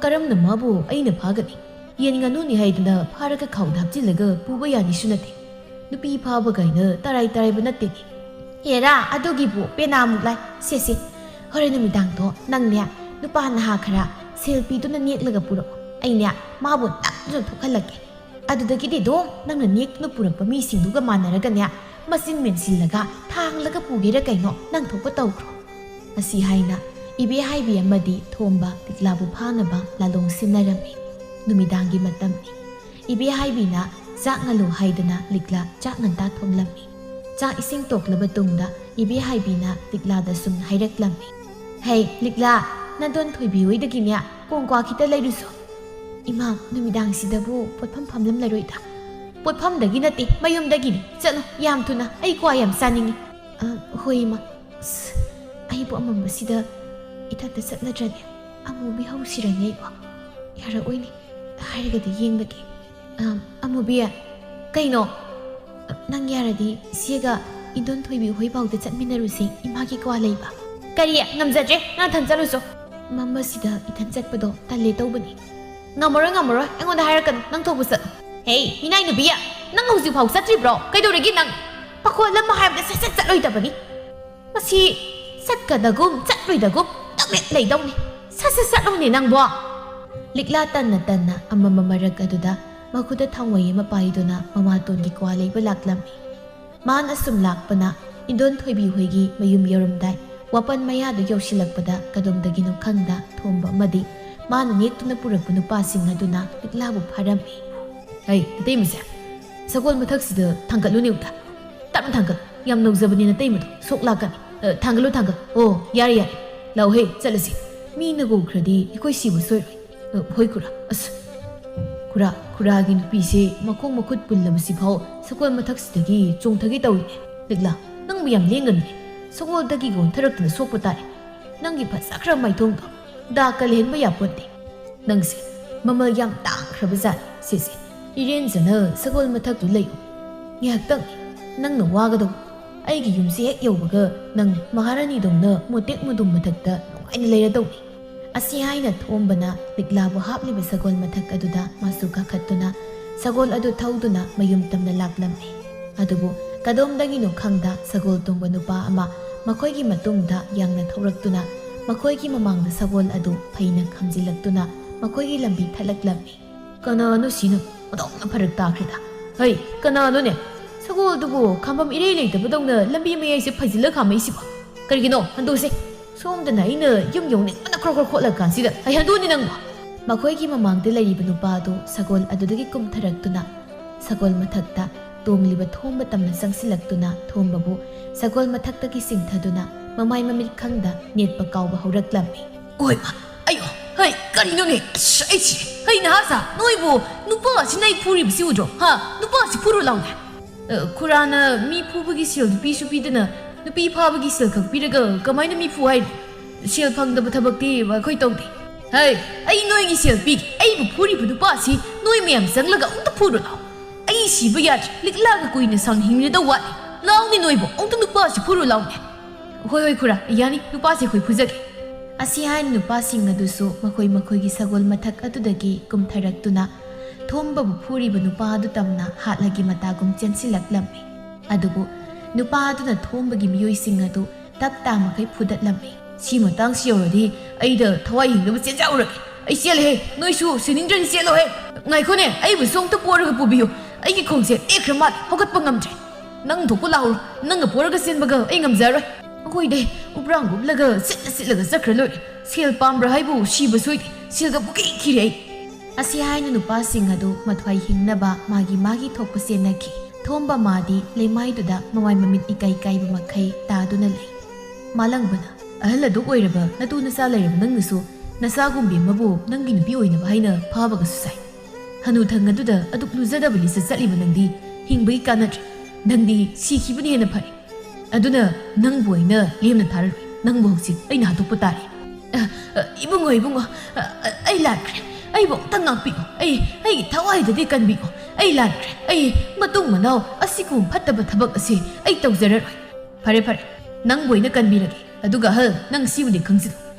ꯀꯔꯝꯅ ꯃꯥꯕꯨ ꯑꯩꯅ ꯐꯥꯒꯅꯤ ꯌꯦꯟ ꯉꯥꯅꯨꯅꯤ ꯍꯥꯏꯗꯅ ꯐꯥꯔꯒ ꯈꯥꯎꯗ ꯍꯥꯞꯆꯤꯜꯂꯒ ꯄꯨꯕ ꯌꯥꯅꯤꯁꯨ ꯅꯠꯇꯦ ꯅꯨꯄꯤ ꯐꯥꯕ ꯀꯥꯏꯅ ꯇꯔꯥꯏ ꯇꯔꯥꯏꯕ ꯅꯠꯇꯦꯅꯦ ꯍꯦꯔꯥ ꯑꯗꯨꯒꯤꯕꯨ ꯄꯦꯅꯥꯃꯨꯛ ꯂꯥꯏ ꯁꯦꯁꯦ ꯍꯣꯔꯦꯟ ꯅꯨꯃꯤꯗꯥꯡꯗꯣ ꯅꯪꯅꯦ ꯅꯨꯄꯥ ꯅꯍꯥ ꯈꯔ ꯁꯦꯜ ꯄꯤꯗꯨꯅ ꯅꯦꯛꯂꯒ ꯄꯨꯔꯛꯑꯣ ꯑꯩꯅꯦ ꯃꯥꯕꯨ ꯇꯞꯅ ꯊꯣꯛꯍꯜꯂꯛꯀꯦ ꯑꯗꯨꯗꯒꯤꯗꯤ ꯑꯗꯨꯝ ꯅꯪꯅ ꯅꯦꯛꯇꯨꯅ ꯄꯨꯔꯛꯄ ꯃꯤꯁꯤꯡꯗꯨꯒ ꯃꯥꯟꯅꯔꯒꯅꯦ ꯃꯆꯤꯟ ꯃꯦꯟꯁꯤꯜꯂꯒ ꯊꯥꯡꯂꯒ ꯄꯨꯒꯦꯔꯥ ꯀꯩꯅꯣ ꯅꯪ ꯊꯣꯛꯄ ꯇꯧꯈ꯭ꯔꯣ ꯑꯁꯤ ꯍꯥꯏꯅ ꯏꯕꯦ ꯍꯥꯏꯕꯤ ꯑꯃꯗꯤ ꯊꯣꯝꯕ ꯂꯤꯛꯂꯥꯕꯨ ꯐꯥꯅꯕ ꯂꯥꯂꯣꯡ ꯁꯤꯟꯅꯔꯝꯃꯤ ꯅꯨꯃꯤꯗꯥꯡꯒꯤ ꯃꯇꯝꯅꯤ ꯏꯕꯦ ꯍꯥꯏꯕꯤꯅ ꯆꯥꯛ ꯉꯜꯂꯨ ꯍꯥꯏꯗꯅ ꯂꯤꯛꯂꯥ ꯆꯥꯛ ꯉꯟꯇꯥ ꯊꯣꯡꯂꯝꯃꯤ ꯆꯥꯛ ꯏꯁꯤꯡ ꯇꯣꯛꯂꯕ ꯇꯨꯡꯗ ꯏꯕꯦ ꯍꯥꯏꯕꯤꯅ ꯂꯤꯛꯂꯥꯗ ꯁꯨꯝ ꯍꯥꯏꯔꯛꯂꯝꯃꯤ ꯍꯩ ꯂꯤꯛꯂꯥ ꯅꯗꯣꯟ ꯊꯣꯏꯕꯤ ꯍꯣꯏꯗꯒꯤꯅꯦ ꯀꯣꯡꯀ꯭ꯋꯥ ꯈꯤꯇ ꯂꯩꯔꯨꯁꯣ ꯏꯃꯥ ꯅꯨꯃꯤꯗꯥꯡꯁꯤꯗꯕꯨ ꯄꯣꯠꯐꯝ ꯐꯝꯂꯝꯂꯔꯣꯏꯗ ꯄꯣꯠꯐꯝꯗꯒꯤ ꯅꯠꯇꯦ ꯃꯌꯨꯝꯗꯒꯤꯅꯤ ꯆꯠꯂꯣ ꯌꯥꯝ ꯊꯨꯅ ꯑꯩ ꯀ꯭ꯋꯥ ꯌꯥꯝ ꯆꯥꯅꯤꯡꯉꯤ ꯍꯣꯏ ꯏꯃꯥ ꯑꯩꯕꯨ ꯑꯃꯝꯕꯁꯤꯗ ꯏꯊꯟꯇ ꯆꯠꯂꯗ꯭ꯔꯅꯦ ꯑꯃꯨꯕꯤ ꯍꯧꯁꯤꯔꯅꯦ ꯑꯩꯕꯨ ꯌꯥꯔꯛꯑꯣꯏꯅꯦ ꯍꯥꯏꯔꯒꯗꯤ ꯌꯦꯡꯂꯒꯦ ꯑꯃꯨꯕꯤ ꯀꯩꯅꯣ ꯅꯪ ꯌꯥꯔꯗꯤ ꯏꯆꯦꯒ ꯏꯟꯗꯣꯟ ꯊꯣꯏꯕꯤ ꯍꯣꯏ ꯐꯥꯎꯗ ꯆꯠꯃꯤꯟꯅꯔꯨꯁꯤ ꯏꯃꯥꯒꯤ ꯀ꯭ꯋꯥ ꯂꯩꯕ ꯀꯔꯤ ꯉꯝꯖꯗ꯭ꯔꯦ ꯅꯪ ꯊꯟ ꯆꯠꯂꯨꯁꯣ ꯃꯝꯕꯁꯤꯗ ꯏꯊꯟ ꯆꯠꯄꯗꯣ ꯇꯜꯂꯦ ꯇꯧꯕꯅꯤ ꯉꯝꯃꯔꯣꯏ ꯑꯩꯉꯣꯟꯗ ꯍꯥꯏꯔꯛꯀꯅꯨ ꯅꯪ ꯊꯣꯛꯄ ꯆꯠꯂꯣ ꯍꯦ ꯃꯤꯅꯥꯏ ꯅꯨꯕꯤ ꯅꯪ ꯍꯧꯖꯤꯛ ꯐꯥꯎ ꯆꯠꯇ꯭ꯔꯤꯕ꯭ꯔꯣ ꯀꯩꯗꯧꯔꯒꯦ ꯅꯪ ꯄꯥꯈꯣꯜ ꯑꯃ ꯍꯥꯏꯕꯗ ꯁꯠ ꯆꯠꯂꯣꯏꯗꯕꯅꯤ ꯃꯁꯤ ꯆꯠꯀꯗꯒꯨꯝ ꯆꯠꯂꯣꯏꯗꯒꯨꯝ ꯇꯛꯂꯦꯠ ꯂꯩꯗꯧꯅꯤ ꯁꯠ ꯆꯠꯂꯣꯅꯦ ꯅꯪꯕꯣ ꯂꯤꯛꯂꯥ ꯇꯟꯅ ꯑꯃꯃ ꯃꯔꯛ ꯑꯗꯨꯗ ꯃꯈꯨꯗ ꯊꯥꯡꯋꯩ ꯑꯃ ꯄꯥꯏꯗꯨꯅ ꯃꯃꯥꯇꯣꯟꯒꯤ ꯀ꯭ꯋꯥ ꯂꯩꯕ ꯂꯥꯛꯂꯝꯃꯤ ꯃꯥꯅ ꯁꯨꯝ ꯂꯥꯛꯄꯅ ꯏꯟꯗꯣꯟ ꯊꯣꯏꯕꯤ ꯍꯣꯏꯒꯤ ꯃꯌꯨꯝ ꯌꯧꯔꯝꯗꯥꯏ ꯋꯥꯄꯟ ꯃꯌꯥꯗꯨ ꯌꯧꯁꯤꯜꯂꯛꯄꯗ ꯀꯗꯣꯝꯗꯒꯤꯅꯣ ꯈꯪꯗ ꯊꯣꯝꯕ ꯑꯃꯗꯤ ꯃꯥꯅ ꯅꯦꯛꯇꯨꯅ ꯄꯨꯔꯛꯄ ꯅꯨꯄꯥꯁꯤꯡ ꯑꯗꯨꯅ ꯂꯤꯛꯂꯥꯕꯨ ꯐꯥꯔꯝꯃꯤ ꯍꯩ ꯅꯇꯩꯃꯁꯦ ꯁꯒꯣꯜ ꯃꯊꯛꯁꯤꯗ ꯊꯥꯡꯒꯠꯂꯨꯅꯦ ꯎꯛꯇ ꯇꯞꯅ ꯊꯥꯡꯒꯠ ꯌꯥꯝ ꯅꯧꯖꯕꯅꯤ ꯅꯇꯩꯃꯗꯣ ꯁꯣꯛ ꯂꯥꯛꯀꯅꯤ ꯊꯥꯡꯒꯠꯂꯨ ꯑꯣ ꯌꯥꯔꯦ ꯂꯥꯎꯍꯦ ꯆꯠꯂꯁꯤ ꯃꯤꯅ ꯎꯈ꯭ꯔꯗꯤ ꯑꯩꯈꯣꯏ ꯁꯤꯕ ꯁꯣꯏꯔꯣꯏ ꯍꯣꯏ ꯈꯨꯔꯥ ꯑꯁ ꯈꯨꯔꯥꯒꯤ ꯅꯨꯄꯤꯁꯦ ꯃꯈꯣꯡ ꯃꯈꯨꯠ ꯄꯨꯜꯂꯕꯁꯤꯐꯥꯎ ꯁꯒꯣꯜ ꯃꯊꯛꯁꯤꯗꯒꯤ ꯆꯣꯡꯊꯒꯦ ꯇꯧꯏꯅꯦ ꯂꯤꯛꯂꯥ ꯅꯪꯕꯨ ꯌꯥꯝ ꯂꯦꯡꯒꯅꯨꯅꯦ ꯁꯒꯣꯜꯗꯒꯤ ꯒꯣꯟꯊꯔꯛꯇꯨꯅ ꯁꯣꯛꯄ ꯇꯥꯔꯦ ꯅꯪꯒꯤ ꯐꯖꯈ꯭ꯔ ꯃꯥꯏꯊꯣꯡꯗꯣ ꯗꯥꯛꯀ ꯂꯩꯍꯟꯕ ꯌꯥꯄꯣꯠꯇꯦ ꯅꯪꯁꯦ ꯃꯃꯜ ꯌꯥꯝ ꯇꯥꯡꯈ꯭ꯔꯕꯖꯥꯠꯅꯤ ꯁꯤꯁꯦ ꯏꯔꯦꯟꯖꯅ ꯁꯒꯣꯜ ꯃꯊꯛꯇꯨ ꯂꯩꯌꯨ ꯉꯥꯏꯍꯥꯛꯇꯪ ꯅꯪꯅ ꯋꯥꯒꯗꯧꯕ ꯑꯩꯒꯤ ꯌꯨꯝꯁꯦ ꯍꯦꯛ ꯌꯧꯕꯒ ꯅꯪ ꯃꯍꯥꯔꯥꯅꯤꯗꯧꯅ ꯃꯣꯇꯦꯛ ꯃꯗꯨꯝ ꯃꯊꯛꯇ ꯅꯨꯡꯉꯥꯏꯅ ꯂꯩꯔꯗꯧꯅꯤ ꯑꯁꯤ ꯍꯥꯏꯅ ꯊꯣꯝꯕꯅ ꯂꯤꯛꯂꯥꯕꯨ ꯍꯥꯞꯂꯤꯕ ꯁꯒꯣꯜ ꯃꯊꯛ ꯑꯗꯨꯗ ꯃꯥꯁꯨ ꯀꯥꯈꯠꯇꯨꯅ ꯁꯒꯣꯜ ꯑꯗꯨ ꯊꯧꯗꯨꯅ ꯃꯌꯨꯝ ꯇꯝꯅ ꯂꯥꯛꯂꯝꯃꯤ ꯑꯗꯨꯕꯨ ꯀꯗꯣꯝꯗꯒꯤꯅꯣ ꯈꯪꯗ ꯁꯒꯣꯜ ꯇꯣꯡꯕ ꯅꯨꯄꯥ ꯑꯃ ꯃꯈꯣꯏꯒꯤ ꯃꯇꯨꯡꯗ ꯌꯥꯡꯅ ꯊꯧꯔꯛꯇꯨꯅ ꯃꯈꯣꯏꯒꯤ ꯃꯃꯥꯡꯗ ꯁꯒꯣꯜ ꯑꯗꯨ ꯐꯩꯅ ꯈꯝꯖꯤꯜꯂꯛꯇꯨꯅ ꯃꯈꯣꯏꯒꯤ ꯂꯝꯕꯤ ꯊꯠꯂꯛꯂꯝꯃꯤ ꯀꯅꯥꯅꯣ ꯁꯤꯅ ꯑꯗꯣꯝꯅ ꯐꯔꯛ ꯇꯥꯈ꯭ꯔꯦꯗ ꯍꯩ ꯀꯅꯥꯅꯣꯅꯦ ꯁꯒꯣꯜꯗꯨꯕꯨ ꯈꯥꯝꯕꯝ ꯏꯔꯩ ꯂꯩꯇꯕꯗꯧꯅ ꯂꯝꯕꯤ ꯃꯌꯥꯏꯁꯦ ꯐꯩꯖꯤꯜꯂ ꯈꯥꯝꯃꯛꯏꯁꯤꯕꯣ ꯀꯔꯤꯒꯤꯅꯣ ꯍꯟꯗꯣꯛꯁꯦ ꯁꯣꯝꯗꯅ ꯑꯩꯅ ꯌꯨꯝ ꯌꯧꯅꯤꯡꯕꯅ ꯈ꯭ꯔꯣ ꯈꯣꯠꯂꯀꯥꯟꯁꯤꯗ ꯑꯩ ꯍꯟꯗꯣꯛꯅꯤ ꯅꯪꯕꯣ ꯃꯈꯣꯏꯒꯤ ꯃꯃꯥꯡꯗ ꯂꯩꯔꯤꯕ ꯅꯨꯄꯥ ꯑꯗꯨ ꯁꯒꯣꯜ ꯑꯗꯨꯗꯒꯤ ꯀꯨꯝꯊꯔꯛꯇꯨꯅ ꯁꯒꯣꯜ ꯃꯊꯛꯇ ꯇꯣꯡꯂꯤꯕ ꯊꯣꯝꯕ ꯇꯝꯅ ꯆꯪꯁꯤꯜꯂꯛꯇꯨꯅ ꯊꯣꯝꯕꯕꯨ ꯁꯒꯣꯜ ꯃꯊꯛꯇꯒꯤ ꯆꯤꯡꯊꯗꯨꯅ ꯃꯃꯥꯏ ꯃꯃꯤꯠ ꯈꯪꯗ ꯅꯦꯠꯄ ꯀꯥꯎꯕ ꯍꯧꯔꯛꯂꯝꯃꯤ ꯑꯣꯏꯃ ꯑꯌꯣ ꯍꯩ ꯀꯔꯤꯅꯣꯅꯦ ꯑꯁ ꯑꯩꯁꯤ ꯍꯩ ꯅꯍꯥꯁꯥ ꯅꯣꯏꯕꯨ ꯅꯨꯄꯥꯁꯤꯅ ꯑꯩ ꯐꯨꯔꯤꯕꯁꯤ ꯎꯗ꯭ꯔꯣ ꯅꯨꯄꯥꯁꯤ ꯐꯨꯔꯨ ꯂꯥꯎꯅꯦ ꯈꯨꯔꯥꯅ ꯃꯤ ꯐꯨꯕꯒꯤ ꯁꯦꯜ ꯄꯤꯁꯨ ꯄꯤꯗꯅ ꯅꯨꯄꯤ ꯐꯥꯕꯒꯤ ꯁꯦꯜ ꯈꯛ ꯄꯤꯔꯒ ꯀꯃꯥꯏꯅ ꯃꯤ ꯐꯨ ꯍꯥꯏꯅꯣ ꯁꯦꯜ ꯐꯪꯗꯕ ꯊꯕꯛꯇꯤ ꯑꯩꯈꯣꯏ ꯇꯧꯗꯦ ꯍꯩ ꯑꯩ ꯅꯣꯏꯒꯤ ꯁꯦꯜ ꯄꯤꯒꯦ ꯑꯩꯕꯨ ꯐꯨꯔꯤꯕ ꯅꯨꯄꯥꯁꯤ ꯅꯣꯏ ꯃꯌꯥꯝ ꯆꯪꯂꯒ ꯑꯃꯨꯛꯇ ꯐꯨꯔꯨ ꯂꯥꯎ ꯑꯩ ꯁꯤꯕ ꯌꯥꯗ꯭ꯔꯦ ꯂꯤꯛꯂꯥꯒ ꯀꯨꯏꯅ ꯁꯥꯡꯅ ꯍꯤꯡꯒꯗꯧ ꯋꯥꯠꯂꯤ ꯂꯥꯎꯅꯦ ꯅꯣꯏꯕꯨ ꯑꯃꯨꯛꯇ ꯅꯨꯄꯥꯁꯤ ꯐꯨꯔꯨ ꯂꯥꯎꯅꯦ ꯍꯣꯏ ꯈꯨꯔꯥ ꯌꯥꯅꯤ ꯅꯨꯄꯥꯁꯦ ꯑꯩꯈꯣꯏ ꯐꯨꯖꯒꯦ ꯑꯁꯤ ꯍꯥꯏꯅ ꯅꯨꯄꯥꯁꯤꯡ ꯑꯗꯨꯁꯨ ꯃꯈꯣꯏꯒꯤ ꯁꯒꯣꯜ ꯃꯊꯛ ꯑꯗꯨꯗꯒꯤ ꯀꯨꯝꯊꯔꯛꯇꯨꯅ ꯊꯣꯝꯕꯕꯨ ꯐꯨꯔꯤꯕ ꯅꯨꯄꯥ ꯑꯗꯨ ꯇꯝꯅ ꯍꯥꯠꯂꯒꯤ ꯃꯇꯥꯒꯨꯝ ꯆꯦꯟꯁꯤꯜꯂꯛꯂꯝꯃꯤ ꯑꯗꯨꯕꯨ नुपा अदुना थोंबगी मियोइसिंग अदु तप तामखै फुदतलम्मी सी मतांग सी यौरदि अइदा थवाई हिंदब चेंजाउरगे अइ चेलहे नोइसु सिनिंद्रनि चेलोहे ngaikone aibu songta poraga pubiyo aigi khongse ekramat hogatpa ngamdre nang thoku laur nang poraga sinbaga ai ngamjaroi akoi de ubrang gublaga sitlaga sakra loi sel pambra haibu shiba soi silga buki khirei asi haina nupa sing adu mathwai hingnaba magi thokpa senaki thomba madi lemai duda mamai mamit ikai kai ba makhai taduna lei malangbana ahla du oiraba natu nasa leiraba nang nasu nasa gumbi mabu nangi nubi oina haina phabaga susai hanu thang aduda aduk luzadabali sa saliba nangdi hingbai kanatri nangdi sikhibani hena phari aduna nang boina lemna tharar nang bohsi aina hatokpa tari ibungo ai lakre ai bo tangakpi ai thawai dadi kanbi ai lakre ai matung manau asikum phattaba thabak ase ai tawjararoi phare nang boina kanbirage aduga hal nang siwdi khangsi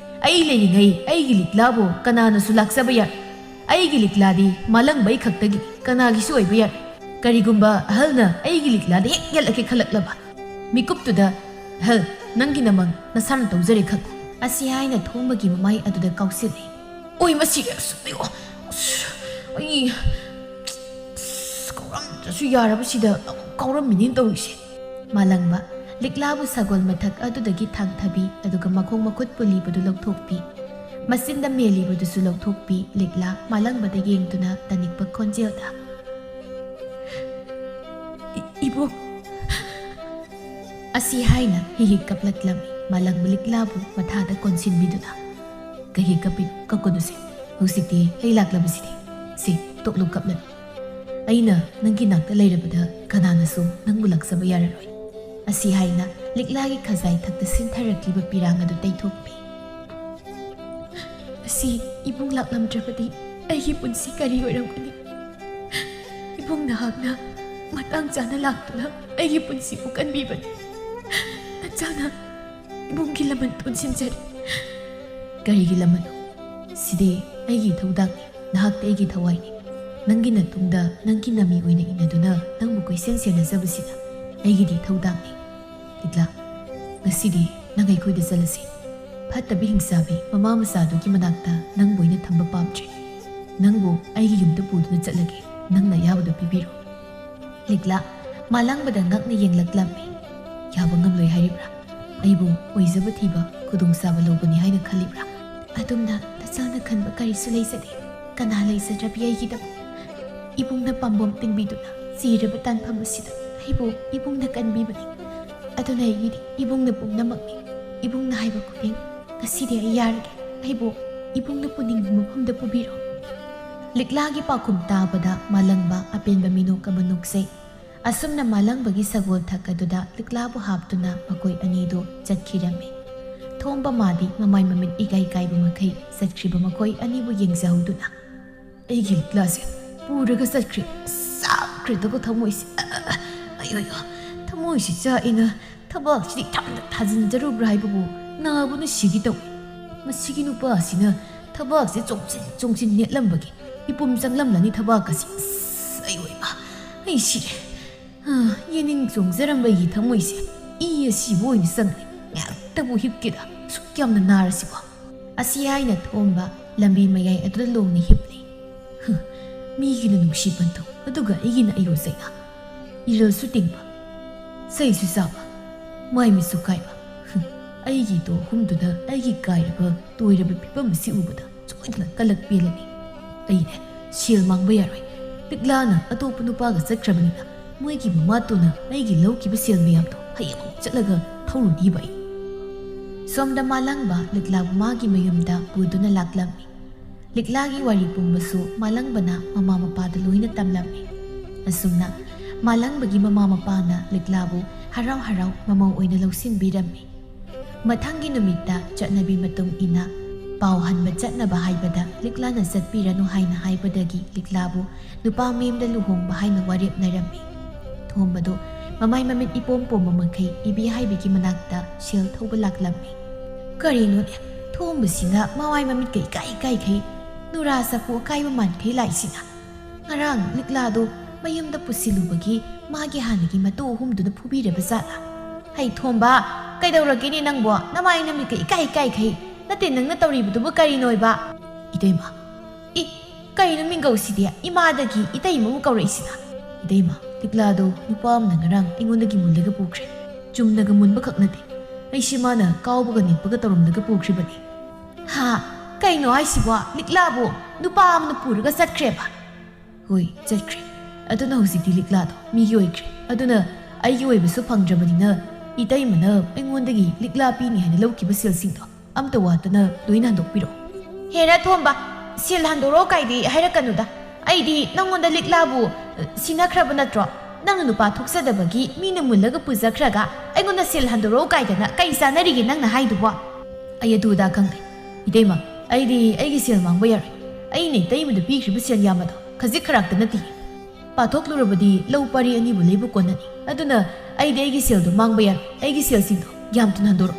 ai leiringai ai gilikla bo kanana sulaksaba yar aigi likladi malang bai khaktagi kanagi su oiba yar karigumba halna aigi likladi hek yalake khalaklaba mikuptuda hal nangi namang nasan tawjare khak asi haina thomagi mamai aduda kausile oi masi suyo ai kauram su yaraba sida kauram minin tawise malangba liklabu sagol mathak adudagi thang thabi aduga makhong makhut puli badu lokthokpi masinda meli budu sulok thokpi likla malang bada yengtuna tanikpa khonjelda ibo asi haina hi kaplatlami malang liklabu mathada konsin biduna kahi kapin kakoduse husiti heilaklabasiti si toklu kaplan aina nangi nakta leirabada kananasu nangulak saba yararoi asi haina liklagi khazai thakta sintharakliba piranga du taithokpi si ibung laklam drapati ai punsi kari oiramkani ibung nahakna matang jana laktuna ai punsi bukan biban achana ibung gilaman punsin jar kari gilaman side ai gi thaudak nahak te gi thawai ni nangi na tungda nangi nami oina inaduna nangbu koisen sena zabasina ai gi di thaudak ni litla ngasidi nangai khoida salasi Phattabi hingsabi mama masadugi manakta nang boina thamba pamtre nangbo aigi yumda puduna chatlage nangna yabadu pibiro likla malangbada ngakna yenglaklammi yaba ngamloi haribra aibu oizaba thiba khudung saba lobani haina khalibra adumna tasana khanba kari sulaisade kana laisadrabi aigi dam ibungna pambom tingbiduna siraba tanpham asida aibu ibungna kanbibani aduna aigi ibungna pumnamakni ibungna haiba khuding kasidi ayarge aibo ibungna puning mufamda pubiro liklagi pakum tabada malangba apenba minu kamanukse asumna malangbagi sagol thakaduda liklabu haptuna makoi anido chatkirame thomba madi mamai mamin igai kaiba makai satkriba makoi anibu yengzauduna aigi liklase puraga satkri sakri dago thamoisi ayo thamoisi cha ina thabak sidi thamda thajinjaru braibu 나부는 시기도 마시기 누빠시나 타박세 종신 넷람버기 이쁨장람라니 타박까지 아이고 이마 아이 시래 예닝 종세람바이 타모이세 이에 시보이니 쌍네 약다부 힙기다 숙기 없는 나라시고 아시아이나 톰바 람비 마야이 아드랄롱니 힙니 미기는 눅시반도 아두가 이기나 이로세나 이럴 수띵바 세이수 사바 마이미수 가이바 aigi to humduda aigi kairaba toiraba pipam si ubada choidna kalak pelani aine shil mangba yaroi tiklana atopu nupa ga sakrabani moi gi mama to na aigi lauki ba sel miyam to hayam chatlaga thoru di bai somda malangba likla ma gi mayumda buduna laklami liklagi wari pumbasu malangbana mama mapa da loina tamlami asumna malangbagi mama mapa na liklabu harau mama oina lausin birammi Mathangi numita chatnabi matung ina pauhan ba chatnaba haibada liklana satpiranu haina haibadagi liklabu nupa memda luhong ba haina warip narami thombado mamai mamit ipom mamakai ibi haibiki manakta shil thoba laklammi karino ne thombasina mawai mamit kai nura sapu kai man kai laisina ngarang liklado mayumda pusilubagi magi hanagi matu humduna phubireba zala hai thomba kaidaurageni nangbo namai nami kai kai kai kai nate nangna tawribudu kari noiba idema I kai na mingau sidia imadagi itaima mu kauraisina idema liklado nupam nangarang ingonagi mullaga pukre chumnaga munba khaknate ai simana kawbaga nitbaga tarumnaga pukribani ha kai no ai siwa liklabo nupam na puraga satkreba hoi chatkre aduna hositi liklado mi yoikre aduna ai yoibasu phangdrabanina itaimana ingondagi likla pini hana lawkiba silsingdo amta watana loina handokpiro hera thomba sil handoro kaidi hairakanuda aidi nangonda liklabu sinakraba natro nang nupa thoksadabagi mina mullaga pujakhraga aingonda sil handoro kaidana kai sanarigi nangna haiduwa ayaduda khangde idema aidi aigi sil mangba yar aine taimuda pikriba sil yamado khazik kharakta nati pathoklurbadi lawpari ani bu leibu konani aduna aidi aigi sil do mangba yar aigi sil singdo yamtun handoro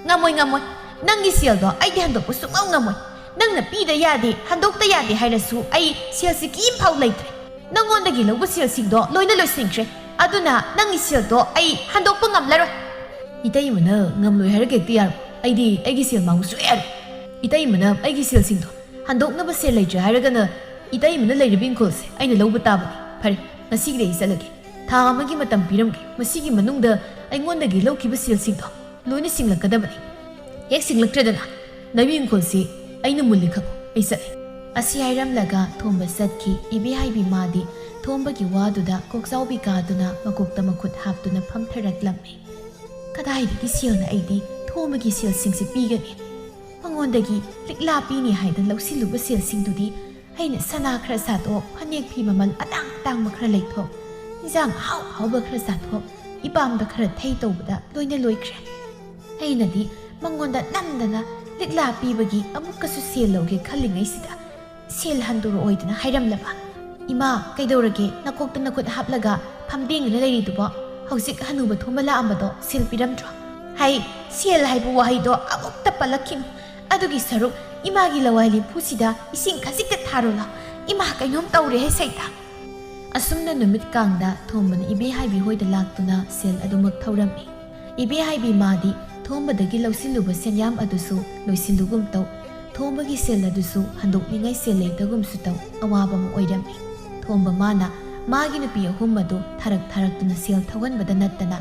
ngamoi ngamoi nangi sil do aidi handokpu sungau ngamoi nangna pida yade handokta yade hairasu ai sil sikim phau leitre nangonda lauba sil singdo loina loisingkre aduna nangi sil do ai handokpa ngamlaro itaimana ngamloi harage tiyar aidi aigi sil mangsu yar itaimana aigi sil singdo handoknaba sil leitre haragana itaimana leiribin khulse aina lauba tabani phare ngasigi dei salage tha amagi matam piramge masigi manungda aingondagi laukiba sil singdo loina singlakadabani ek singlakredana nabin khulse aina mullikha ai sale asi hairamlaga thomba satki ibi haibi madi thombagi waduda koksaubi kaduna makokta makhut haptuna phamtharaklammi kadaidagi silna aidi thombagi sil singsi pigani mangondagi likla pini haidan lausiluba sil singdudi aina sana khra sato phanek phi mamal atang tang makhra leitho nijang hau hauba khra sato ipamda khra thei tobda loina loikre ainadi mangonda namdana likla pibagi amukkasu sel loge khallingai sida sel handuru oidna hairamlaba ima kaidorage nakokta nakut haplaga phamdengna leiriduba hauzik hanuba thomala ambado sel piramdro hai sel haibu wahaido amukta palakim adugi saruk imagi lawali phusida ising khazikta tharola ima kainom tawre hai saita asumna numit kangda thombana ibe haibi hoida laktuna sel adumak thaurammi ibe haibi madi thombadagi lausiluba senyam adusu loisilugum taw thombagi sel adusu handokningai sel leitagumsu taw awabam oirami thomba mana magi nupi ahum adu tharak tuna sel thawanbada nattana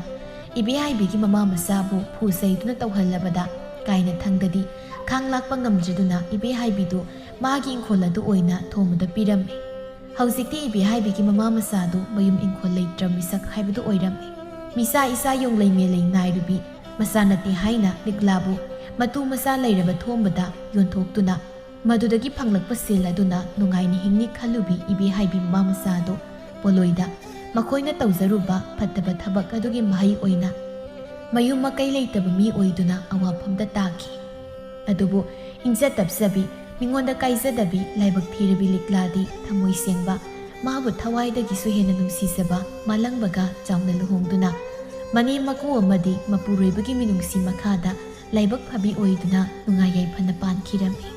ibe haibigi mama masabu phusaiduna tawhallabada kaina thangdadi khanglakpa ngamjaduna ibe haibidu magi inkhol adu oina thombada pirami hauzikti ibe haibigi mama masadu mayum inkhol leitrami sak haibadu oirami misa isa yong leime lei nairubi masanati haina liklabu matu masa leiraba thombada yonthoktuna madudagi phanglakpa sel aduna nungaini hingni khalubi ibe haibi mama masado poloida makoina tawzaruba phattaba thabak adugi mahai oina mayum makai leitaba mi oiduna awaphamda taki adubu ingja tapsabi mingonda kaizadabi laibak thirabi likladi thamoi sengba mabu thawaidagi suhena nungsisaba malangbaga chauna luhongduna mani maku amadi mapuroibagi minungsi makhada laibak phabi oiduna nungayai phana pankirami